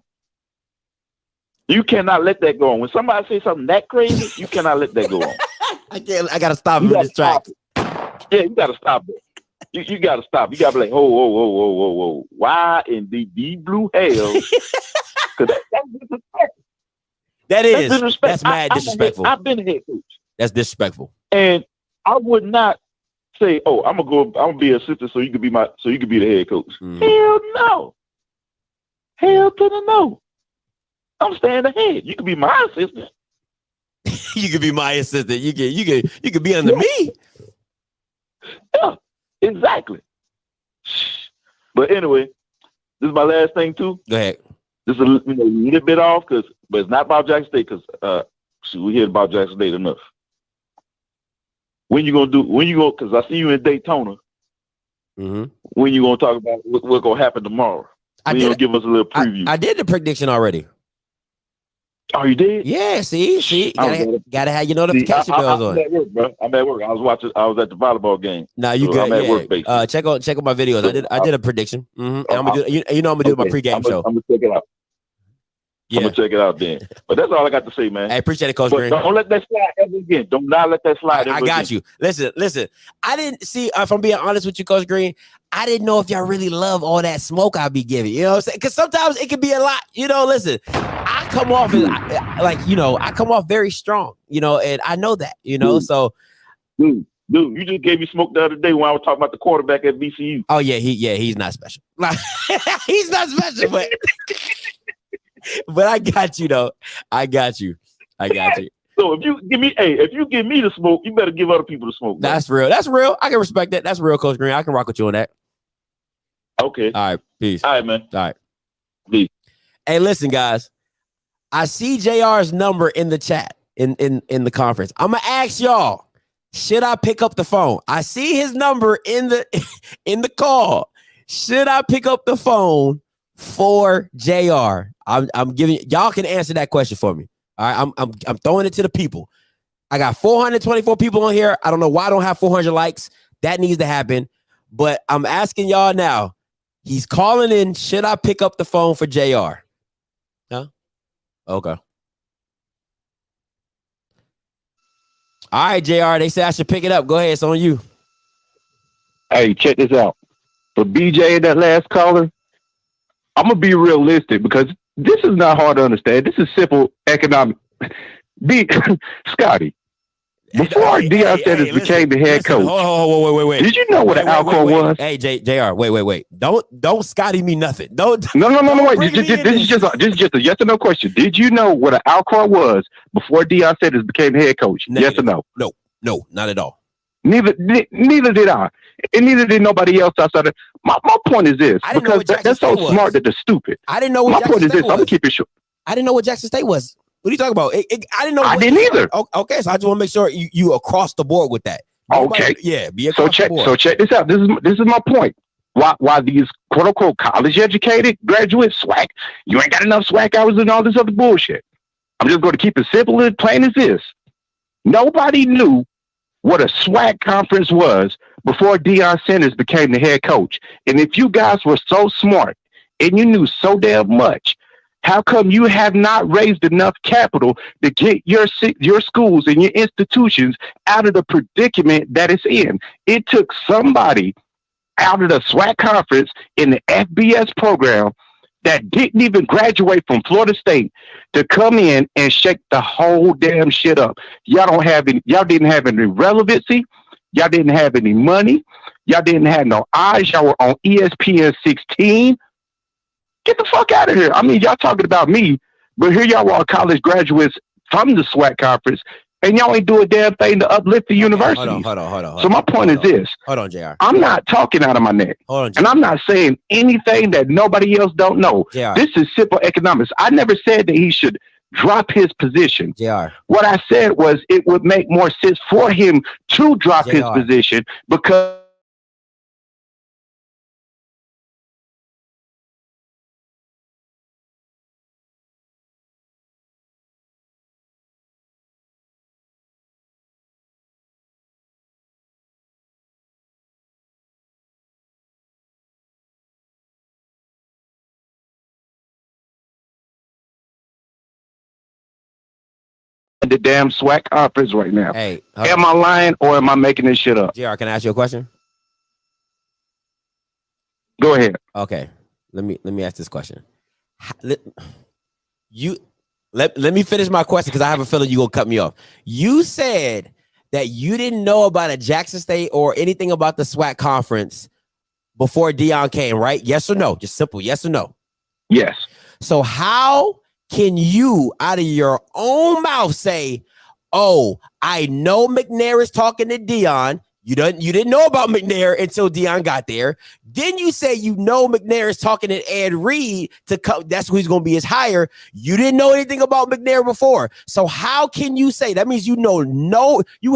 You cannot let that go on. When somebody says something that crazy, you cannot let that go on. I got to stop him in this track. Yeah, you got to stop it. You got to stop. You got to be like, whoa. Why in the deep blue hell? Because that's disrespectful. That's disrespectful. That's mad disrespectful. I've been a head coach. That's disrespectful. And I would not say, "Oh, I'm gonna be assistant so you could be the head coach." Hell no. Hell to the no. I'm staying ahead. You could be my assistant. You could be my assistant. You could be under me. Yeah, exactly. But anyway, this is my last thing too. Go ahead. This is a little bit off but it's not about Jackson State because we hear about Jackson State enough. When you gonna? Because I see you in Daytona. Mm-hmm. When you gonna talk about what's gonna happen tomorrow? When you gonna give us a little preview? I did the prediction already. Oh, you did? Yeah. See, gotta have your notification bells on. I'm at work, bro. I'm at work. I was at the volleyball game. Nah, you good? I'm at work, basically. Check out my videos. I did a prediction. And I'm gonna do. I'm gonna do my pregame show. I'm gonna check it out. Yeah. I'm gonna check it out then. But that's all I got to say, man. I appreciate it, Coach But Green. Don't let that slide ever again. Do not let that slide ever I got again. you. Listen. I didn't see. If I'm being honest with you, Coach Green, I didn't know if y'all really love all that smoke I be giving. You know what I'm saying? Because sometimes it can be a lot. Listen, I come off as I come off very strong. And I know that. So. Dude, you just gave me smoke the other day when I was talking about the quarterback at VCU. Oh yeah, he's not special. He's not special, but. But I got you though. I got you. So if you give me the smoke, you better give other people the smoke. Bro. That's real. I can respect that. That's real, Coach Green. I can rock with you on that. Okay. All right. Peace. All right, man. All right. Peace. Hey, listen, guys. I see JR's number in the chat in the conference. I'm gonna ask y'all, should I pick up the phone? I see his number in the call. Should I pick up the phone for JR? I'm giving y'all can answer that question for me. All right, I'm throwing it to the people. I got 424 people on here. I don't know why I don't have 400 likes. That needs to happen. But I'm asking y'all now. He's calling in. Should I pick up the phone for JR? Huh? Okay. All right, JR. They say I should pick it up. Go ahead. It's on you. Hey, check this out. For BJ and that last caller, I'm gonna be realistic because this is not hard to understand. This is simple economic. Scotty, before Deion Sanders became the head coach, wait. Did you know what an Alcorn was? Hey, JR, wait. Don't Scotty me nothing. No. Wait. This is just a yes or no question. Did you know what an Alcorn was before Deion Sanders became head coach? Negative. Yes or no? No, not at all. Neither did I, and neither did nobody else outside of. My point is this, because that's so smart that they're stupid. I didn't know what my point is this. I'm gonna keep it short. I didn't know what Jackson State was. What are you talking about? I didn't know. I didn't either. Okay, so I just want to make sure you across the board with that. Okay. Be across the board. So check this out. This is my point. Why these quote unquote college educated graduates SWAC, you ain't got enough SWAC hours and all this other bullshit. I'm just going to keep it simple and plain as this. Nobody knew what a SWAC conference was before Deion Sanders became the head coach. And if you guys were so smart and you knew so damn much, how come you have not raised enough capital to get your schools and your institutions out of the predicament that it's in? It took somebody out of the SWAC conference in the FBS program that didn't even graduate from Florida State to come in and shake the whole damn shit up. Y'all didn't have any relevancy. Y'all didn't have any money. Y'all didn't have no eyes. Y'all were on ESPN 16. Get the fuck out of here. I mean, y'all talking about me, but here y'all are college graduates from the SWAC conference, and y'all ain't do a damn thing to uplift the university. Hold on. So my point is this. Hold on, JR. I'm not talking out of my neck. Hold on, JR. And I'm not saying anything that nobody else don't know. JR. This is simple economics. I never said that he should drop his position. JR. What I said was it would make more sense for him to drop his position because the damn SWAC conference right now. Hey, am I lying or am I making this shit up? JR, can I ask you a question? Go ahead. Okay. Let me ask this question. Let me finish my question because I have a feeling you're gonna cut me off. You said that you didn't know about a Jackson State or anything about the SWAC conference before Deion came, right? Yes or no? Just simple yes or no. Yes. So how can you, out of your own mouth, say, "Oh, I know Mcnair is talking to Deion"? You didn't know about Mcnair until Deion got there. Then you say you know Mcnair is talking to Ed Reed to come. That's who's going to be his hire. You didn't know anything about Mcnair before. So how can you say that means you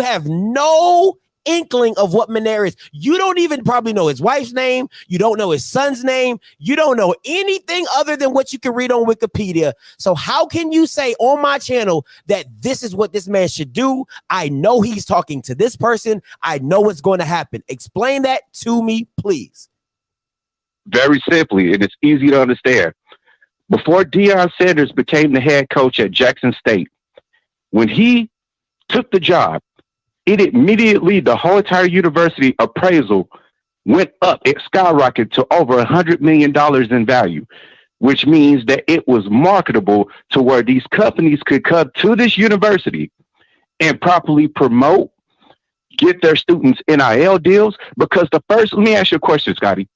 have no inkling of what Mcnair is? You don't even probably know his wife's name. You don't know his son's name. You don't know anything other than what you can read on Wikipedia. So how can you say on my channel that this is what this man should do? I know he's talking to this person. I know what's going to happen. Explain that to me, please. Very simply, and it's easy to understand. Before Deion Sanders became the head coach at Jackson State, when he took the job, it immediately, the whole entire university appraisal went up. It skyrocketed to over $100 million in value, which means that it was marketable to where these companies could come to this university and properly promote, get their students NIL deals. Because let me ask you a question, Scotty.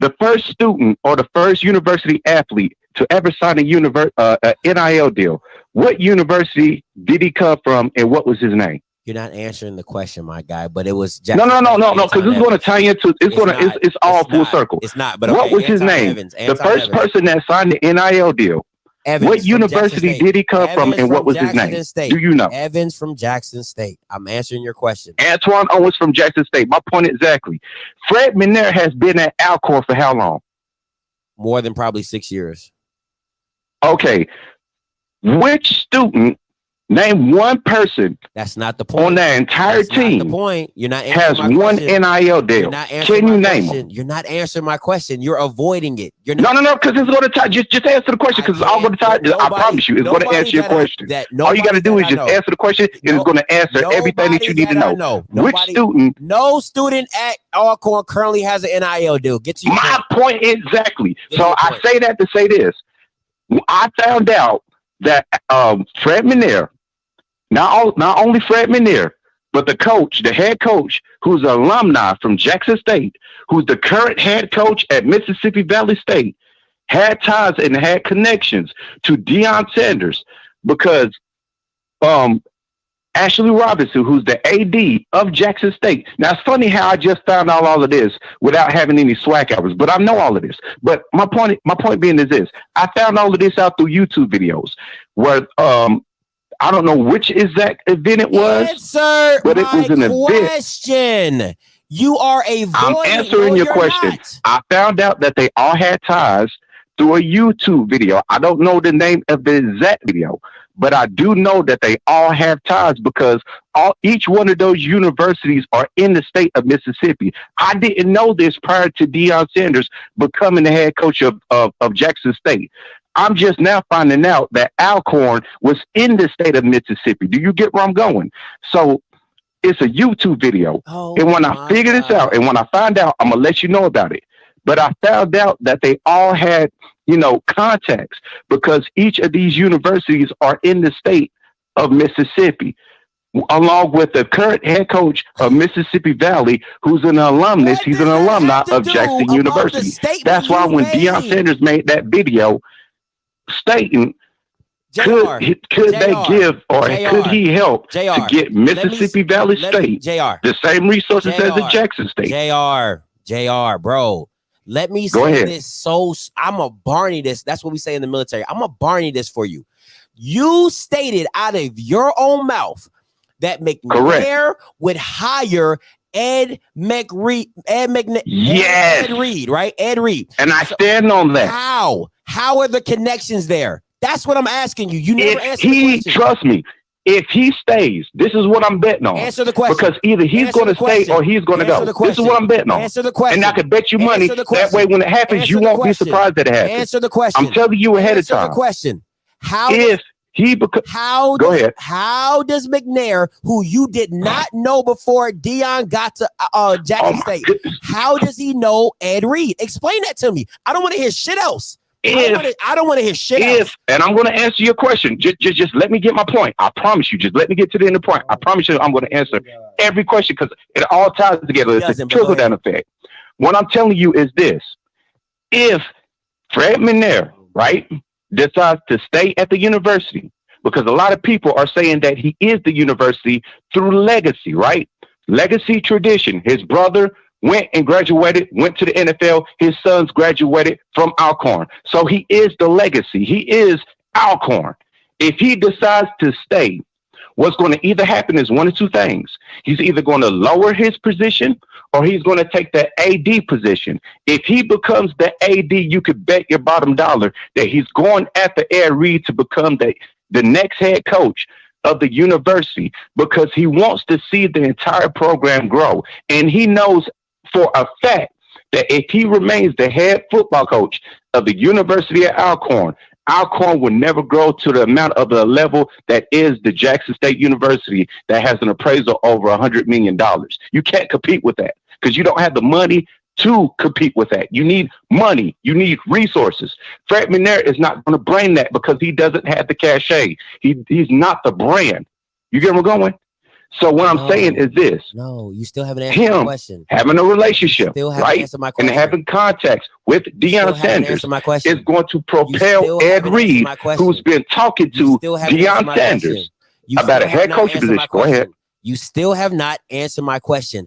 The first student or the first university athlete to ever sign a NIL deal, what university did he come from and what was his name? You're not answering the question, my guy, but it was Jackson. No, because it's going to tie into it's all full circle. It's not, but what was his name? The first person that signed the NIL deal. What university did he come from and what was his name? Do you know? Evans from Jackson State. I'm answering your question. Antoine Owens from Jackson State. My point exactly. Fred Mcnair has been at Alcorn for how long? More than probably 6 years. Okay. Which student, name one person. That's not the point. On that entire team. Not the point. You're not has one NIL deal. Can you name them? You're not answering my question. You're avoiding it. You're not. No, because it's going to tie. Just answer the question because it's all going to tie. I promise you, it's going to answer your question. All you got to do is just answer the question, and it's going to answer everything that you need to know. Which student? No student at Alcorn currently has an NIL deal. Get to your my point exactly. So I say that to say this. I found out that Fred Mcnair, not only Fred Mcnair, but the head coach, who's an alumni from Jackson State, who's the current head coach at Mississippi Valley State, had ties and had connections to Deion Sanders because Ashley Robinson, who's the AD of Jackson State. Now, it's funny how I just found out all of this without having any SWAC hours, but I know all of this. But my point being is this. I found all of this out through YouTube videos where I don't know which exact event it was, but it was an event. You are I'm answering your question. Not. I found out that they all had ties through a YouTube video. I don't know the name of the exact video, but I do know that they all have ties because each one of those universities are in the state of Mississippi. I didn't know this prior to Deion Sanders becoming the head coach of Jackson State. I'm just now finding out that Alcorn was in the state of Mississippi. Do you get where I'm going? So it's a YouTube video. And when I figure this out and when I find out, I'm going to let you know about it. But I found out that they all had, contacts because each of these universities are in the state of Mississippi, along with the current head coach of Mississippi Valley, who's an alumnus. He's an alumni of Jackson University. That's why when Deion Sanders made that video stating, could they give or could he help to get Mississippi Valley State the same resources as the Jackson State? JR, bro. Let me say this. I'm a Barney this. That's what we say in the military. I'm a Barney this for you. You stated out of your own mouth that Mcnair would hire Ed Reed, right? Ed Reed. And I stand on that. How are the connections there? That's what I'm asking you. You never answered the question. Trust me, if he stays, this is what I'm betting on. Answer the question. Because either he's going to stay or he's going to go. This is what I'm betting on. Answer the question. And I can bet you money that way when it happens, you won't be surprised that it happens. Answer the question. I'm telling you ahead of time. Answer the question. Go ahead. How does Mcnair, who you did not know before Dion got to Jackson State, how does he know Ed Reed? Explain that to me. I don't want to hear shit else. I don't want to hear shit else. And I'm going to answer your question. Just let me get my point. I promise you. Just let me get to the end of the point. I promise you I'm going to answer every question because it all ties together. It's a trickle-down effect. What I'm telling you is this. If Fred Mcnair, right, decides to stay at the university, because a lot of people are saying that he is the university through legacy, right? Legacy tradition. His brother went and graduated, went to the NFL. His sons graduated from Alcorn. So he is the legacy. He is Alcorn. If he decides to stay, what's going to either happen is one of two things. He's either going to lower his position or he's going to take the AD position. If he becomes the AD, you could bet your bottom dollar that he's going after Ed Reed to become the next head coach of the university because he wants to see the entire program grow. And he knows for a fact that if he remains the head football coach of the University of Alcorn, Alcorn will never grow to the amount of the level that is the Jackson State University that has an appraisal over $100 million. You can't compete with that because you don't have the money to compete with that. You need money. You need resources. Fred Mcnair is not going to bring that because he doesn't have the cachet. He's not the brand. You get where I'm going? So what I'm saying is this. No, you still haven't answered my question. Having a relationship, right? And having contacts with Deion Sanders is going to propel Ed Reed, who's been talking to Deion Sanders about a head coach position. Go ahead. You still have not answered my question.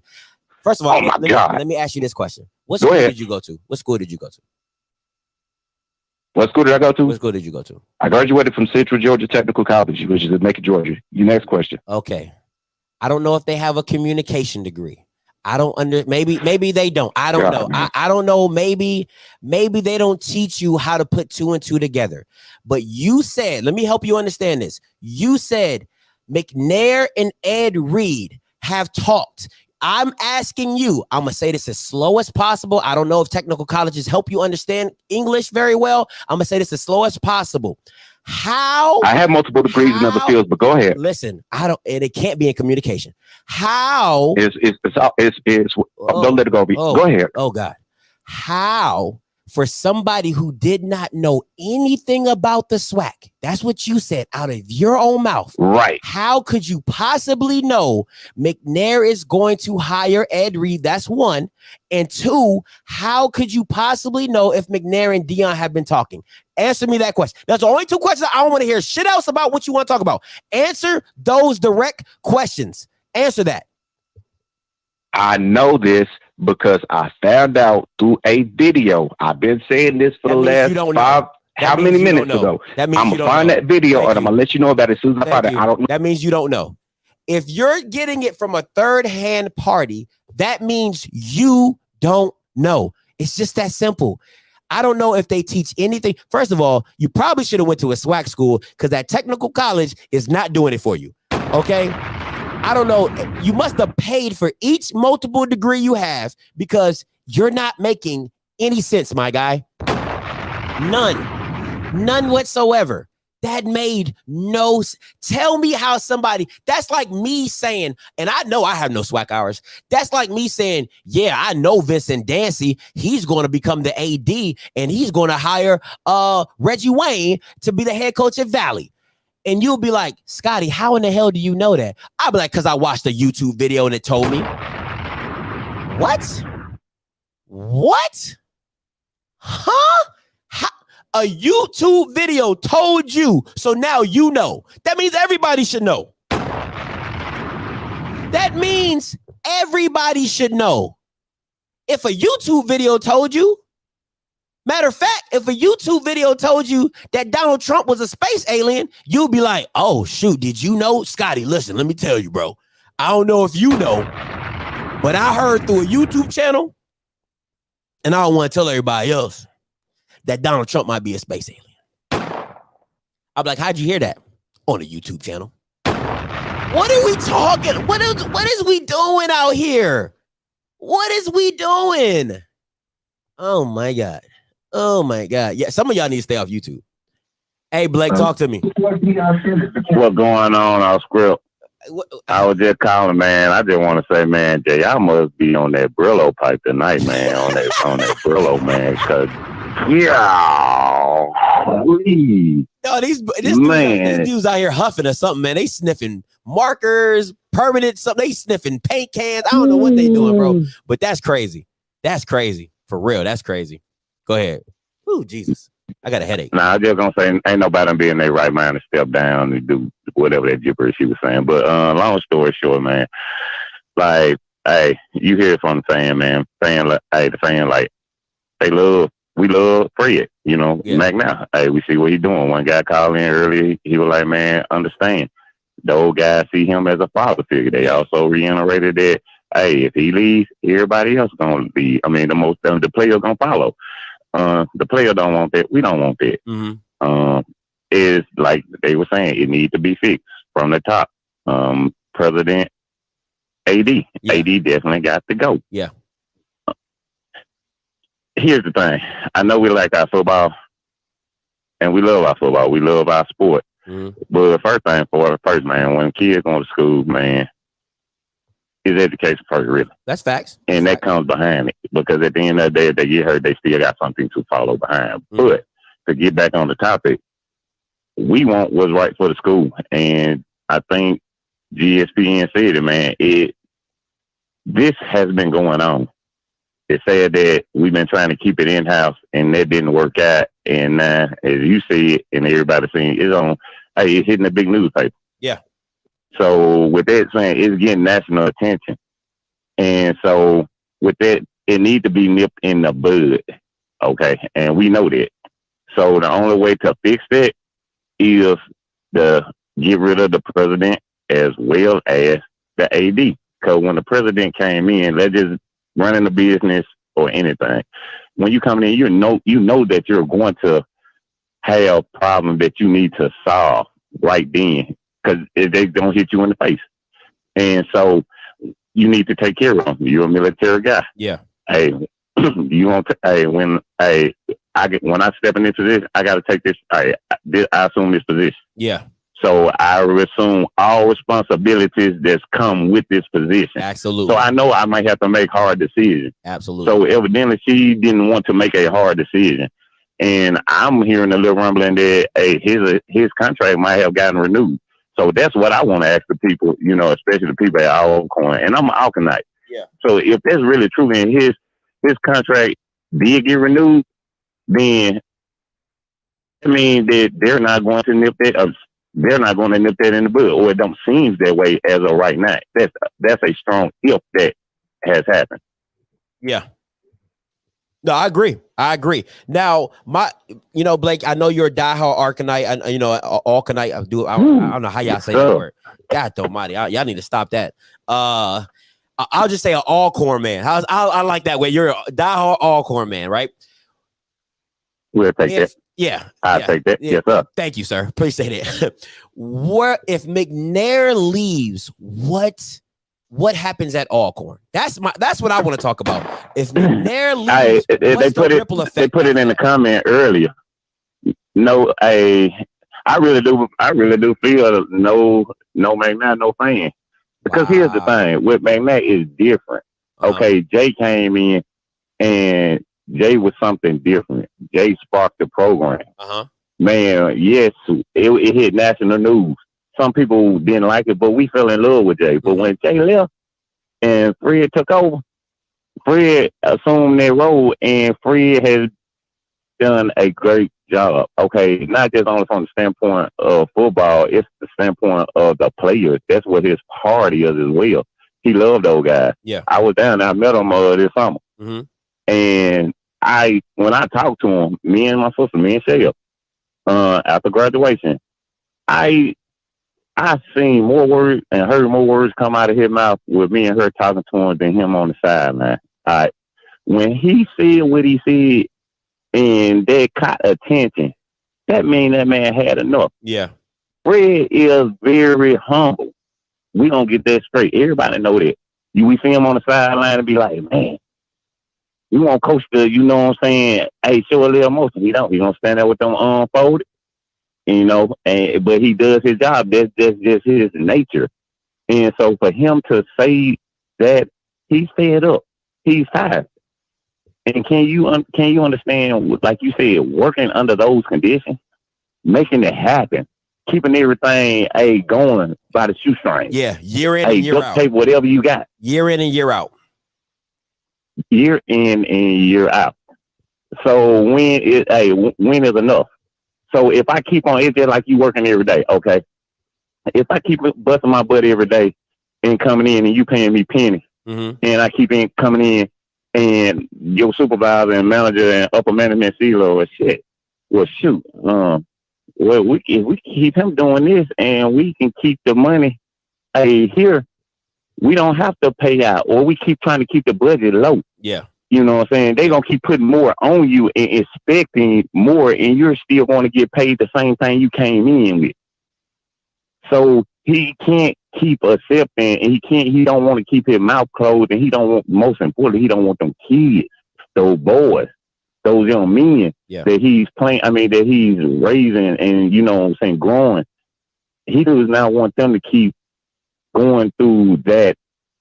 First of all, let me ask you this question. What school did you go to? What school did you go to? What school did I go to? What school did you go to? I graduated from Central Georgia Technical College, which is in Macon, Georgia. Your next question. Okay. I don't know if they have a communication degree. Maybe they don't. I don't know. I don't know. Maybe they don't teach you how to put two and two together. But you said, let me help you understand this. You said Mcnair and Ed Reed have talked. I'm asking you, I'm going to say this as slow as possible. I don't know if technical colleges help you understand English very well. I'm going to say this as slow as possible. How? I have multiple degrees in other fields, but go ahead. Listen, and it can't be in communication. How? Don't let it go. Go ahead. Oh God. How for somebody who did not know anything about the SWAC, that's what you said out of your own mouth. Right. How could you possibly know Mcnair is going to hire Ed Reed? That's one. And two, how could you possibly know if Mcnair and Deion have been talking? Answer me that question. That's the only two questions. I don't want to hear shit else about what you want to talk about. Answer those direct questions. Answer that. I know this because I found out through a video. I've been saying this for the last how many minutes ago? I'm going to find that video and I'm going to let you know about it as soon as I find it. I don't know. That means you don't know. If you're getting it from a third-hand party, that means you don't know. It's just that simple. I don't know if they teach anything. First of all, you probably should have went to a SWAC school because that technical college is not doing it for you. Okay? I don't know. You must have paid for each multiple degree you have because you're not making any sense, my guy. None whatsoever. That made no sense. Tell me how somebody, that's like me saying, and I know I have no SWAC hours. That's like me saying, yeah, I know Vincent Dancy. He's going to become the AD and he's going to hire Reggie Wayne to be the head coach at Valley. And you'll be like, Scotty, how in the hell do you know that? I'll be like, because I watched a YouTube video and it told me. What? Huh? A YouTube video told you, so now you know. That means everybody should know. That means everybody should know. If a YouTube video told you, matter of fact, if a YouTube video told you that Donald Trump was a space alien, you'd be like, oh, shoot, did you know? Scotty, listen, let me tell you, bro. I don't know if you know, but I heard through a YouTube channel, and I don't want to tell everybody else, that Donald Trump might be a space alien. I'm like, how'd you hear that? On a YouTube channel. What are we talking? What is we doing out here? What is we doing? Oh my God. Oh my God. Yeah, some of y'all need to stay off YouTube. Hey, Blake, talk to me. What's going on, our script? I was just calling, man. I just want to say, man, Jay, I must be on that Brillo pipe tonight, man. on that Brillo, man. Cause No, these dudes out here huffing or something, man. They sniffing markers, permanent something. They sniffing paint cans. I don't know what they doing, bro. But that's crazy. That's crazy. For real. That's crazy. Go ahead. Ooh, Jesus. I got a headache. Nah, I just gonna say, ain't nobody be in their right mind to step down and do whatever that gibberish she was saying. But long story short, man, like, hey, you hear from the fan, man. The fan, like, we love Fred, you know, Mcnair. Hey, we see what he doing. One guy called in earlier, he was like, man, understand. The old guys see him as a father figure. They also reiterated that, hey, if he leaves, everybody else gonna be. I mean, the player gonna follow. The player don't want that. We don't want that. Mm-hmm. Is like they were saying, it needs to be fixed from the top. President AD definitely got to go. Yeah. Here's the thing. I know we like our football, and we love our football. We love our sport. Mm-hmm. But first, man, when kids go to school, man, is education first, really. That's facts. And that comes behind it. Because at the end of the day, if they get hurt, they still got something to follow behind. Mm-hmm. But to get back on the topic, we want what's right for the school. And I think GSPN said it, man. This has been going on. It said that we've been trying to keep it in-house, and that didn't work out. And as you see it, and everybody seeing it, it's hitting the big newspaper. Yeah. So with that saying, it's getting national attention. And so with that, it needs to be nipped in the bud. Okay. And we know that. So the only way to fix that is to get rid of the president as well as the AD. Because when the president came in, let's just running the business or anything. When you come in, you know that you're going to have problems that you need to solve right then, because they don't hit you in the face. And so you need to take care of them. You're a military guy. Yeah. Hey, when I step into this, I got to take this. I assume this position. Yeah. So I assume all responsibilities that's come with this position. Absolutely. So I know I might have to make hard decisions. Absolutely. So evidently she didn't want to make a hard decision. And I'm hearing a little rumbling that his contract might have gotten renewed. So that's what I want to ask the people, you know, especially the people at Alcorn. And I'm an Alcornite. Yeah. So if that's really true and his contract did get renewed, then I mean that they're not going to nip that. They're not going to nip that in the bud, or it don't seem that way as of right now. That's a strong if that has happened. Yeah. No, I agree. Now, Blake, I know you're a diehard Arcanite. Alcanite. I don't know how y'all say that word. God almighty. Y'all need to stop that. I'll just say an Alcorn man. I like that way. You're a diehard Alcorn man, right? We'll take that. Yeah. I'll take that. Yes, sir. Thank you, sir. Appreciate it. If Mcnair leaves, what happens at Alcorn? That's what I want to talk about. If Mcnair leaves, what's the ripple effect? They put it in the comment earlier. No, I really do feel no Mcnair, no fan. Because here's the thing, with Mcnair is different. Okay, Jay came in and Jay was something different. Jay sparked the program. Man, yes, it hit national news. Some people didn't like it, but we fell in love with Jay. But when Jay left and Fred took over, Fred assumed that role, and Fred has done a great job. Okay, not just only from the standpoint of football, it's the standpoint of the players. That's what his heart is as well. He loved those guys. Yeah, I was down there. I met him this summer. Mm-hmm. And when I talked to him, me and my sister, me and Shell, after graduation, I seen more words and heard more words come out of his mouth with me and her talking to him than him on the sideline. When he said what he said and that caught attention, that means that man had enough. Yeah. Fred is very humble. We don't get that straight. Everybody know that. We see him on the sideline and be like, man, you want coach to, you know what I'm saying? Hey, show a little emotion. He don't. He gonna stand there with them arms folded. you know, but he does his job. That's just his nature. And so for him to say that he's fed up, he's tired. And can you understand, like you said, working under those conditions, making it happen, keeping everything going by the shoestring? Yeah, year in and year duct out. tape whatever you got. Year in and year out. Year in and year out. So when is enough? So if I keep on, it's just like you working every day, okay? If I keep busting my butt every day and coming in and you paying me pennies, and I keep coming in and your supervisor and manager and upper management see low as shit, well, shoot, well, if we keep him doing this and we can keep the money here, we don't have to pay out, or we keep trying to keep the budget low. Yeah. You know what I'm saying? They're going to keep putting more on you and expecting more, and you're still going to get paid the same thing you came in with. So he can't keep accepting, and he don't want to keep his mouth closed, and most importantly, he don't want them kids, those boys, those young men that he's that he's raising and, you know what I'm saying, growing. He does not want them to keep going through that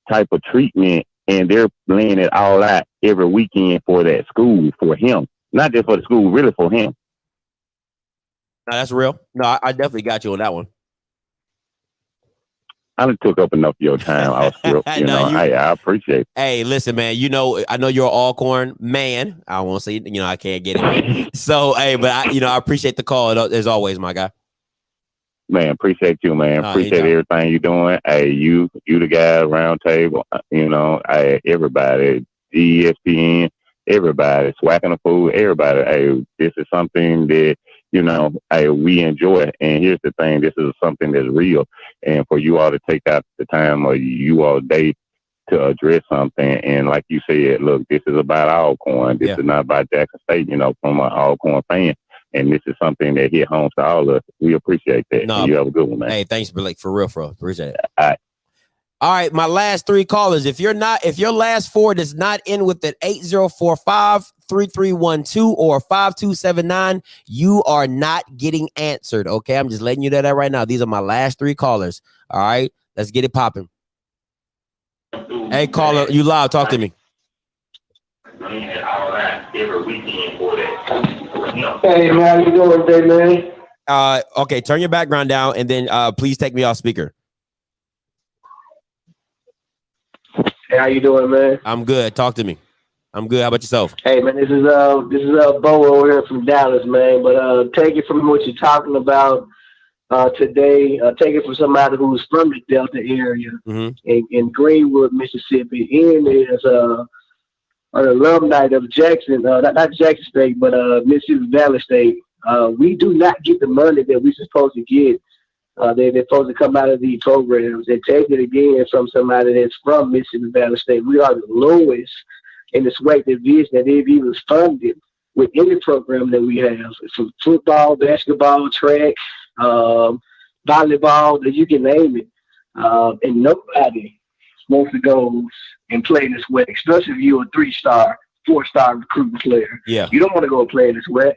type of treatment, and they're laying it all out every weekend for that school, for him. Not just for the school, really for him. No, that's real. No, I definitely got you on that one. I done took up enough of your time. I appreciate it. Hey, listen, man, you know, I know you're an Alcorn man. I won't say, you know, I can't get it. So, hey, but I appreciate the call as always, my guy. Man, appreciate you, man. Appreciate everything you're doing. Hey, you the guy, round table, you know, everybody, ESPN, everybody, swacking the food, everybody. Hey, this is something that, you know, we enjoy. And here's the thing, this is something that's real. And for you all to take out the time or you all day to address something. And like you said, look, this is about Alcorn. This is not about Jackson State, you know, from an Alcorn fan. And this is something that hit home to all of us. We appreciate that. No, you have a good one, man. Hey, thanks, Blake, for real. Appreciate it. All right, my last three callers. If your last four does not end with an 8045-3312 or 5279, you are not getting answered. Okay, I'm just letting you know that right now. These are my last three callers. All right, let's get it popping. Hey, caller, you live. Talk to me. Hey, man, how you doing today, man? Okay, turn your background down and then please take me off speaker. Hey, how you doing, man? I'm good. Talk to me. I'm good. How about yourself? Hey, man, this is Bo over here from Dallas, man. But take it from what you're talking about today. Take it from somebody who's from the Delta area in Greenwood, Mississippi. Ian is an alumni of Jackson, not Jackson State, but Mississippi Valley State. We do not get the money that we're supposed to get. They're supposed to come out of these programs and take it again from somebody that's from Mississippi Valley State. We are the lowest in the SWAC division that they've even funded with any program that we have. From football, basketball, track, volleyball, that you can name it. And nobody wants to go and play in the SWAC, especially if you're a 3-star, 4-star recruiting player. Yeah. You don't want to go play in the SWAC.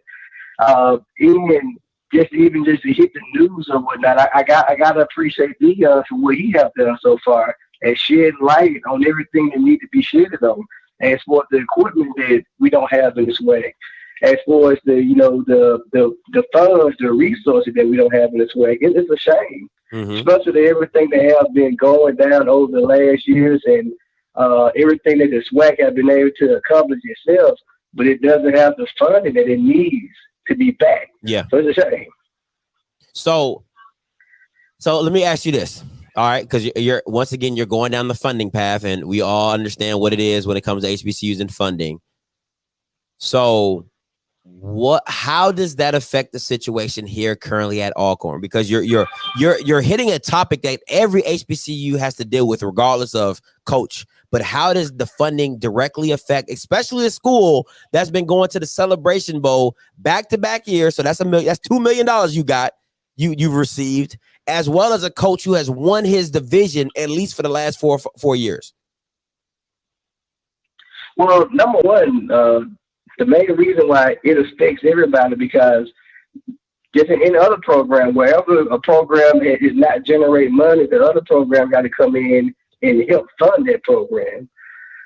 Even just to hit the news or whatnot, I gotta appreciate Dion for what he has done so far and shed light on everything that needs to be shedded on. As far as the equipment that we don't have in this way, as far as the funds, the resources that we don't have in this way, it's a shame. Especially everything that has been going down over the last years and everything that the SWAC have been able to accomplish itself, but it doesn't have the funding that it needs to be back. Yeah. So it's a shame. So let me ask you this. All right, because you're once again you're going down the funding path, and we all understand what it is when it comes to HBCUs and funding. So how does that affect the situation here currently at Alcorn? Because you're hitting a topic that every HBCU has to deal with, regardless of coach. But how does the funding directly affect, especially a school that's been going to the Celebration Bowl back-to-back years? So that's $2 million you've received, as well as a coach who has won his division at least for the last four years. Well, number one, the main reason why it affects everybody, because Just in any other program, wherever a program is not generating money, the other program got to come in and help fund that program.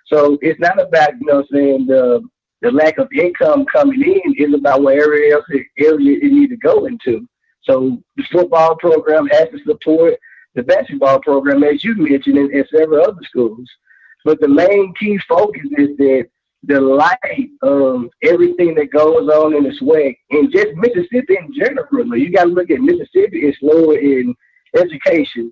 So it's not about, you know what I'm saying, the lack of income coming in. It's about wherever else area it needs to go into. So the football program has to support the basketball program, as you mentioned, and several other schools. But the main key focus is that the light of everything that goes on in the SWAC, and just Mississippi in general. You got to look at Mississippi. It's lower in education.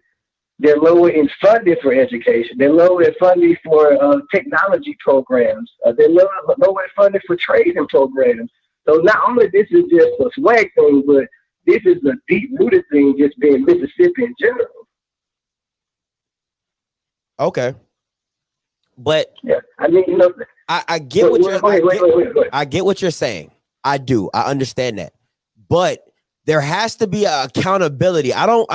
They're lower in funding for education. They're lower in funding for technology programs. They're lower in funding for trading programs. So not only this is just a SWAC thing, but this is a deep-rooted thing just being Mississippi in general. Okay. But yeah, I mean, you know, I get what I get what you're saying. I do. I understand that. But there has to be an accountability. I don't,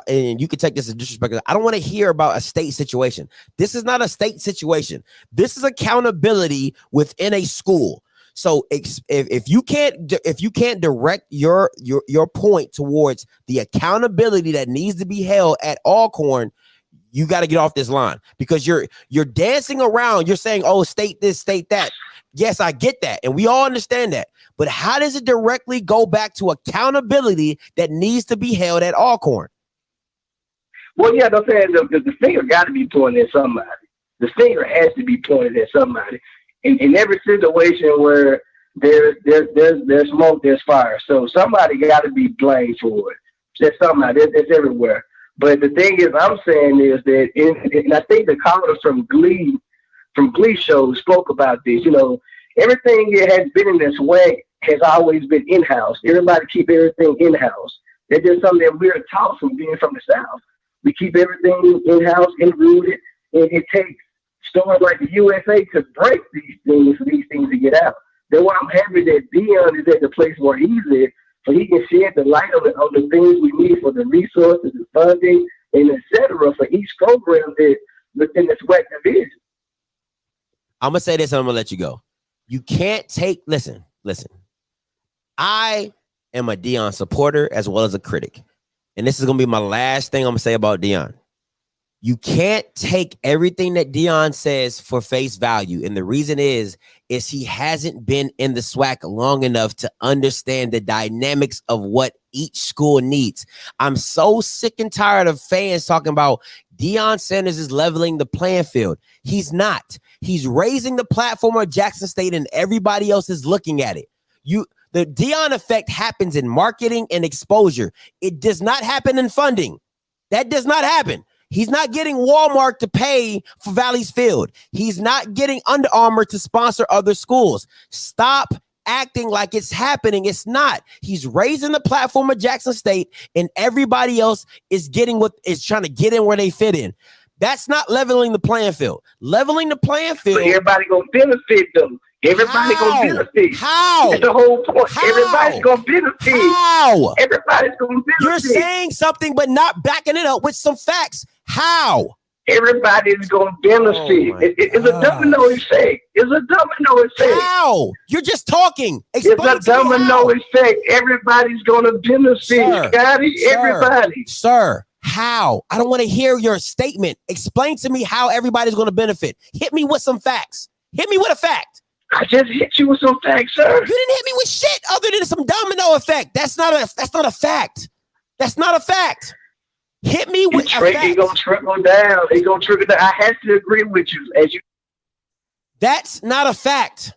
and you can take this as disrespect. I don't want to hear about a state situation. This is not a state situation. This is accountability within a school. So if you can't direct your point towards the accountability that needs to be held at Alcorn, you got to get off this line, because you're dancing around. You're saying, oh, state this, state that. Yes, I get that. And we all understand that. But how does it directly go back to accountability that needs to be held at Alcorn? Well, yeah, I'm saying the finger got to be pointed at somebody. The finger has to be pointed at somebody. In every situation where there's smoke, there's fire. So somebody got to be blamed for it. There's somebody. It's everywhere. But the thing is, I'm saying is that, and I think the callers from Glee shows spoke about this. You know, everything that has been in this way has always been in-house. Everybody keep everything in-house. That's just something that we're taught from being from the South. We keep everything in-house and rooted, and it takes stores like the USA to break these things for these things to get out. That's why I'm happy that Dion is at the place where he's at, so he can shed the light on the things we need for the resources, the funding, and etc. for each program that within the SWAC division. I'm gonna say this, and I'm gonna let you go. You can't take. Listen. I am a Dion supporter as well as a critic, and this is gonna be my last thing I'm gonna say about Dion. You can't take everything that Dion says for face value. And the reason is he hasn't been in the SWAC long enough to understand the dynamics of what each school needs. I'm so sick and tired of fans talking about Deion Sanders is leveling the playing field. He's not. He's raising the platform of Jackson State, and everybody else is looking at it. The Deion effect happens in marketing and exposure. It does not happen in funding. That does not happen. He's not getting Walmart to pay for Valley's Field. He's not getting Under Armour to sponsor other schools. Stop acting like it's happening. It's not. He's raising the platform of Jackson State, and everybody else is getting what is trying to get in where they fit in. That's not leveling the playing field. Leveling the playing field. So everybody gonna benefit them. Everybody gonna benefit. How? That's the whole point. How? Everybody's gonna benefit. How? Everybody's gonna benefit. You're saying something but not backing it up with some facts. How? Everybody's gonna benefit. It's a domino effect. It's a domino effect. How? You're just talking. Explain it's a domino effect. Everybody's gonna benefit. Sir, Got it? Everybody. Sir, how? I don't want to hear your statement. Explain to me how everybody's gonna benefit. Hit me with some facts. Hit me with a fact. I just hit you with some facts, sir. You didn't hit me with shit other than some domino effect. That's not a fact. That's not a fact. Hit me with a fact. He's gonna trickle down. He's gonna trickle down. I have to agree with you. That's not a fact.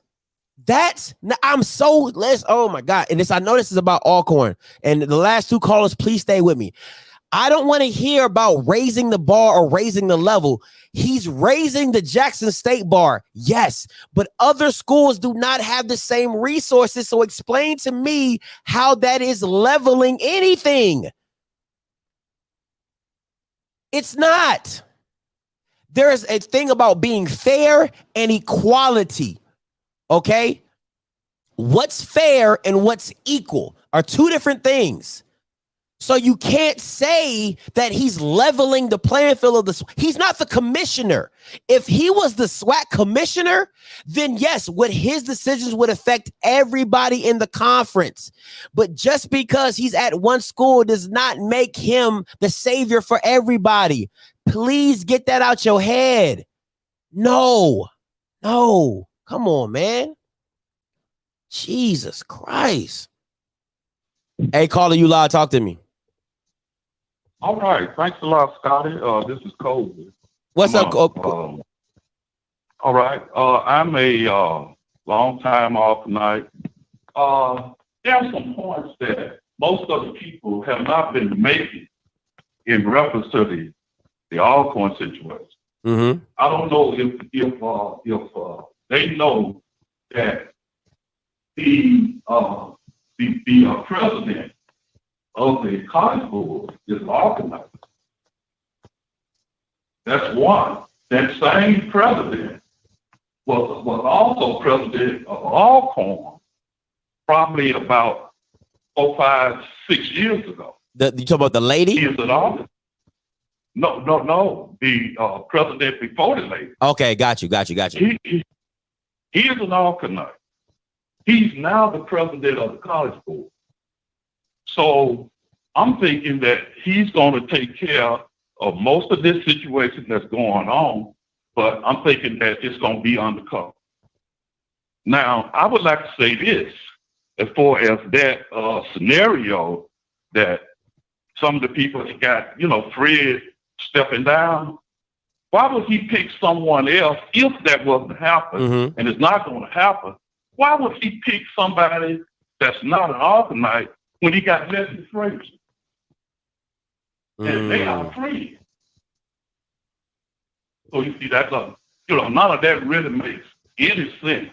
Oh my God. And I know this is about Alcorn. And the last two callers, please stay with me. I don't want to hear about raising the bar or raising the level. He's raising the Jackson State bar, yes, but other schools do not have the same resources. So explain to me how that is leveling anything. It's not. There's a thing about being fair and equality, okay? What's fair and what's equal are two different things. So you can't say that he's leveling the playing field of the. He's not the commissioner. If he was the SWAC commissioner, then yes, his decisions would affect everybody in the conference. But just because he's at one school does not make him the savior for everybody. Please get that out your head. No, come on, man. Jesus Christ. Hey, caller, you live. Talk to me. All right. Thanks a lot, Scotty. This is Colby. What's up, Colby? All right. I'm a long time off night. There are some points that most of the people have not been making in reference to the Alcorn situation. Mm-hmm. I don't know if they know that the president of the college board is organized. That's one. That same president was also president of Alcorn probably about 4, 5, 6 years ago. You talking about the lady? He is an office. No. The president before the lady. Okay, got you. He is an Alcornite. He's now the president of the college board. So I'm thinking that he's going to take care of most of this situation that's going on, but I'm thinking that it's going to be undercover. Now, I would like to say this, as far as that scenario that some of the people that got, Fred stepping down, why would he pick someone else if that wasn't happen, and it's not going to happen? Why would he pick somebody that's not an Alcornite when he got Leslie Frazier? And they are free. So you see, that's none of that really makes any sense.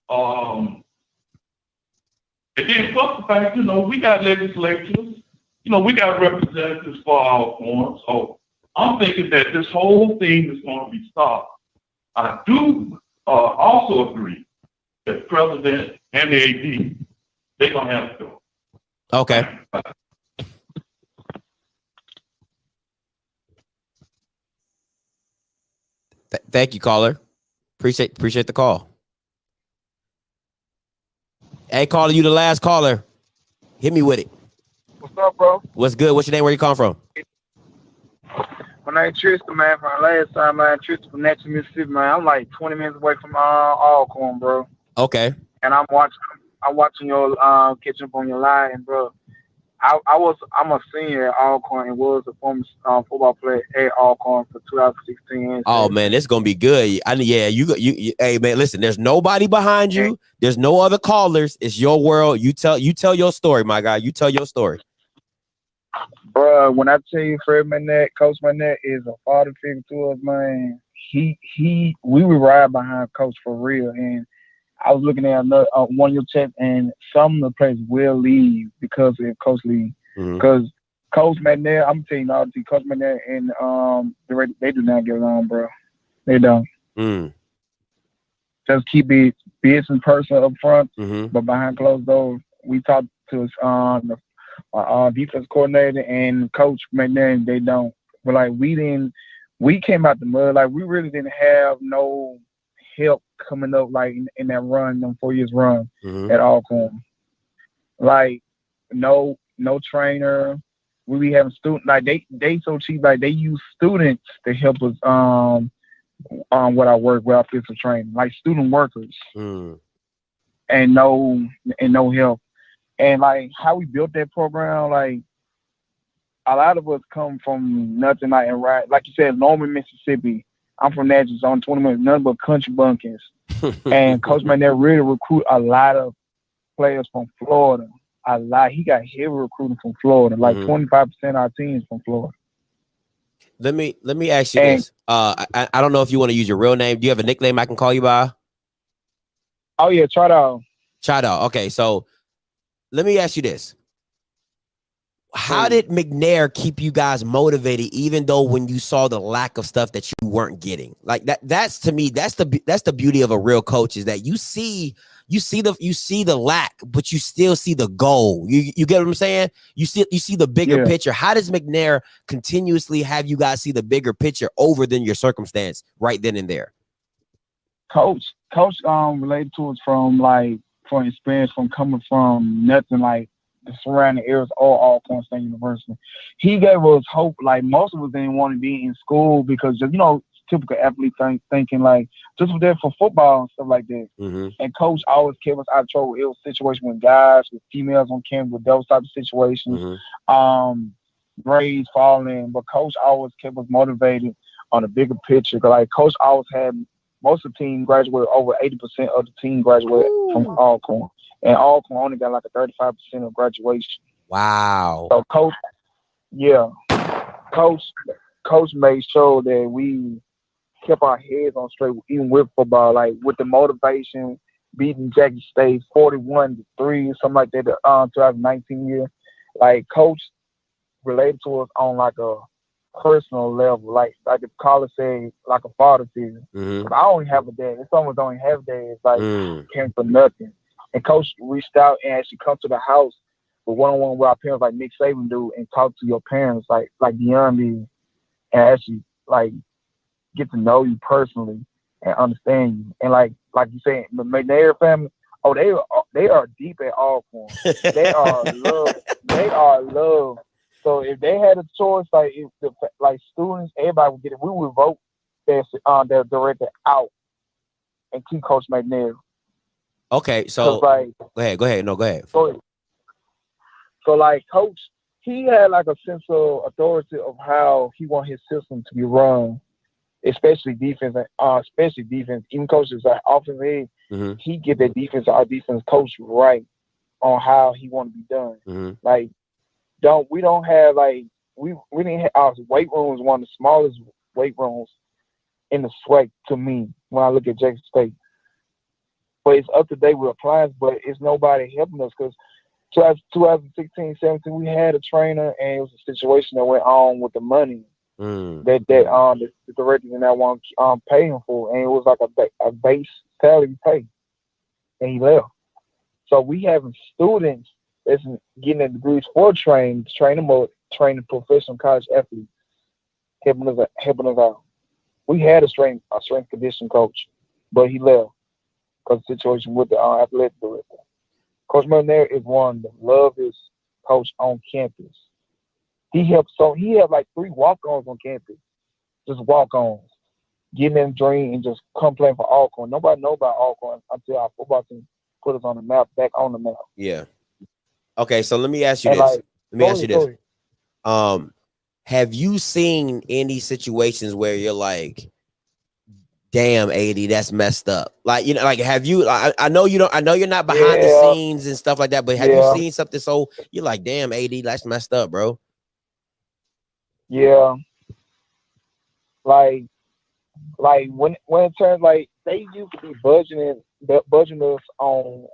And then plus the fact, we got legislatures, we got representatives for Alcorn. So I'm thinking that this whole thing is going to be stopped. I do also agree that the president and the AD, they're going to have to go. Okay. Thank you, caller. Appreciate the call. Hey, caller, you the last caller. Hit me with it. What's up, bro? What's good? What's your name? Where you come from? My name Tristan, man. From last time, man. Tristan from Natchez, Mississippi, man. I'm like 20 minutes away from Alcorn, bro. Okay. And I'm watching your catching up on your line, bro. I'm a senior at Alcorn and was a former football player at Alcorn for 2016. Oh man, it's gonna be good. You hey man, listen, there's nobody behind you. There's no other callers. It's your world. You tell your story, my guy. You tell your story. Bro, when I tell you Fred Mcnair, Coach Mcnair is a father figure to us, man. We would ride behind Coach for real. And I was looking at another one of your chats, and some of the players will leave because of Coach Lee. Because Coach Mcnair, I'm telling you, obviously, Coach Mcnair and they do not get along, bro. They don't. Just keep it business person up front, but behind closed doors, we talked to our defense coordinator and Coach Mcnair, and they don't. But like we came out the mud, like we really didn't have no help coming up like in that run, them 4 years run at Alcorn. Like no trainer. We be having students like they so cheap, like they use students to help us what I work with offensive training, like student workers. And no help. And like how we built that program, like a lot of us come from nothing, like and right, like you said, Norman, Mississippi. I'm from Natchez, on 20 minutes, nothing but country bunkers. And Coach Mcnair really recruit a lot of players from Florida. A lot. He got heavy recruiting from Florida. Like 25% of our teams from Florida. Let me ask you this. I don't know if you want to use your real name. Do you have a nickname I can call you by? Oh yeah, Chado. Okay, so let me ask you this. how did McNair keep you guys motivated, even though when you saw the lack of stuff that you weren't getting? Like that's to me, that's the beauty of a real coach, is that you see the lack, but you still see the goal. You get what I'm saying? You see the bigger picture. How does McNair continuously have you guys see the bigger picture over than your circumstance right then and there? Coach related to us from experience from coming from nothing, like the surrounding areas or Alcorn State University. He gave us hope. Like, most of us didn't want to be in school because, you know, typical athlete thinking like just was there for football and stuff like that. And coach always kept us out of trouble. It was situations with guys, with females on campus, with those type of situations. Grades falling, but coach always kept us motivated on a bigger picture. Like, coach always had most of the team graduated, over 80% of the team graduated from Alcorn. And Alcorn only got like a 35% of graduation. Wow. So coach made sure that we kept our heads on straight, even with football, like with the motivation, beating Jackson State 41-3, something like that, 2019 year. Like, coach related to us on like a personal level, like the caller said, like a father figure. I only have a dad. If someone don't have a dad, it's like caring for nothing. And coach reached out and actually come to the house with one-on-one with our parents, like Nick Saban do, and talk to your parents, like beyond me, and actually like get to know you personally and understand you. And like you said, the McNair family, they are deep at Alcorn. They are love. They are love. So if they had a choice, like students, everybody would get it. We would vote their director out and keep Coach McNair. Okay, so go ahead. No, go ahead. So like, coach, he had like a sense of authority of how he want his system to be run, especially defense. Even coaches like offensive head, he get that defense, our defense coach right on how he want to be done. Like, we don't have like we didn't have our weight room is one of the smallest weight rooms in the SWAC to me when I look at Jackson State. But it's up to date with appliance, but it's nobody helping us because 2016-17 we had a trainer and it was a situation that went on with the money that the director did not want to pay him for, and it was like a base salary pay, and he left. So we having students that's getting their degrees for training professional college athletes, helping us out. We had a strength conditioning coach, but he left because of the situation with the athletic director. Coach Mcnair is one of the loveliest coach on campus. He had like 3 walk-ons on campus, just walk-ons, getting them dream and just come playing for Alcorn. Nobody know about Alcorn until our football team put us on the map, back on the map. Yeah. Okay, so let me ask you this. Have you seen any situations where you're like, damn, AD, that's messed up? Like, you know, like, have you, I know you're not behind the scenes and stuff like that, but have you seen something so you're like, damn, AD, that's messed up, bro? Yeah. Like when it turns, like, they used to be budgeting us on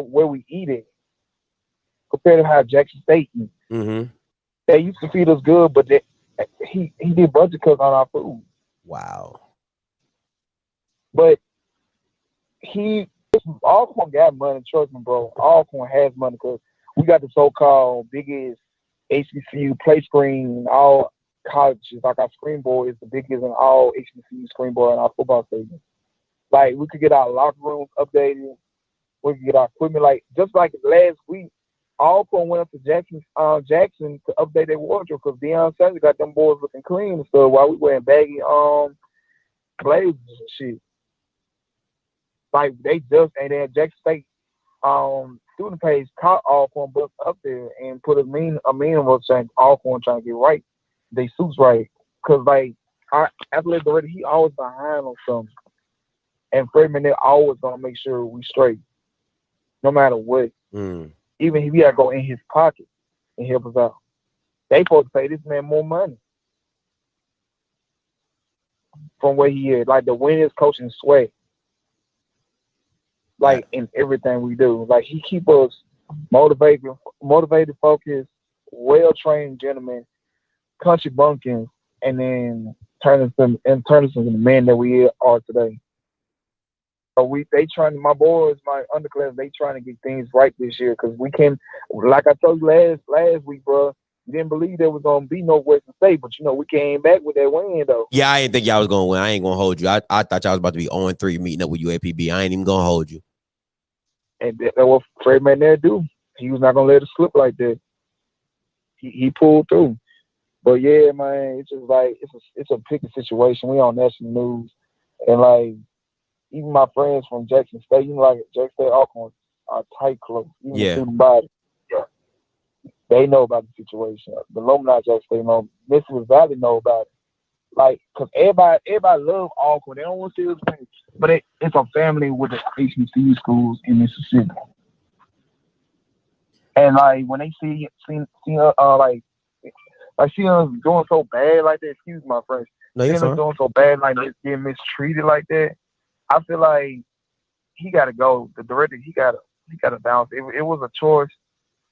where we eat it compared to how Jackson State eat. They used to feed us good, but he did budget cuts on our food. Wow. But Alcorn got money, trust me, bro. Alcorn has money because we got the so-called biggest HBCU play screen in all colleges. Like, our screen board is the biggest in all HBCU screen board in our football stadium. Like, we could get our locker rooms updated. We could get our equipment. Like, just like last week, Alcorn went up to Jackson to update their wardrobe because Deion Sanders got them boys looking clean and stuff while we wearing baggy blazers and shit. Like, they just, and then Jackson State student page caught Alcorn books up there and put a meme was saying Alcorn trying to get right, they suits right. Because, like, our athletic director, he always behind on something. And Freddman, they're always going to make sure we straight, no matter what. Even if we got to go in his pocket and help us out. They supposed to pay this man more money from where he is. Like, the winners coaching SWAC. Like, in everything we do. Like, he keep us motivated, focused, well-trained gentlemen, country bumpkins, and then turn us into the men that we are today. So my boys, my underclass, they trying to get things right this year because we can, like I told you last week, bro. We didn't believe there was gonna be no Western State, but we came back with that win though. Yeah, I didn't think y'all was gonna win. I ain't gonna hold you. I thought y'all was about to be 0-3 meeting up with UAPB. I ain't even gonna hold you. And that's what Fred Mcnair do. He was not gonna let it slip like that. He pulled through. But yeah, man, it's just like it's a picky situation. We on national news, and like even my friends from Jackson State, like Jackson State, Alcorn, are tight close. Even the student body, they know about the situation. The alumni Jackson State know. Mississippi Valley know about it. Like, cause everybody love Alcorn. They don't want to see us win, but it's a family with the HBCU schools in Mississippi. And like when they see us doing so bad like that, excuse my French, seeing us doing so bad like this, getting mistreated like that, I feel like he gotta go. The director, he gotta bounce. It was a choice.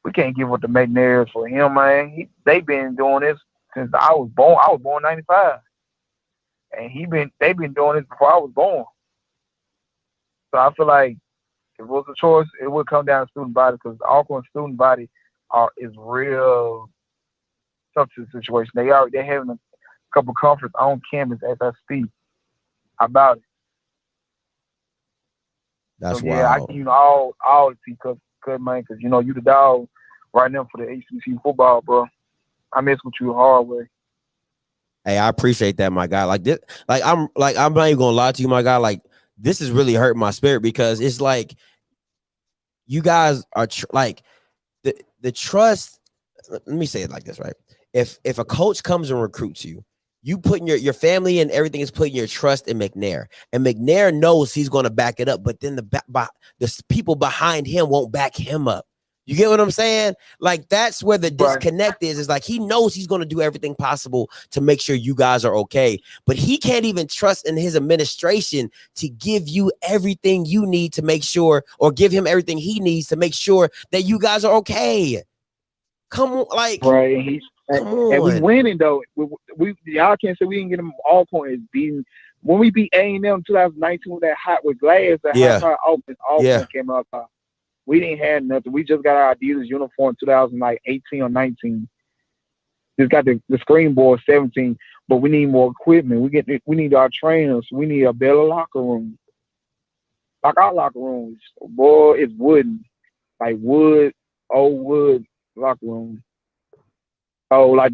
We can't give up the Mcnair for him, man. They been doing this since I was born. I was born in '95, and they been doing this before I was born. So I feel like if it was a choice, it would come down to student body because the Alcorn student body is real tough to the situation. They're having a couple conferences on campus as I speak about it. That's so, yeah, wild. I give you all the tea, good man, because you the dog right now for the HBCU football, bro. I mess with you hard way. Hey, I appreciate that, my guy. Like this, I'm not even gonna lie to you, my guy. Like this is really hurting my spirit because it's like you guys are like the trust. Let me say it like this, right? If a coach comes and recruits you, you putting your family and everything is putting your trust in Mcnair, and Mcnair knows he's going to back it up, but then the people behind him won't back him up. You get what I'm saying? Like that's where the disconnect is. Is like he knows he's going to do everything possible to make sure you guys are okay, but he can't even trust in his administration to give you everything you need to make sure, or give him everything he needs to make sure that you guys are okay. Come on, like right. Come on. And we winning though. We y'all can't say we didn't get them all points beating. When we beat A&M in 2019 with that hot with glass, that all came out. We didn't have nothing. We just got our Adidas uniform 2018 or 19. Just got the screen board 17, but we need more equipment. We need our trainers. We need a better locker room. Like our locker rooms, boy, it's wooden, like old wood locker room. Oh, like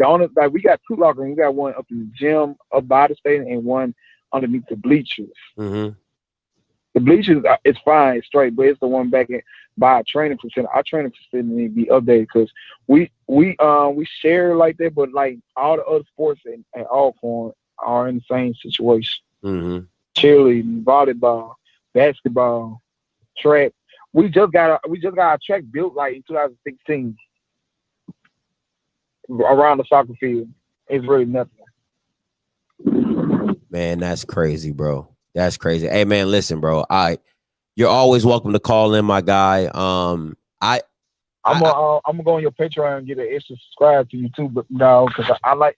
we got two locker rooms. We got one up in the gym, up by the stadium, and one underneath the bleachers. Mm-hmm. The bleachers, it's fine, it's straight, but it's the one back by our training facility. Our training facility need to be updated because we share like that, but like all the other sports at Alcorn are in the same situation. Mm-hmm. Cheerleading, volleyball, basketball, track. We just got our track built like in 2016 around the soccer field. It's really nothing. Man, that's crazy, bro. That's crazy. Hey, man, listen, bro. You're always welcome to call in, my guy. I'm gonna go on your Patreon and get an extra subscribe to you too, but no, because I like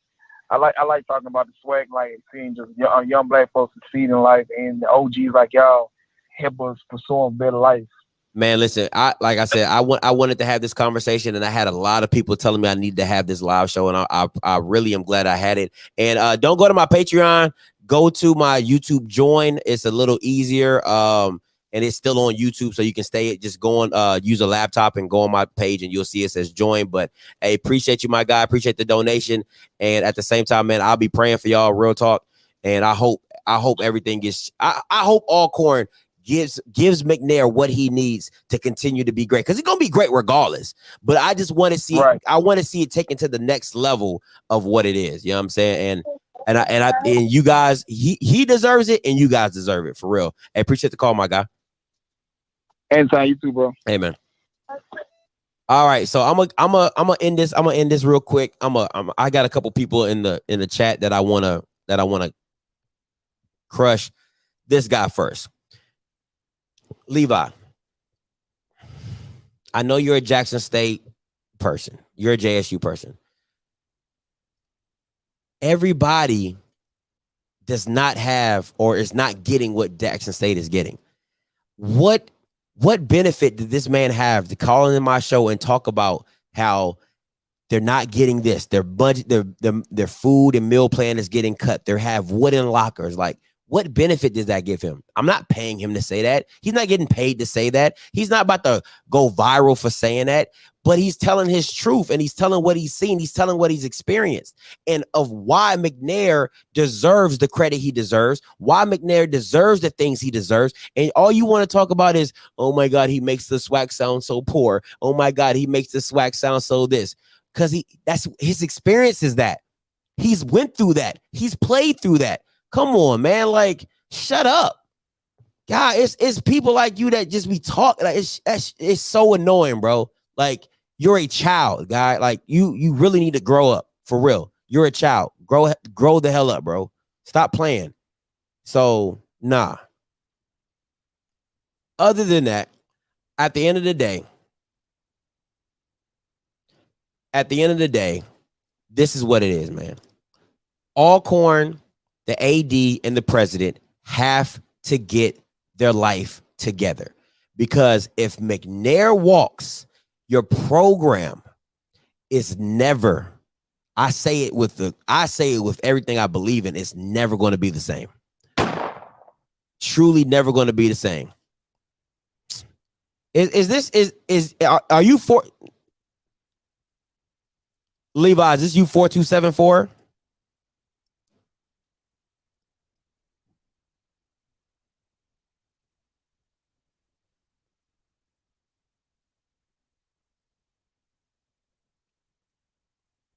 talking about the SWAC, like seeing just young black folks succeed in life, and the OGs like y'all help us pursue a better life. Man, listen, like I said, I wanted to have this conversation, and I had a lot of people telling me I need to have this live show, and I really am glad I had it. And don't go to my Patreon. Go to my YouTube join. It's a little easier. And it's still on YouTube, so you can just go on, use a laptop and go on my page, and you'll see it says join. But hey, appreciate you, my guy. Appreciate the donation. And at the same time, man, I'll be praying for y'all, real talk. And I hope everything gets, I hope Alcorn gives Mcnair what he needs to continue to be great, because he's gonna be great regardless. But I just want to see I want to see it taken to the next level of what it is. You know what I'm saying? And you guys, he deserves it, and you guys deserve it for real. I appreciate the call, my guy. Anytime, you too, bro. Hey, man. All right, so I'm gonna end this. I'm gonna end this real quick. I got a couple people in the chat that I wanna crush. This guy first. Levi, I know you're a Jackson State person. You're a JSU person. Everybody does not have or is not getting what Jackson State is getting. What benefit did this man have to call in my show and talk about how they're not getting this? Their budget, their food and meal plan is getting cut. They have wooden lockers. Like, what benefit does that give him? I'm not paying him to say that. He's not getting paid to say that. He's not about to go viral for saying that, but he's telling his truth and he's telling what he's seen. He's telling what he's experienced and of why Mcnair deserves the credit he deserves, why Mcnair deserves the things he deserves. And all you want to talk about is, oh my God, he makes the SWAC sound so poor. Oh my God, he makes the SWAC sound so this. Because that's his experience is that. He's went through that. He's played through that. Come on, man. Like, shut up. God, it's people like you that just be talking. Like, it's so annoying, bro. Like, you're a child, guy. Like, you really need to grow up. For real. You're a child. Grow the hell up, bro. Stop playing. So, nah. Other than that, at the end of the day, this is what it is, man. Alcorn, the AD, and the president have to get their life together. Because if Mcnair walks, your program is never, I say it with everything I believe in, it's never going to be the same. Truly never going to be the same. Are you for Levi, is this you 4274?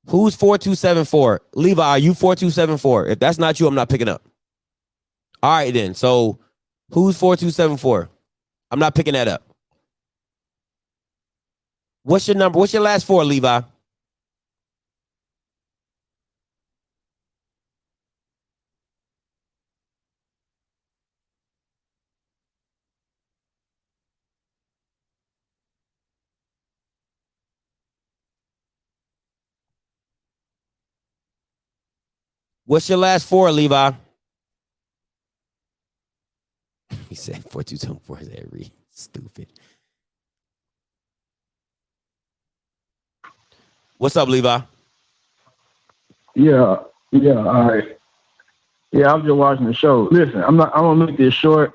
Who's 4274? Levi, are you 4274? If that's not you, I'm not picking up. All right, then. So who's 4274? I'm not picking that up. What's your number? What's your last four, Levi? What's your last four, Levi? He said 4274 is every stupid. What's up, Levi? Yeah, all right. Yeah, I'm just watching the show. Listen, I'm gonna make this short.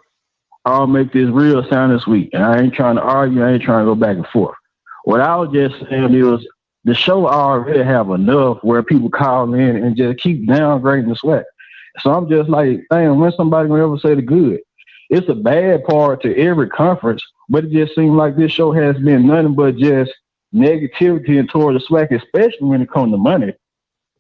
I'll make this real sound this week. And I ain't trying to argue, I ain't trying to go back and forth. What I was just saying is the show already have enough where people call in and just keep downgrading the SWAC. So I'm just like, damn, when somebody gonna ever say the good? It's a bad part to every conference, but it just seems like this show has been nothing but just negativity toward the SWAC, especially when it comes to money.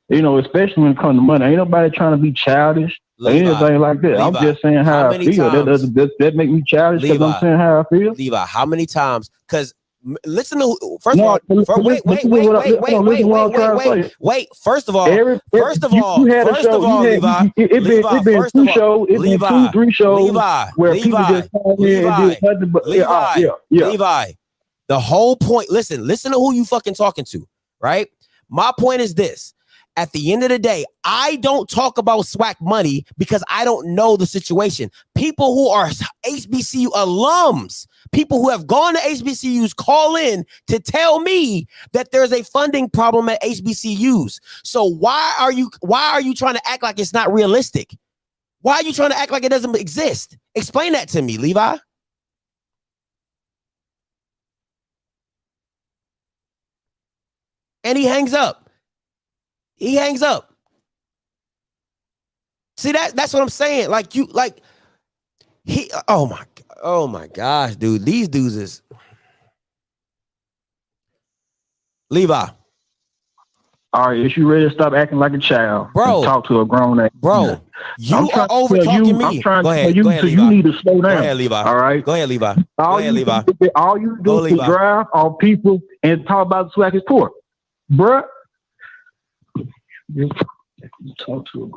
You know, especially when it comes to money. Ain't nobody trying to be childish or anything like that. I'm just saying how I feel. That make me childish because I'm saying how I feel. Levi, how many times? Because listen to first of all. Wait. First of all, Levi. It's been two shows. It's been 2-3 shows where people just call in and do nothing but Levi. The whole point. Listen to who you fucking talking to, right? My point is this. At the end of the day, I don't talk about SWAC money because I don't know the situation. People who are HBCU alums, people who have gone to HBCUs call in to tell me that there's a funding problem at HBCUs. So why are you trying to act like it's not realistic? Why are you trying to act like it doesn't exist? Explain that to me, Levi. And he hangs up. See, that's what I'm saying. Oh my gosh, dude. These dudes is Levi. All right, is you ready to stop acting like a child? Bro. And talk to a grown man. Bro, you are over talking me. I'm trying to tell you, so you need to slow down. Go ahead, Levi. All right. Go ahead, Levi. All you do is drive on people and talk about the SWAC is poor. Bruh. Talk to him.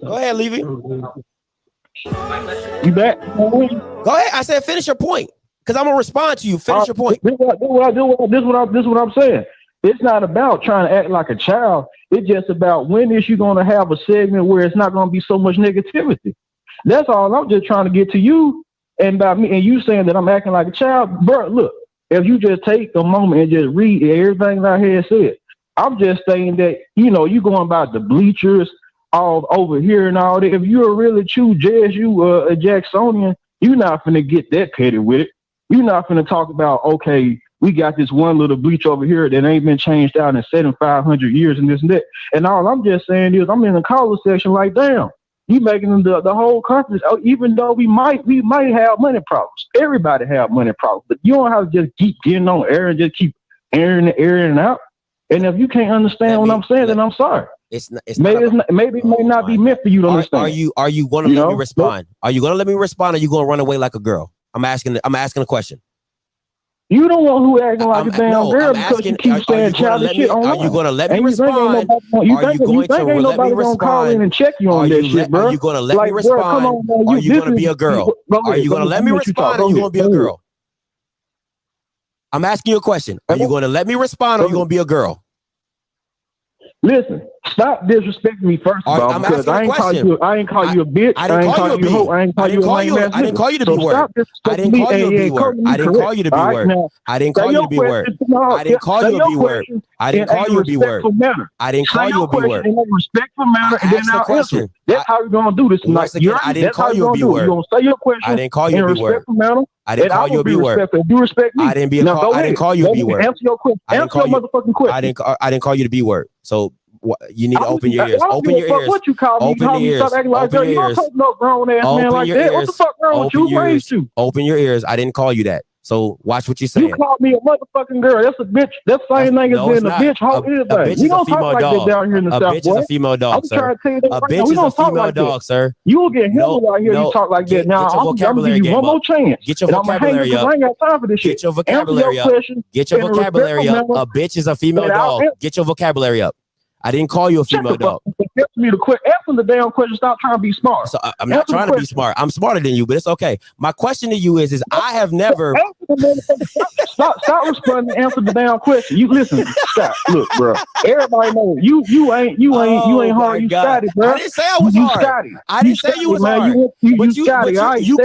Go ahead, Levi. You back? Go ahead. I said finish your point because I'm gonna respond to you. Finish your point. This is what I'm saying. It's not about trying to act like a child. It's just about when is you going to have a segment where it's not going to be so much negativity. That's all I'm just trying to get to you and about me and you saying that I'm acting like a child. Bro, look, if you just take a moment and just read everything that I had said, I'm just saying that, you know, you going about the bleachers all over here and all that. If you're a really true a Jacksonian, you're not finna get that petty with it. You're not finna talk about, okay, we got this one little bleach over here that ain't been changed out in 700-500 years and this and that. And all I'm just saying is I'm in the collar section like, damn, you making the whole conference, even though we might have money problems. Everybody have money problems, but you don't have to just keep getting on air and just keep airing out. And if you can't understand what I'm saying, then I'm sorry. Maybe it may not be meant for you to understand. Are you going to let me respond? Are you going to let me respond? Or are you going to run away like a girl? I'm asking a question. You don't want who acting like a damn girl because you keep saying childish shit online. Are you going to let me respond? You think ain't nobody going to call in and check you on that shit, bro? Are you going to let me respond? Are you going to be a girl? Are you going to let me respond? Or are you going to be a girl? I'm asking you a question. Are you going to let me respond? Or are you going to be a girl? Listen, stop disrespecting me first of all, because I ain't call you a bitch. I ain't call you a hoe. I ain't call you a lame ass nigga. I didn't call you to be word. I didn't call you to be word. I didn't call you to be word. I didn't call you to be word. I didn't call you to be word. I didn't call you to be word. I didn't call you to be word. In a respectful manner, and then I'll answer. That's how we're gonna do this tonight. I didn't call you to be word. You're gonna say your question. I didn't call you to be word. I didn't call you to be word. You respect me. I didn't call you to be word. Answer your question. Answer your motherfucking question. I didn't call you to be word. So you need to open your ears. Open your ears. What you call me? Open your ears. Stop acting like that. You don't talk no grown ass man like that. What the fuck wrong with you? Raised you. Open your ears. I didn't call you that. So watch what you're saying. You called me a motherfucking girl. That's a bitch. That's the same thing as being a bitch. Hoe anything. We don't talk like that down here in the South. A bitch is a female dog, sir. I'm trying to tell you that a bitch is a female dog, sir. You will get held out here. You talk like that. Now I'm gonna give you one more chance. Get your vocabulary up. I ain't got time for this shit. Get your vocabulary up. Get your vocabulary up. A bitch is a female dog. Get your vocabulary up. I didn't call you a female dog. Answer the damn question. Stop trying to be smart. So I'm not trying to be smart. I'm smarter than you, but it's okay. My question to you is I have never. Stop responding. Answer the damn question. You listen. Stop. Look, bro. Everybody knows you ain't hard. You Scotty, bro. I didn't say I was hard. Scotty. I didn't say you was hard. But you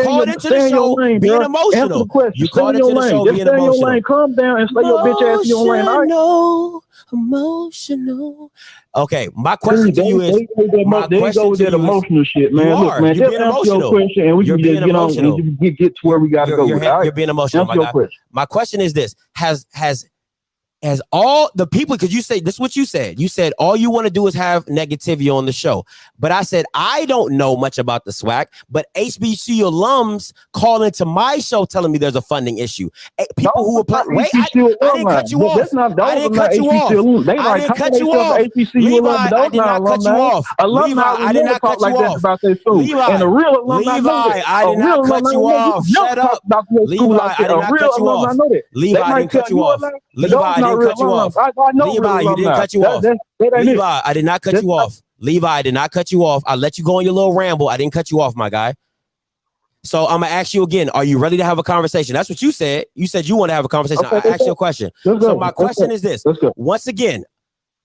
called into the show being emotional. You called into the show being emotional. Calm down and stay your bitch ass in your lane. Emotional. Okay, my question to you is emotional shit, man. Look, man, just answer your question and we can just get on and get to where we gotta go. You're being emotional, my guy. My question is this: Has all the people, because you say this is what you said. You said all you want to do is have negativity on the show. But I said I don't know much about the SWAC, but HBCU alums call into my show telling me there's a funding issue. People who were playing. Wait, I didn't cut you off. I didn't cut you off. I didn't cut you off. Levi, I did not cut you off. Levi, I did not cut you off. Levi, I did not cut you off. Shut up. Levi, I did not cut you off. Levi, I didn't cut you off. Levi, I didn't cut you off. Levi, you didn't cut you off. Levi, I did not cut you off. Levi, I did not cut you off. I let you go on your little ramble. I didn't cut you off, my guy. So I'm gonna ask you again. Are you ready to have a conversation? That's what you said. You said you want to have a conversation. I asked you a question. So my question is this. Once again,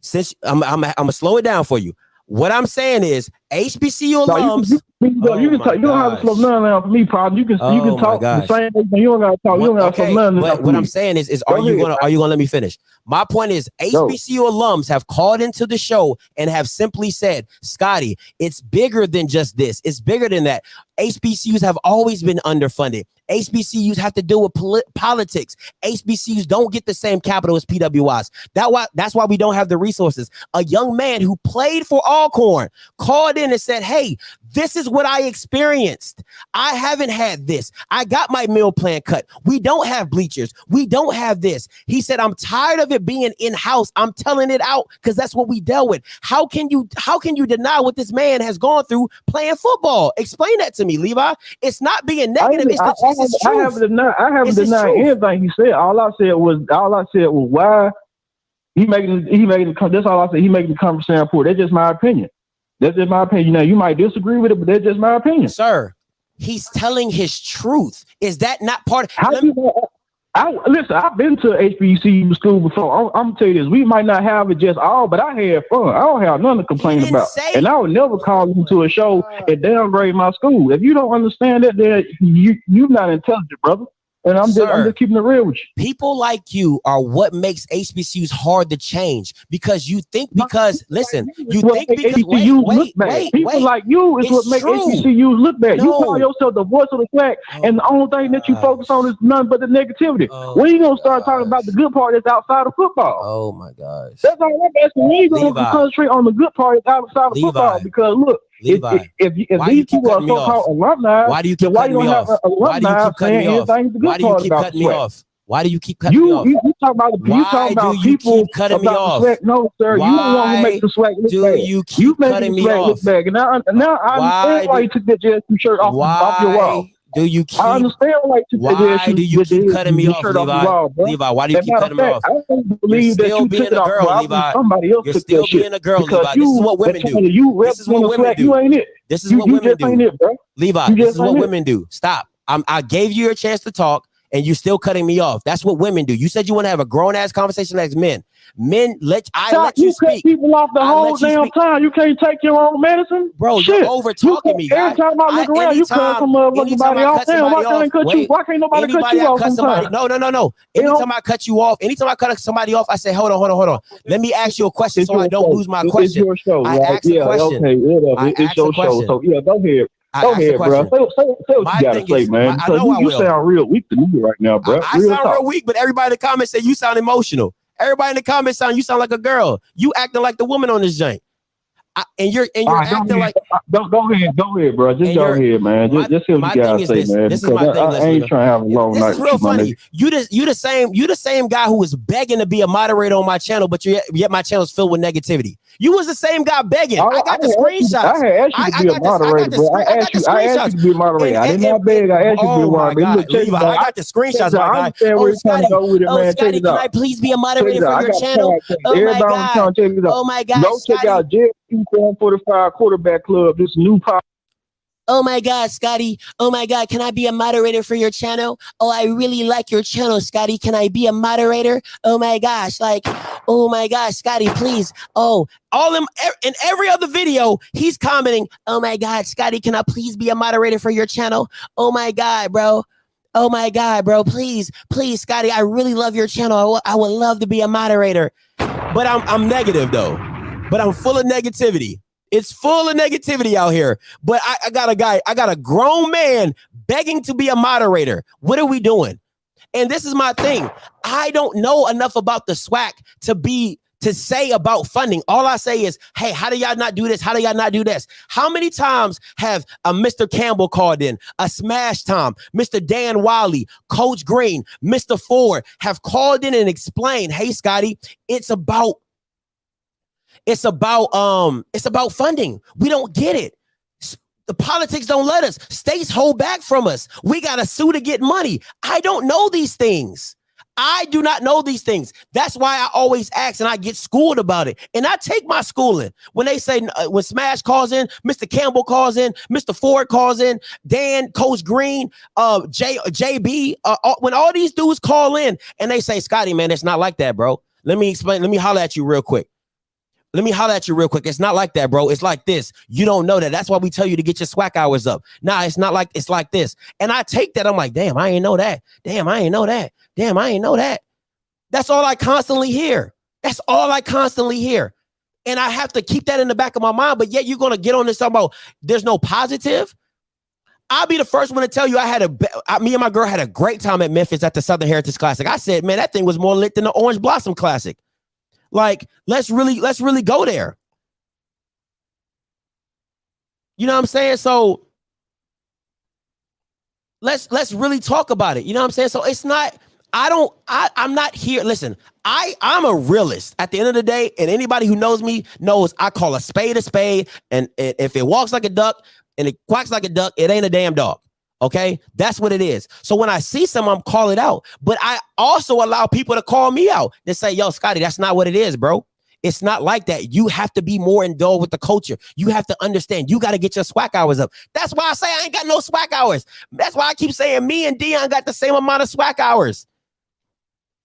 since I'm gonna slow it down for you. What I'm saying is HBCU alums. You don't have to slow none down for me, problem. You can talk the same thing. You don't gotta talk. You don't gotta slow none down. What I'm saying is are you gonna let me finish? My point is HBCU alums have called into the show and have simply said, Scotty, it's bigger than just this. It's bigger than that. HBCUs have always been underfunded. HBCUs have to deal with politics. HBCUs don't get the same capital as PWIs. That's why we don't have the resources. A young man who played for Alcorn called in and said, hey, this is what I experienced. I haven't had this. I got my meal plan cut. We don't have bleachers. We don't have this. He said, I'm tired of it being in-house. I'm telling it out because that's what we dealt with. How can you deny what this man has gone through playing football? Explain that to me, Levi. It's not being negative. I haven't denied anything he said. All I said was why he making that's all I said. He making the conversation poor. That's just my opinion. That's just my opinion. Now you might disagree with it, but that's just my opinion. Sir, he's telling his truth. Is that not part of Listen, I've been to HBCU school before. I'm gonna tell you this: we might not have it just all, but I had fun. I don't have nothing to complain about, and I would never call you to a show and downgrade my school. If you don't understand that, then you're not intelligent, brother. And I'm just keeping it real with you. People like you are what makes HBCUs hard to change because you think listen, you think because people like you is what make HBCUs look bad. You call yourself the voice of the SWAC, and the only thing that you focus on is nothing but the negativity. When are you gonna start talking about the good part that's outside of football? Oh my gosh. That's all I'm asking. When you gonna concentrate on the good part that's outside of football? Because look, if these people are so-called alumni, why do you keep cutting me off? Why do you keep cutting me off? Why do you keep cutting me off? Why do you keep cutting me off? You talk about people cutting me off? No, sir. You the one who makes the SWAC look bad. You keep cutting me off? Now I understand why you took that JSU shirt off your wall. Do you keep? I understand why you keep cutting me off, Levi? Why do you keep cutting me off? I don't believe that you took it off. Levi. Somebody else You're took still that shit. being a girl, Levi. This is what women do. This is what women do. You ain't it. This is what women do. Levi, this is what it. women do. Stop. I gave you a chance to talk, and you're still cutting me off. That's what women do. You said you want to have a grown ass conversation as men. Men, let you speak. Cut people off the whole damn time. You can't take your own medicine, bro. Shit. You're over talking me. Every time I look around, you cut somebody off. Why can't nobody cut you off sometimes? No. Anytime I cut you off, anytime I cut somebody off, I say, hold on. Let me ask you a question so I don't lose my question. It's your show. I ask a question. It's your show. So yeah, go ahead. Go ahead, bro. Say what you gotta say, man. You sound real weak to me right now, bro. I sound real weak, but everybody in the comments say you sound emotional. Everybody in the comments you sound like a girl. You acting like the woman on this joint. And you're acting like. Go ahead, bro. Just go ahead, man. Just hear what you gotta say, man. This is my thing. I ain't trying to have a long night. This is real funny. You the same guy who was begging to be a moderator on my channel, but yet my channel's filled with negativity. You was the same guy begging. I got the screenshots. I had asked you to be a moderator, bro. I asked you to be a moderator. I did not beg. I asked you to be a moderator. I got the screenshots, my guy. Scotty, can I please be a moderator for your channel? Oh my God. Don't check out JMAX 145 Quarterback Club. This new pop. Oh my God, Scotty. Oh my God, can I be a moderator for your channel? Oh, I really like your channel, Scotty. Can I be a moderator? Oh my gosh, oh my gosh, Scotty, please. Oh, in every other video, he's commenting, oh my God, Scotty, can I please be a moderator for your channel? Oh my God, bro. Oh my God, bro, please, Scotty, I really love your channel. I would love to be a moderator. But I'm negative though. But I'm full of negativity. It's full of negativity out here. But I got a grown man begging to be a moderator. What are we doing? And this is my thing. I don't know enough about the SWAC to say about funding. All I say is, hey, how do y'all not do this? How do y'all not do this? How many times have a Mr. Campbell called in, a Smash Tom, Mr. Dan Wiley, Coach Green, Mr. Ford have called in and explained, hey, Scotty, it's about funding. We don't get it. The politics don't let us. States hold back from us. We got to sue to get money. I don't know these things. I do not know these things. That's why I always ask and I get schooled about it. And I take my schooling. When they say, when Smash calls in, Mr. Campbell calls in, Mr. Ford calls in, Dan, Coach Green, JB, when all these dudes call in and they say, Scotty, man, it's not like that, bro. Let me explain. Let me holler at you real quick. It's not like that, bro. It's like this. You don't know that. That's why we tell you to get your SWAC hours up. Nah, it's not like, it's like this. And I take that. I'm like, damn, I ain't know that. Damn, I ain't know that. Damn, I ain't know that. That's all I constantly hear. And I have to keep that in the back of my mind. But yet you're going to get on this talking about there's no positive. I'll be the first one to tell you me and my girl had a great time at Memphis at the Southern Heritage Classic. I said, man, that thing was more lit than the Orange Blossom Classic. Like, let's really go there. You know what I'm saying? So let's really talk about it. You know what I'm saying? So it's not, I'm not here. Listen, I'm a realist at the end of the day, and anybody who knows me knows I call a spade, and if it walks like a duck and it quacks like a duck, it ain't a damn dog. Okay, that's what it is. So when I see someone, call it out, but I also allow people to call me out. They say, yo, Scotty, that's not what it is, bro. It's not like that. You have to be more indulged with the culture. You have to understand. You got to get your SWAC hours up. That's why I say I ain't got no SWAC hours. That's why I keep saying me and Dion got the same amount of SWAC hours.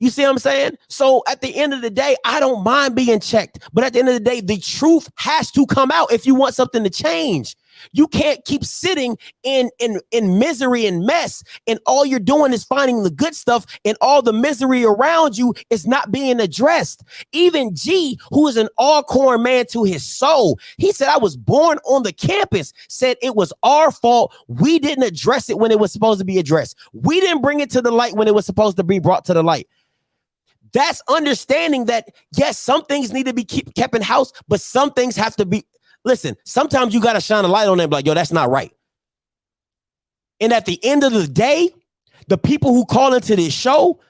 You see what I'm saying? So at the end of the day, I don't mind being checked. But at the end of the day, the truth has to come out if you want something to change. You can't keep sitting in misery and mess, and all you're doing is finding the good stuff, and all the misery around you is not being addressed. Even G, who is an Alcorn man to his soul, he said, I was born on the campus, said it was our fault. We didn't address it when it was supposed to be addressed. We didn't bring it to the light when it was supposed to be brought to the light. That's understanding that, yes, some things need to be kept in house, but some things have to be. Listen, sometimes you got to shine a light on them, like, yo, that's not right. And at the end of the day, the people who call into this show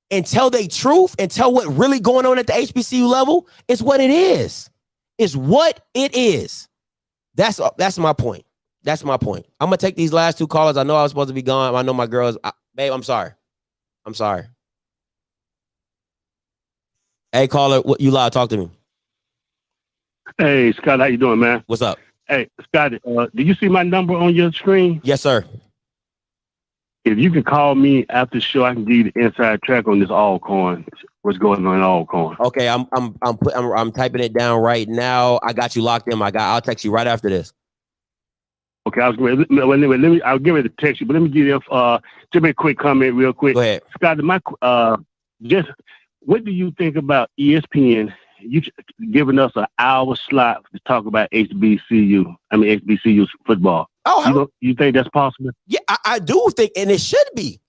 and tell their truth and tell what really going on at the HBCU level is what it is. It's what it is. That's my point. That's my point. I'm going to take these last two callers. I know I was supposed to be gone. I know my girls. Babe, I'm sorry. I'm sorry. Hey, caller, you live. Talk to me. Hey, Scott, how you doing, man? What's up? Hey, Scott, do you see my number on your screen? Yes, sir. If you can call me after the show, I can give you the inside track on this Alcorn. What's going on in Alcorn? Okay, I'm typing it down right now. I got you locked in, my guy. I'll text you right after this. Okay, I'll get ready to text you, but let me give you just a quick comment real quick. Go ahead. Scott, just what do you think about ESPN? You giving us an hour slot to talk about HBCU football. Oh, you think that's possible? Yeah, I do think, and it should be.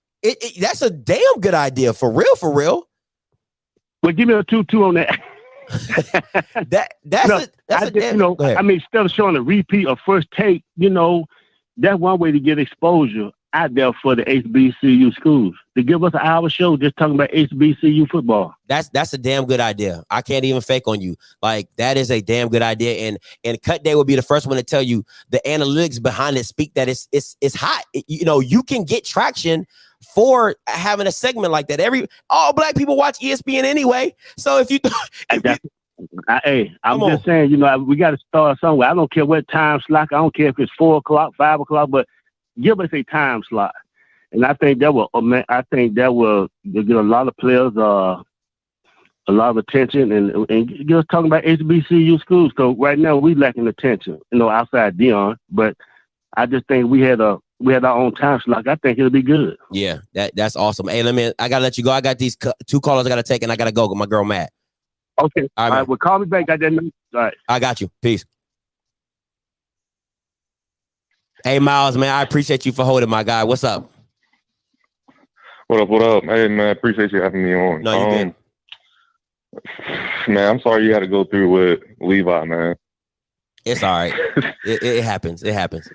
That's a damn good idea, for real, for real. Well, give me a 2-2 on that. I mean, instead of showing a repeat of first take, that's one way to get exposure out there for the HBCU schools, to give us an hour show just talking about HBCU football. That's a damn good idea. I can't even fake on you. Like, that is a damn good idea. And Cut Day will be the first one to tell you the analytics behind it speak that it's hot. You can get traction for having a segment like that. All black people watch ESPN anyway. So if you I'm just saying, we got to start somewhere. I don't care what time slot. I don't care if it's 4 o'clock, 5 o'clock, but give us a time slot. And I think that will get a lot of players a lot of attention and get us talking about HBCU schools. So right now we lacking attention, outside Dion. But I just think we had our own time slot. I think it'll be good. Yeah, that's awesome. Hey, I gotta let you go. I got these two callers I gotta take, and I gotta go with my girl Matt. Okay. All right. Well, call me back. Got that number. All right. I got you. Peace. Hey, Miles, man, I appreciate you for holding, my guy. What's up? What up? What up? Hey, man, I appreciate you having me on. No, you didn't. Man, I'm sorry you had to go through with Levi, man. It's all right. it happens. It happens.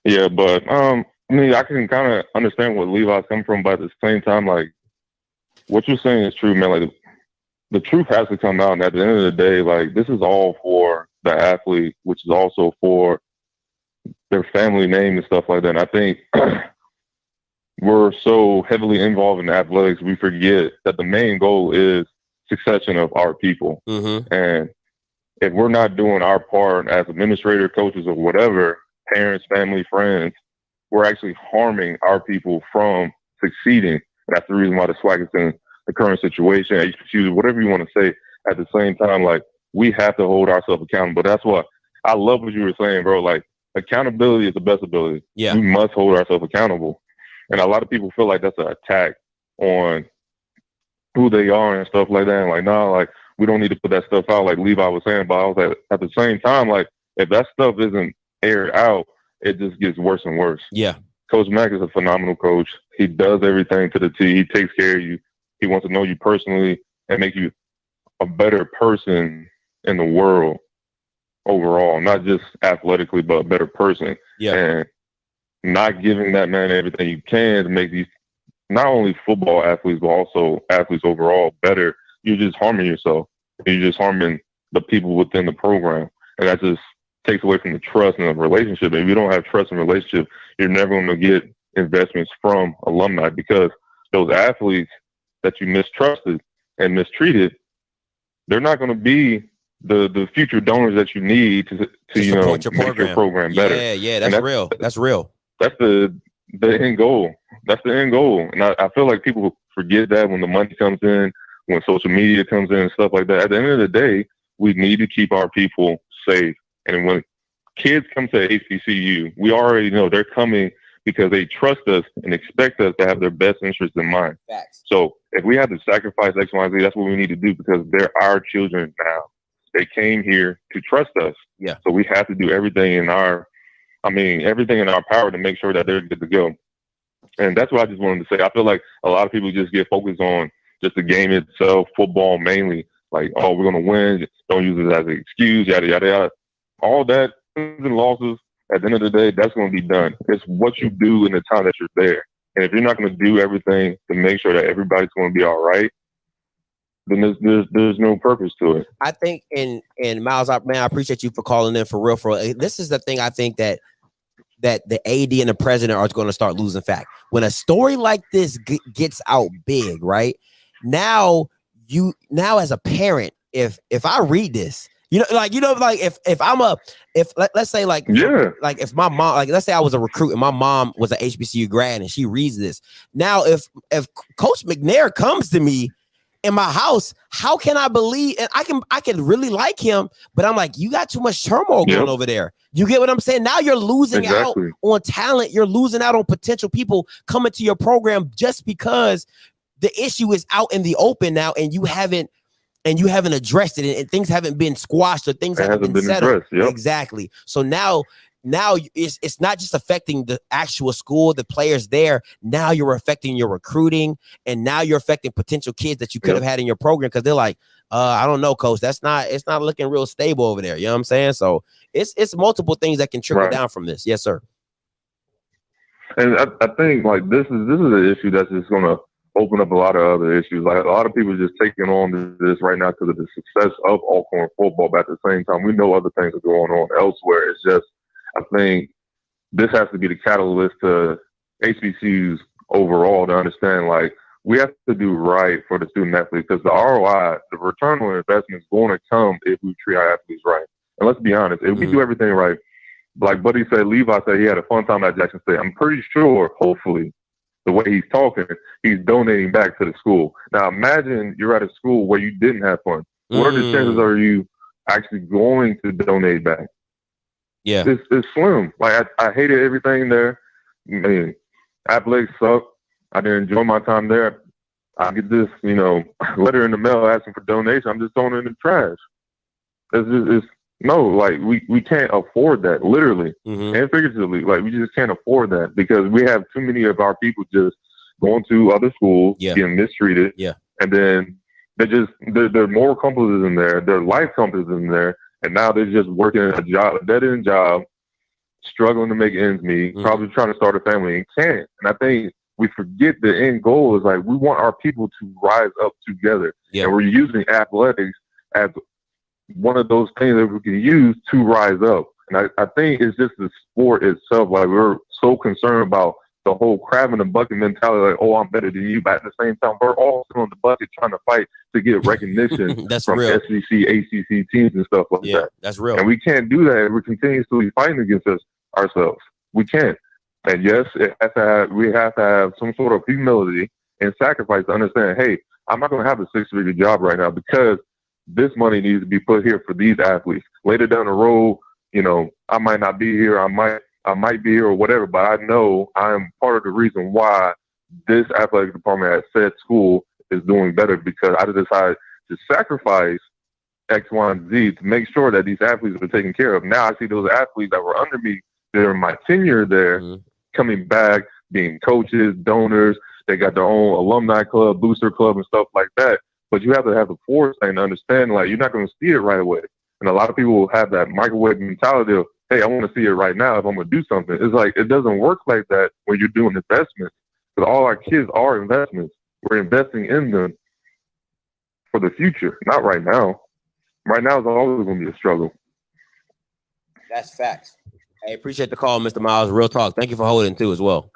Yeah, but I can kind of understand where Levi's coming from, but at the same time, like, what you're saying is true, man. Like, the truth has to come out, and at the end of the day, like, this is all for the athlete, which is also for their family name and stuff like that. And I think we're so heavily involved in athletics, we forget that the main goal is succession of our people. Mm-hmm. And if we're not doing our part as administrator, coaches, or whatever, parents, family, friends, we're actually harming our people from succeeding. That's the reason why the SWAC is in the current situation, HBCUs, whatever you want to say. At the same time, like, we have to hold ourselves accountable. That's what I love what you were saying, bro. Like, accountability is the best ability. Yeah. We must hold ourselves accountable. And a lot of people feel like that's an attack on who they are and stuff like that. And like, no, like, we don't need to put that stuff out, like Levi was saying. But I was like, at the same time, like, if that stuff isn't aired out, it just gets worse and worse. Yeah. Coach Mack is a phenomenal coach. He does everything to the T. He takes care of you. He wants to know you personally and make you a better person in the world overall, not just athletically, but a better person. Yeah. And not giving that man everything you can to make these not only football athletes, but also athletes overall better. You're just harming yourself. You're just harming the people within the program. And that just takes away from the trust and the relationship. If you don't have trust and relationship, you're never going to get investments from alumni, because those athletes that you mistrusted and mistreated, they're not going to be the future donors that you need to support your make your program better. Yeah, that's real. That's real. That's the end goal. That's the end goal. And I feel like people forget that when the money comes in, when social media comes in and stuff like that. At the end of the day, we need to keep our people safe. And when kids come to HBCU, we already know they're coming because they trust us and expect us to have their best interests in mind. Facts. So if we have to sacrifice X, Y, and Z, that's what we need to do because they're our children now. They came here to trust us. Yeah. So we have to do everything in our power to make sure that they're good to go. And that's what I just wanted to say. I feel like a lot of people just get focused on just the game itself, football mainly. Like, oh, we're going to win. Don't use it as an excuse, yada, yada, yada. All that, wins and losses, at the end of the day, that's going to be done. It's what you do in the time that you're there. And if you're not going to do everything to make sure that everybody's going to be all right, then there's no purpose to it. I think, and Miles, man, I appreciate you for calling in for real. This is the thing I think that the AD and the president are going to start losing fact. When a story like this gets out big, right? Now as a parent, if I read this, let's say if my mom, like, let's say I was a recruit and my mom was an HBCU grad and she reads this. Now, if Coach Mcnair comes to me in my house, how can I believe? And I can really like him, but I'm like, you got too much turmoil going over there. You get what I'm saying? Now you're losing out on talent. You're losing out on potential people coming to your program just because the issue is out in the open now, and you haven't addressed it, and things haven't been squashed or things haven't been settled. Yep. Exactly. So now it's not just affecting the actual school, the players there. Now you're affecting your recruiting, and now you're affecting potential kids that you could have had in your program because they're like, I don't know, coach. It's not looking real stable over there. You know what I'm saying? So it's multiple things that can trickle down from this. Yes, sir. And I think like this is an issue that's just gonna open up a lot of other issues. Like a lot of people are just taking on this right now because of the success of Alcorn football, but at the same time, we know other things are going on elsewhere. It's just, I think this has to be the catalyst to HBCUs overall to understand, like, we have to do right for the student athlete because the ROI, the return on investment is going to come if we treat our athletes right. And let's be honest, if we do everything right, like Buddy said, Levi said he had a fun time at Jackson State. I'm pretty sure, hopefully, the way he's talking, he's donating back to the school. Now, imagine you're at a school where you didn't have fun. What are the chances are you actually going to donate back? Yeah. It's slim. Like, I hated everything there. I mean, athletics suck. I didn't enjoy my time there. I get this, letter in the mail asking for donation. I'm just throwing it in the trash. We can't afford that, literally and figuratively. Like, we just can't afford that because we have too many of our people just going to other schools, getting mistreated. Yeah. And then their moral compass is in there, their life compass is in there, and now they're just working a dead-end job, struggling to make ends meet, probably trying to start a family and can't. And I think we forget the end goal is like we want our people to rise up together. Yeah. And we're using athletics as one of those things that we can use to rise up. And I think it's just the sport itself. Like, we're so concerned about the whole crab in the bucket mentality, like, oh, I'm better than you. But at the same time, we're all still in the bucket trying to fight to get recognition from real. SEC, ACC teams and stuff like that. That's real. And we can't do that if we're continuously fighting against ourselves. We can't. And yes, we have to have some sort of humility and sacrifice to understand, hey, I'm not going to have a 6-figure job right now because this money needs to be put here for these athletes. Later down the road, I might not be here. I might be here or whatever, but I know I am part of the reason why this athletic department at said school is doing better because I decided to sacrifice X, Y, and Z to make sure that these athletes are taken care of. Now I see those athletes that were under me during my tenure there coming back, being coaches, donors. They got their own alumni club, booster club, and stuff like that. But you have to have the foresight and understand, like, you're not going to see it right away. And a lot of people will have that microwave mentality of, hey, I want to see it right now if I'm going to do something. It's like, it doesn't work like that when you're doing investments. Because all our kids are investments. We're investing in them for the future, not right now. Right now is always going to be a struggle. That's facts. I appreciate the call, Mr. Miles. Real talk. Thank you for holding too as well.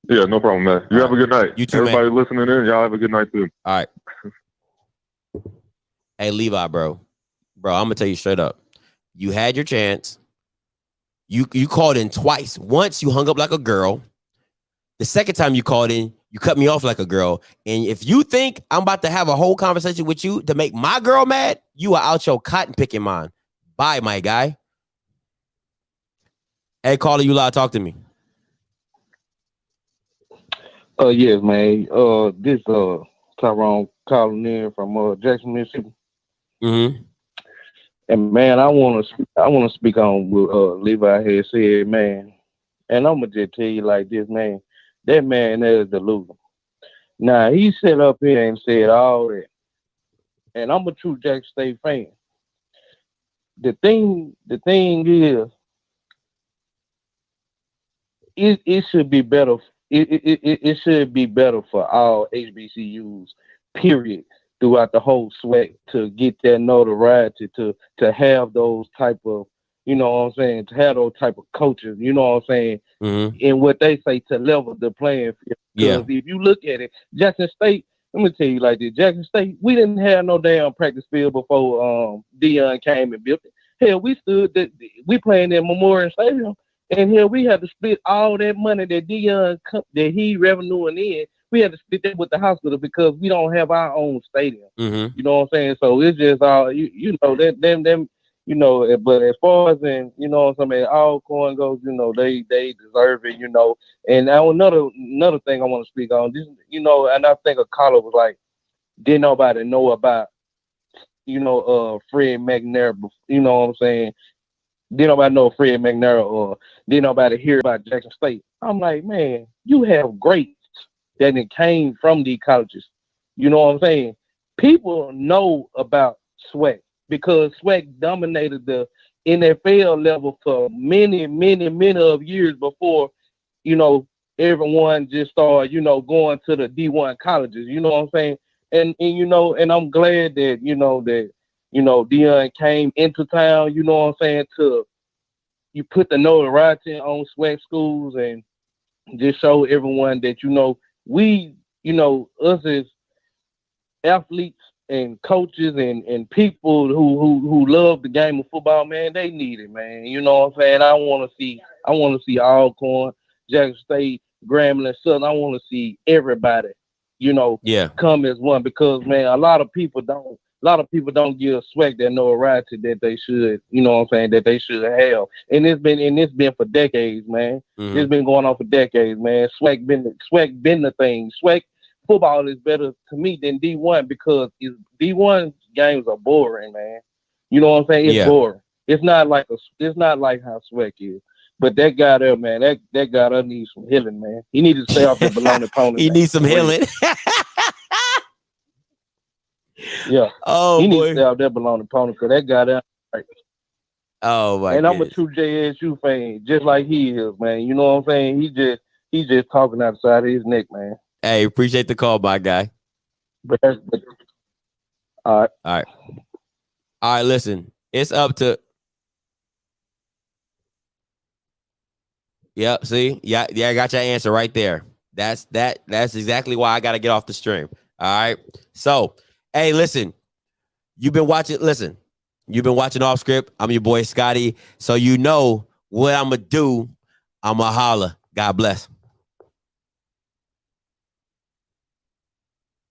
Yeah, no problem, man. You have a good night. You too, everybody man. Listening in, y'all have a good night too. All right. Hey, Levi, bro, I'm gonna tell you straight up. You had your chance. You called in twice. Once you hung up like a girl. The second time you called in, You cut me off like a girl. And if you think I'm about to have a whole conversation with you to make my girl mad, you are out your cotton picking mind. Bye, my guy. Hey, caller, you live. Talk to me. Yes, man. This Tyrone calling in from Jackson, Mississippi. Mm-hmm. And man, I want to speak on what Levi had said, man. And I'm gonna just tell you like this, man. That man there is delusional. Now he sat up here and said all that, and I'm a true Jackson State fan. The thing is, it should be better. It should be better for all HBCUs, period, throughout the whole SWAC to get that notoriety, to have those type of, you know what I'm saying, to have those type of coaches, you know what I'm saying, and what they say to level the playing field. Because if you look at it, Jackson State, let me tell you like this, Jackson State, we didn't have no damn practice field before Dion came and built it. Hell, we playing in Memorial Stadium. And here we had to split all that money that Dion that he revenuing in. We had to split that with the hospital because we don't have our own stadium. You know what I'm saying? So it's just all you know that them you know. But as far as in you know what I'm saying, Alcorn goes, you know they deserve it. You know. And now another thing I want to speak on this, you know, and I think a caller was like, didn't nobody know about you know Fred Mcnair? You know what I'm saying? Didn't nobody know Fred Mcnair or didn't nobody hear about Jackson State? I'm like, man, you have greats that came from these colleges. You know what I'm saying? People know about SWAC because SWAC dominated the NFL level for many of years before, you know, everyone just started, you know, going to the D1 colleges. You know what I'm saying? And you know, and I'm glad that, you know, Dion came into town, you know what I'm saying, you put the notoriety on SWAC schools and just show everyone that, you know, we, you know, us as athletes and coaches and people who love the game of football, man, they need it, man. You know what I'm saying? I want to see Alcorn, Jackson State, Grambling, Southern. I want to see everybody, you know, come as one because, man, a lot of people don't give SWAC that notoriety that they should, you know what I'm saying, that they should have. And it's been for decades, man. It's been going on for decades, man. SWAC been the thing. SWAC football is better to me than D1 because D1 games are boring, man. You know what I'm saying? It's boring. It's not like how SWAC is. But that guy there, man, that guy there needs some healing, man. He needs to stay off the baloney pony. He needs some healing. Yeah. Oh, he boy. needs to stay out there baloney pony because that guy there. Right. Oh my. And goodness. I'm a true JSU fan, just like he is, man. You know what I'm saying? He just talking outside of his neck, man. Hey, appreciate the call, my guy. All right. Listen, it's up to. Yep. See, I got your answer right there. That's exactly why I got to get off the stream. All right. So, hey, listen, you've been watching Off Script. I'm your boy Scotty. So you know what I'm gonna do. I'm gonna holler. God bless.